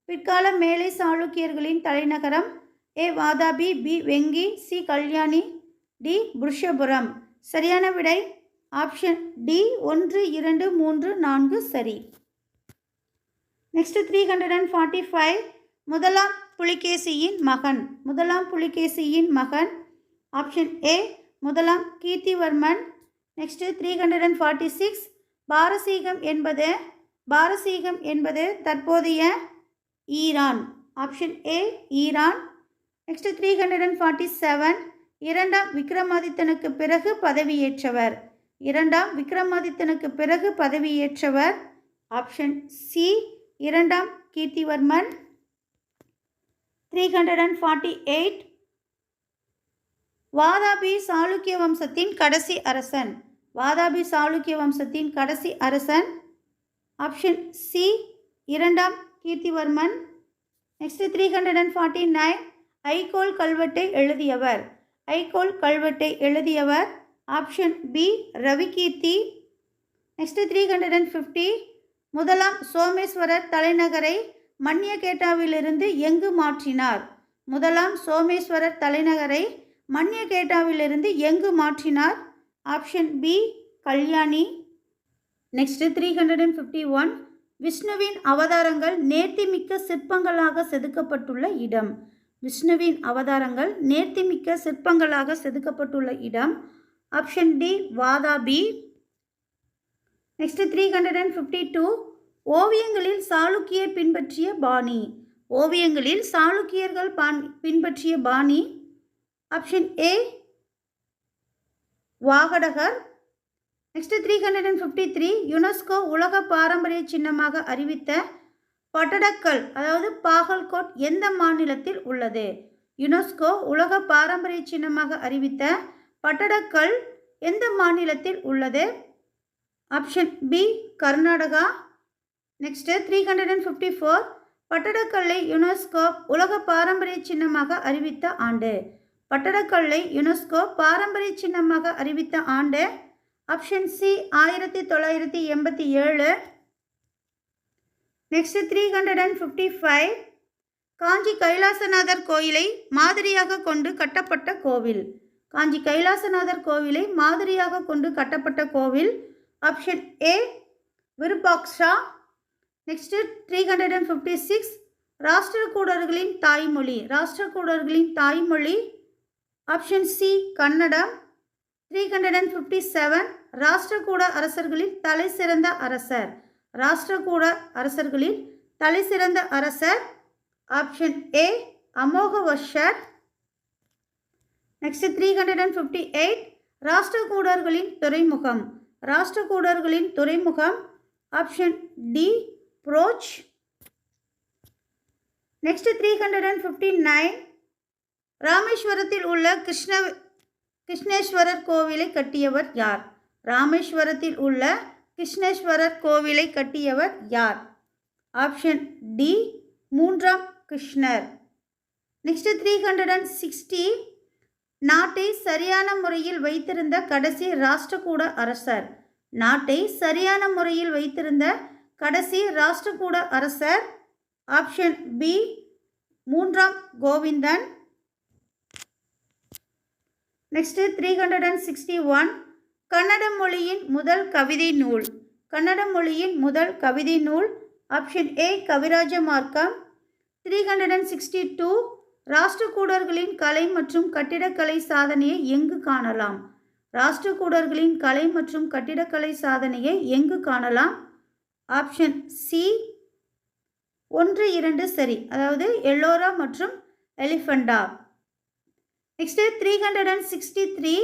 பிற்கால மேலை சாளுக்கியர்களின் தலைநகரம். ஏ வாதாபி, பி வெங்கி, சி கல்யாணி, டி புருஷபுரம். சரியான விடை ஆப்ஷன் டி 1 2 3 4 சரி. நெக்ஸ்ட் 345 முதலாம் புலிகேசியின் மகன். முதலாம் புலிகேசியின் மகன். ஆப்ஷன் ஏ முதலாம் கீர்த்திவர்மன். நெக்ஸ்ட் 346 பாரசீகம் என்பது தற்போதைய Iran. Option A Iran. Next 347 இரண்டாம் விக்ரமாதித்தனுக்கு பிறகு பதவியேற்றவர். இரண்டாம் விக்ரமாதித்தனுக்கு பிறகு பதவியேற்றவர். ஆப்ஷன் சி இரண்டாம் கீர்த்திவர்மன். 348 வாதாபி சாளுக்கிய வம்சத்தின் கடைசி அரசன். வாதாபி சாளுக்கிய வம்சத்தின் கடைசி அரசன். ஆப்ஷன் சி இரண்டாம் கீர்த்திவர்மன். நெக்ஸ்ட் 349 ஐகோல் கல்வெட்டை எழுதியவர். ஐகோல் கல்வெட்டை எழுதியவர். Option B Ravikeerthi. நெக்ஸ்ட் 350 முதலாம் சோமேஸ்வரர் தலைநகரை மன்யகேட்டாவிலிருந்து எங்கு மாற்றினார். முதலாம் சோமேஸ்வரர் தலைநகரை மன்யகேட்டாவிலிருந்து எங்கு மாற்றினார். Option B Kalyani. நெக்ஸ்ட் 351 விஷ்ணுவின் அவதாரங்கள் நேர்த்திமிக்க சிற்பங்களாக செதுக்கப்பட்டுள்ள இடம். விஷ்ணுவின் அவதாரங்கள் நேர்த்திமிக்க சிற்பங்களாக செதுக்கப்பட்டுள்ள இடம். Option D Vatapi. நெக்ஸ்ட் 352 ஓவியங்களில் சாளுக்கியர் பின்பற்றிய பாணி. ஓவியங்களில் சாளுக்கியர்கள் பின்பற்றிய பாணி. ஆப்ஷன் ஏ வாகடகர். நெக்ஸ்ட் 353 யுனெஸ்கோ உலக பாரம்பரிய சின்னமாக அறிவித்த பட்டடக்கல் அதாவது பாகல்கோட் எந்த மாநிலத்தில் உள்ளது? யுனெஸ்கோ உலக பாரம்பரிய சின்னமாக அறிவித்த பட்டடக்கல் எந்த மாநிலத்தில் உள்ளது? Option B Karnataka. நெக்ஸ்ட் 354 பட்டடக்கல்லை யுனெஸ்கோ உலக பாரம்பரிய சின்னமாக அறிவித்த ஆண்டு. பட்டடக்கல்லை யுனெஸ்கோ பாரம்பரிய சின்னமாக அறிவித்த ஆண்டு. Option C 1987. Next 355 Kanchi Kailasanathar கோயிலை மாதிரியாக கொண்டு கட்டப்பட்ட கோவில். காஞ்சி கைலாசநாதர் கோவிலை மாதிரியாக கொண்டு கட்டப்பட்ட கோவில். Option A Virupaksha. நெக்ஸ்ட் 356 ராஷ்டிரகூடர்களின் தாய்மொழி. ராஷ்டிரகூடர்களின் தாய்மொழி. Option C Kannada. 357 ராஷ்டிரகூட அரசர்களில் தலை சிறந்த அரசர். ராஷ்டிரகூட அரசர்களில் தலை சிறந்த அரசர். Option A அமோகவர்ஷர். நெக்ஸ்ட் 358 ராஷ்டிரகூடர்களின் துறைமுகம். ராஷ்டிரகூடர்களின் துறைமுகம். Option D Broach. நெக்ஸ்ட் 359 ராமேஸ்வரத்தில் உள்ள கிருஷ்ணேஸ்வரர் கோவிலை கட்டியவர் யார்? ராமேஸ்வரத்தில் உள்ள கிருஷ்ணேஸ்வரர் கோவிலை கட்டியவர் யார்? ஆப்ஷன் டி மூன்றாம் கிருஷ்ணர். நெக்ஸ்ட் 360 நாட்டை சரியான முறையில் வைத்திருந்த கடைசி ராஷ்டிரகூட அரசர். நாட்டை சரியான முறையில் வைத்திருந்த கடைசி ராஷ்டிரகூட அரசர். ஆப்ஷன் பி மூன்றாம் கோவிந்தன். நெக்ஸ்ட் 361 கன்னட மொழியின் முதல் கவிதை நூல். கன்னட மொழியின் முதல் கவிதை நூல். ஆப்ஷன் ஏ கவிராஜ மார்க்கம். 362 ராஷ்டிரகூடர்களின் கலை மற்றும் கட்டிடக்கலை சாதனையை எங்கு காணலாம்? ராஷ்டிரகூடர்களின் கலை மற்றும் கட்டிடக்கலை சாதனையை எங்கு காணலாம்? ஆப்ஷன் சி 1, 2 சரி, அதாவது எல்லோரா மற்றும் எலிஃபண்டா. நெக்ஸ்ட் 363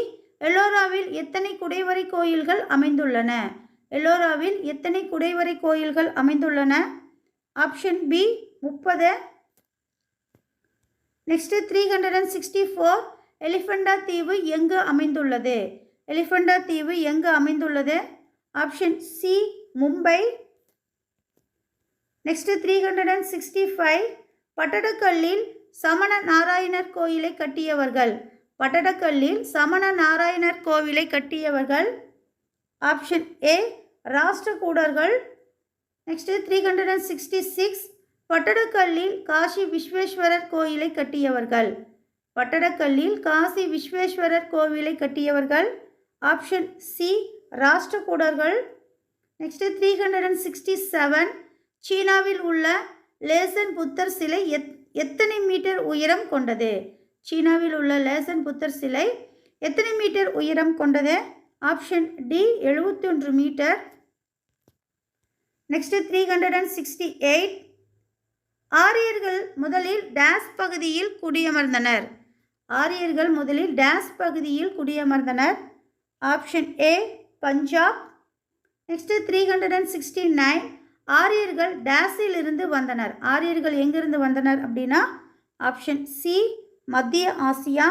எல்லோராவில் எத்தனை குடைவரை கோயில்கள் அமைந்துள்ளன? எல்லோராவில் எத்தனை குடைவரை கோயில்கள் அமைந்துள்ளன? Option B 30. நெக்ஸ்ட் 364 எலிஃபண்டா தீவு எங்கு அமைந்துள்ளது? எலிஃபண்டா தீவு எங்கு அமைந்துள்ளது? Option C Mumbai. நெக்ஸ்ட் 365 பட்டடக்கல்லில் சமண நாராயணர் கோயிலை கட்டியவர்கள். பட்டடக்கல்லில் சமண நாராயணர் கோவிலை கட்டியவர்கள். ஆப்ஷன் ஏ ராஷ்டிரகூடர்கள். நெக்ஸ்ட் 366 பட்டடக்கல்லில் காசி விஸ்வேஸ்வரர் கோயிலை கட்டியவர்கள். பட்டடக்கல்லில் காசி விஸ்வேஸ்வரர் கோவிலை கட்டியவர்கள். ஆப்ஷன் சி ராஷ்டிரகூடர்கள். நெக்ஸ்ட் 367 சீனாவில் உள்ள லேசன் புத்தர் சிலை எத்தனை மீட்டர் உயரம் கொண்டது? சீனாவில் உள்ள லேசன் புத்தர் சிலை எத்தனை மீட்டர் உயரம் கொண்டது? Option D 71 metre. நெக்ஸ்ட் 368 ஆரியர்கள் முதலில் டேஸ் பகுதியில் குடியமர்ந்தனர். ஆரியர்கள் முதலில் டேஸ் பகுதியில் குடியமர்ந்தனர். Option A Punjab. நெக்ஸ்ட் 369 ஆரியர்கள் டேஸில் இருந்து வந்தனர். ஆரியர்கள் எங்கிருந்து வந்தனர் அப்படின்னா ஆப்ஷன் சி மத்திய ஆசியா.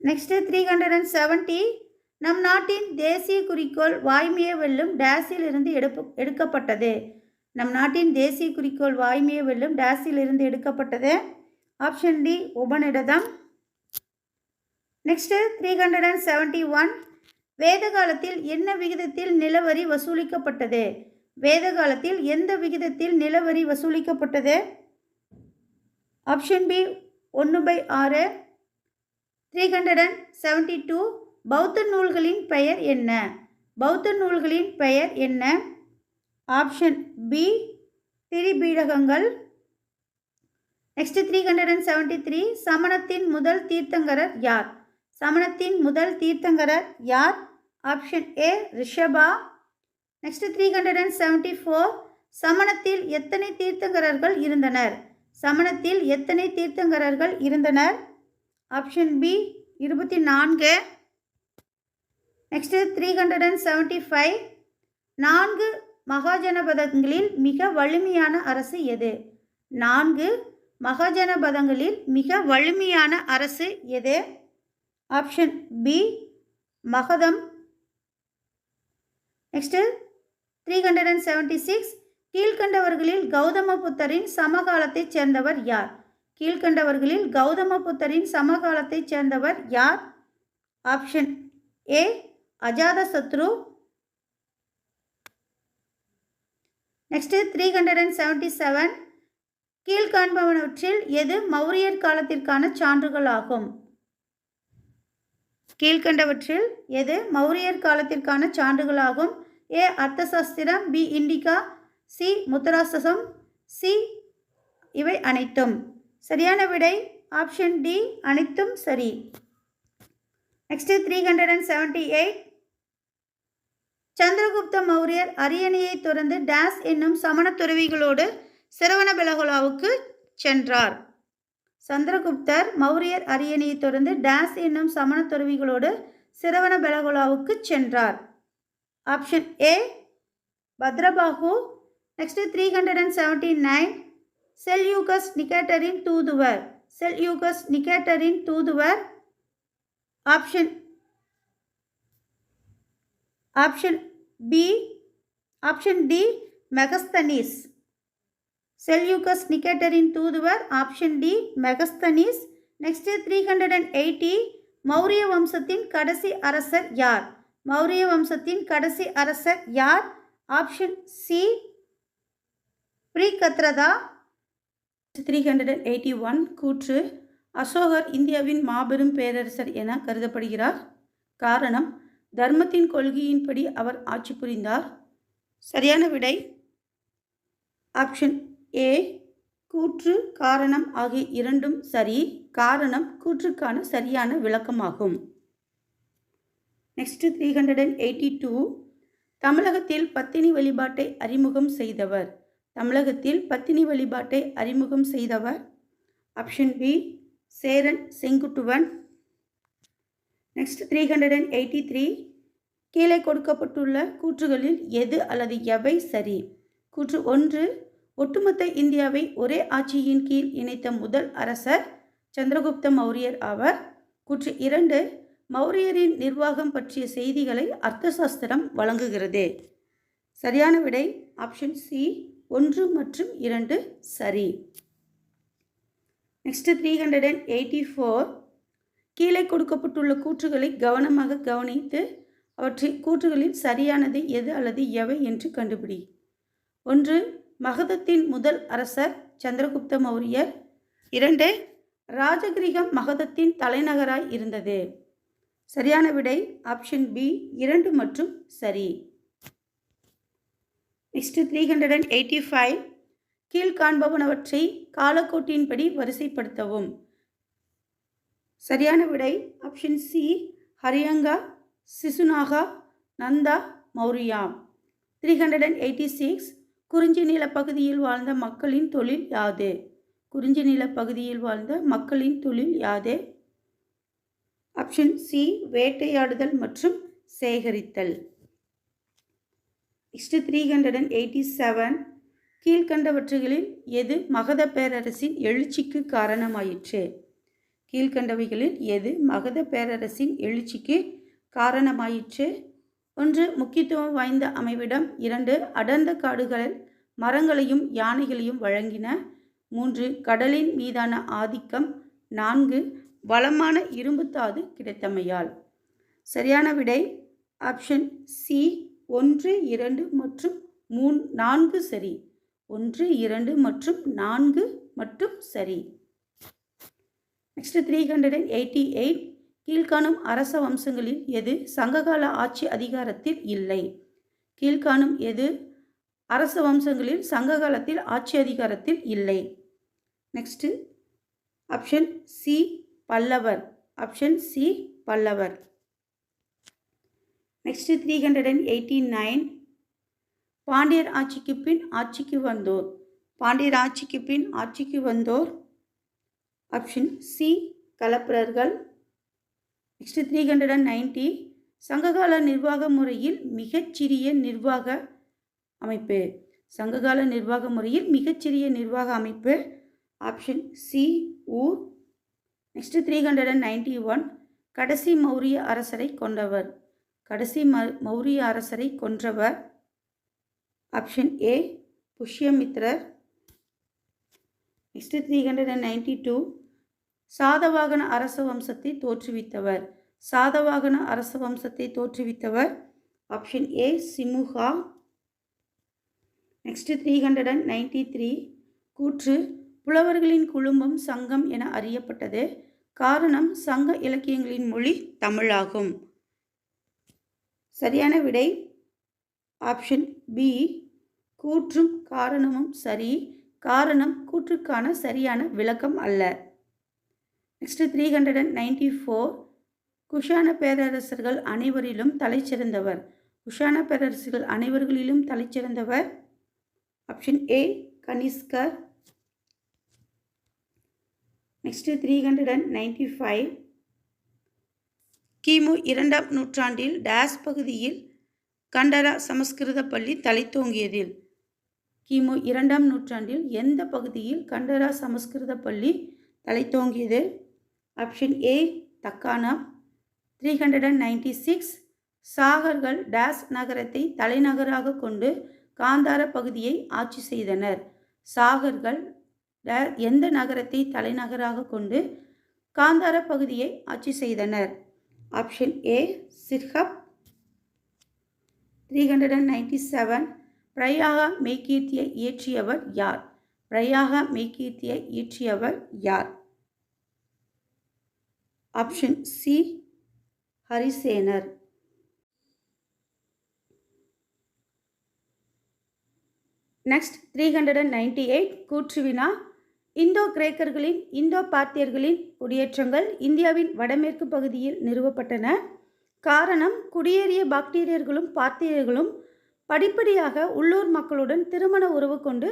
நெக்ஸ்ட் 370 நம் நாட்டின் தேசிய குறிக்கோள் வாய்மையை வெல்லும் டேஸில் இருந்து எடுக்கப்பட்டது. நம் நாட்டின் தேசிய குறிக்கோள் வாய்மையை வெல்லும் டேஸில் இருந்து எடுக்கப்பட்டது. ஆப்ஷன் டி உபநிடதம். நெக்ஸ்ட் 371 வேத காலத்தில் என்ன விகிதத்தில் நிலவரி வசூலிக்கப்பட்டது? வேத காலத்தில் எந்த விகிதத்தில் நிலவரி வசூலிக்கப்பட்டது? Option B 1/6. 372 பௌத்த நூல்களின் பெயர் என்ன? பௌத்த நூல்களின் பெயர் என்ன? ஆப்ஷன் பி திரிபீடகங்கள். நெக்ஸ்ட் 373 சமணத்தின் முதல் தீர்த்தங்கரர் யார்? சமணத்தின் முதல் தீர்த்தங்கரர் யார்? Option A Rishabha. நெக்ஸ்ட் 374 சமணத்தில் எத்தனை தீர்த்தங்கரர்கள் இருந்தனர்? சமணத்தில் எத்தனை தீர்த்தங்கரர்கள் இருந்தனர்? Option B 24. நெக்ஸ்ட் 375. 4 மகாஜனபதங்களில் மிக வலிமையான அரசு எது? 4 மகாஜனபதங்களில் மிக வலிமையான அரசு எது? Option B Magadha. Next 376. கீழ்கண்டவர்களில் Gautama புத்தரின் சமகாலத்தைச் சேர்ந்தவர் யார்? கீழ்கண்டவர்களில் கௌதம புத்தரின் சமகாலத்தைச் சேர்ந்தவர் யார்? ஆப்ஷன் ஏ அஜாதசத்ரு. நெக்ஸ்ட் 377. கீழ்காண்பவனவற்றில் எது மௌரியர் காலத்திற்கான சான்றுகள் ஆகும்? கீழ்கண்டவற்றில் எது மௌரியர் காலத்திற்கான சான்றுகளாகும்? ஏ அர்த்தசாஸ்திரம், பி இண்டிகா, சி முத்ராசசம், சி இவை அனைத்தும். சரியான விடை ஆப்ஷன் டி அனைத்தும் சரி. நெக்ஸ்ட் 378. சந்திரகுப்த மௌரியர் அரியணையை துறந்து டேஸ் என்னும் சமண துறவிகளோடு சிரவணபெலகோலாவுக்கு சென்றார். சந்திரகுப்தர் மௌரியர் அரியணையை துறந்து டேஸ் என்னும் சமண துறவிகளோடு சிரவணபெலகோலாவுக்கு சென்றார். Option A Bhadrabahu. Next 379. Seleucus நிகேட்டரின் தூதுவர். செல்யூகஸ் நிகேட்டரின் தூதுவர். Option B option D Megasthenes. Seleucus நிகேட்டரின் தூதுவர் option D Megasthenes. Next 380. Maurya வம்சத்தின் கடைசி அரசர் யார்? மௌரிய வம்சத்தின் கடைசி அரசர் யார்? Option C Brihadratha. 381. கூற்று அசோகர் இந்தியாவின் மாபெரும் பேரரசர் என கருதப்படுகிறார். காரணம் தர்மத்தின் கொள்கையின்படி அவர் ஆட்சி புரிந்தார். சரியான விடை ஆப்ஷன் ஏ கூற்று காரணம் ஆகிய இரண்டும் சரி. காரணம் கூற்றுக்கான சரியான விளக்கமாகும். நெக்ஸ்ட் 382. தமிழகத்தில் பத்தினி வழிபாட்டை அறிமுகம் செய்தவர். தமிழகத்தில் பத்தினி வழிபாட்டை அறிமுகம் செய்தவர். Option B Cheran Senguttuvan. Next 383. கீழே கொடுக்கப்பட்டுள்ள கூற்றுகளில் எது அல்லது எவை சரி? கூற்று 1 ஒட்டுமொத்த இந்தியாவை ஒரே ஆட்சியின் கீழ் இணைத்த முதல் அரசர் சந்திரகுப்த மௌரியர் ஆவர். கூற்று 2 மௌரியரின் நிர்வாகம் பற்றிய செய்திகளை அர்த்தசாஸ்திரம் வழங்குகிறது. சரியான விடை ஆப்ஷன் சி 1 மற்றும் 2 சரி. நெக்ஸ்ட் 384. கீழே கொடுக்கப்பட்டுள்ள கூற்றுகளை கவனமாக கவனித்து அவற்றின் கூற்றுகளில் சரியானது எது அல்லது எவை என்று கண்டுபிடி. 1 மகதத்தின் முதல் அரசர் சந்திரகுப்த மௌரியர். 2 ராஜகிரகம் மகதத்தின் தலைநகராய் இருந்தது. சரியான விடை ஆப்ஷன் பி 2 மற்றும் சரி. நெக்ஸ்ட் 385. கீழ்காண்பவனவற்றை காலக்கோட்டின்படி வரிசைப்படுத்தவும். சரியான விடை ஆப்ஷன் சி ஹரியங்கா, சிசுநாகா, நந்தா, மௌரியா. 386. குறிஞ்சி நிலப்பகுதியில் வாழ்ந்த மக்களின் தொழில் யாது? குறிஞ்சி நிலப்பகுதியில் வாழ்ந்த மக்களின் தொழில் யாது? ஆப்ஷன் சி வேட்டையாடுதல் மற்றும் சேகரித்தல். நெக்ஸ்ட் 387. கீழ்கண்டவற்றுகளில் எது மகத பேரரசின் எழுச்சிக்கு காரணமாயிற்று? கீழ்கண்டவைகளில் எது மகத பேரரசின் எழுச்சிக்கு காரணமாயிற்று? 1 முக்கியத்துவம் வாய்ந்த அமைவிடம். 2 அடர்ந்த காடுகள் மரங்களையும் யானைகளையும் வழங்கின. 3 கடலின் மீதான ஆதிக்கம். 4 வளமான இரும்புத்தாது கிடைத்தமையால். சரியான விடை ஆப்ஷன் சி 1, 2 மற்றும் 4 சரி. 1, 2 மற்றும் 4 மட்டும் சரி. நெக்ஸ்ட் 388. கீழ்காணும் அரச வம்சங்களில் எது சங்ககால ஆட்சி அதிகாரத்தில் இல்லை? கீழ்காணும் எது அரச வம்சங்களில் சங்ககாலத்தில் ஆட்சி அதிகாரத்தில் இல்லை? நெக்ஸ்ட் ஆப்ஷன் சி பல்லவர். ஆப்ஷன் சி பல்லவர். நெக்ஸ்ட் 389. பாண்டியர் ஆட்சிக்கு பின் ஆட்சிக்கு வந்தோர். பாண்டியர் ஆட்சிக்கு பின் ஆட்சிக்கு வந்தோர். ஆப்ஷன் சி களப்பிரர்கள். நெக்ஸ்ட் 390 சங்ககால நிர்வாக முறையில் மிகச்சிறிய நிர்வாக அமைப்பு. சங்ககால நிர்வாக முறையில் மிகச்சிறிய நிர்வாக அமைப்பு. ஆப்ஷன் சி ஊர். நெக்ஸ்ட் 391 கடைசி மௌரிய அரசரை கொண்டவர். கடைசி மௌரிய அரசரை கொன்றவர். ஆப்ஷன் ஏ புஷ்யமித்ரர். நெக்ஸ்ட் 392 சாதவாகன அரச வம்சத்தை தோற்றுவித்தவர். சாதவாகன அரச வம்சத்தை தோற்றுவித்தவர். Option A Simuka. நெக்ஸ்ட் 393 கூற்று புலவர்களின் குழுமம் சங்கம் என அறியப்பட்டது. காரணம் சங்க இலக்கியங்களின் மொழி தமிழாகும். சரியான விடை ஆப்ஷன் பி கூற்றும் காரணமும் சரி. காரணம் கூற்றுக்கான சரியான விளக்கம் அல்ல. நெக்ஸ்ட் 394 குஷான பேரரசர்கள் அனைவரிலும் தலைச்சிறந்தவர். குஷான பேரரசர்கள் அனைவர்களிலும் தலைச்சிறந்தவர். ஆப்ஷன் ஏ கனிஷ்கர். நெக்ஸ்ட் 395 கிமு 2ஆம் நூற்றாண்டில் டேஸ் பகுதியில் கண்டரா சமஸ்கிருத பள்ளி தலைத்தோங்கியதில். கிமு 2ஆம் நூற்றாண்டில் எந்த பகுதியில் கண்டரா சமஸ்கிருத பள்ளி தலைத்தோங்கியது? Option A தக்காணம். 396 சாகர்கள் டேஸ் நகரத்தை தலைநகராக கொண்டு காந்தார பகுதியை ஆட்சி செய்தனர். சாகர்கள் எந்த நகரத்தை தலைநகராக கொண்டு காந்தார பகுதியை ஆட்சி செய்தனர்? Option A சிர்ஹப். 397 பிரயாகா மெய்கீர்த்தியை இயற்றியவர் யார்? பிரயாகா மெய்கீர்த்தியை இயற்றியவர் யார்? ஆப்ஷன் சி ஹரிசேனர். நெக்ஸ்ட் 398 கூற்றுவினா இந்தோ கிரேக்கர்களின் இந்தோ பார்த்தியர்களின் குடியேற்றங்கள் இந்தியாவின் வடமேற்கு பகுதியில் நிறுவப்பட்டன. காரணம் குடியேறிய பாக்டீரியர்களும் பார்த்தியர்களும் படிப்படியாக உள்ளூர் மக்களுடன் திருமண உறவு கொண்டு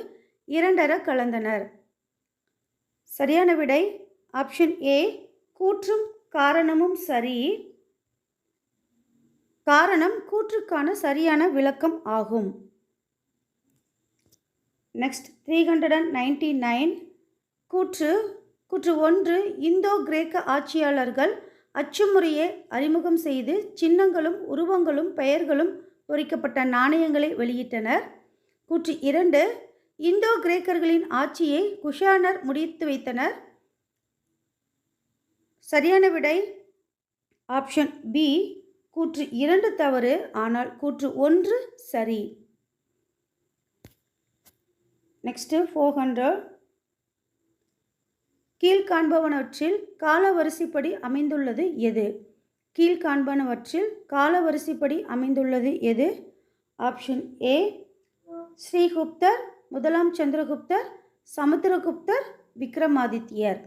இரண்டர கலந்தனர். சரியான விடை ஆப்ஷன் ஏ கூற்றும் காரணமும் சரி. காரணம் கூற்றுக்கான சரியான விளக்கம் ஆகும். நெக்ஸ்ட் 399 கூற்று 1 இந்தோ கிரேக்க ஆட்சியாளர்கள் அச்சுமுறையை அறிமுகம் செய்து சின்னங்களும் உருவங்களும் பெயர்களும் பொறிக்கப்பட்ட நாணயங்களை வெளியிட்டனர். கூற்று 2 இந்தோ கிரேக்கர்களின் ஆட்சியை குஷானர் முடித்து வைத்தனர். சரியான விடை ஆப்ஷன் பி கூற்று 2 தவறு, ஆனால் கூற்று 1 சரி. நெக்ஸ்ட் 400 கீழ்காண்பவனவற்றில் காலவரிசைப்படி அமைந்துள்ளது எது? கீழ்காண்பனவற்றில் காலவரிசைப்படி அமைந்துள்ளது எது? ஆப்ஷன் ஏ ஸ்ரீகுப்தர், முதலாம் சந்திரகுப்தர், சமுத்திரகுப்தர், விக்ரமாதித்யர்.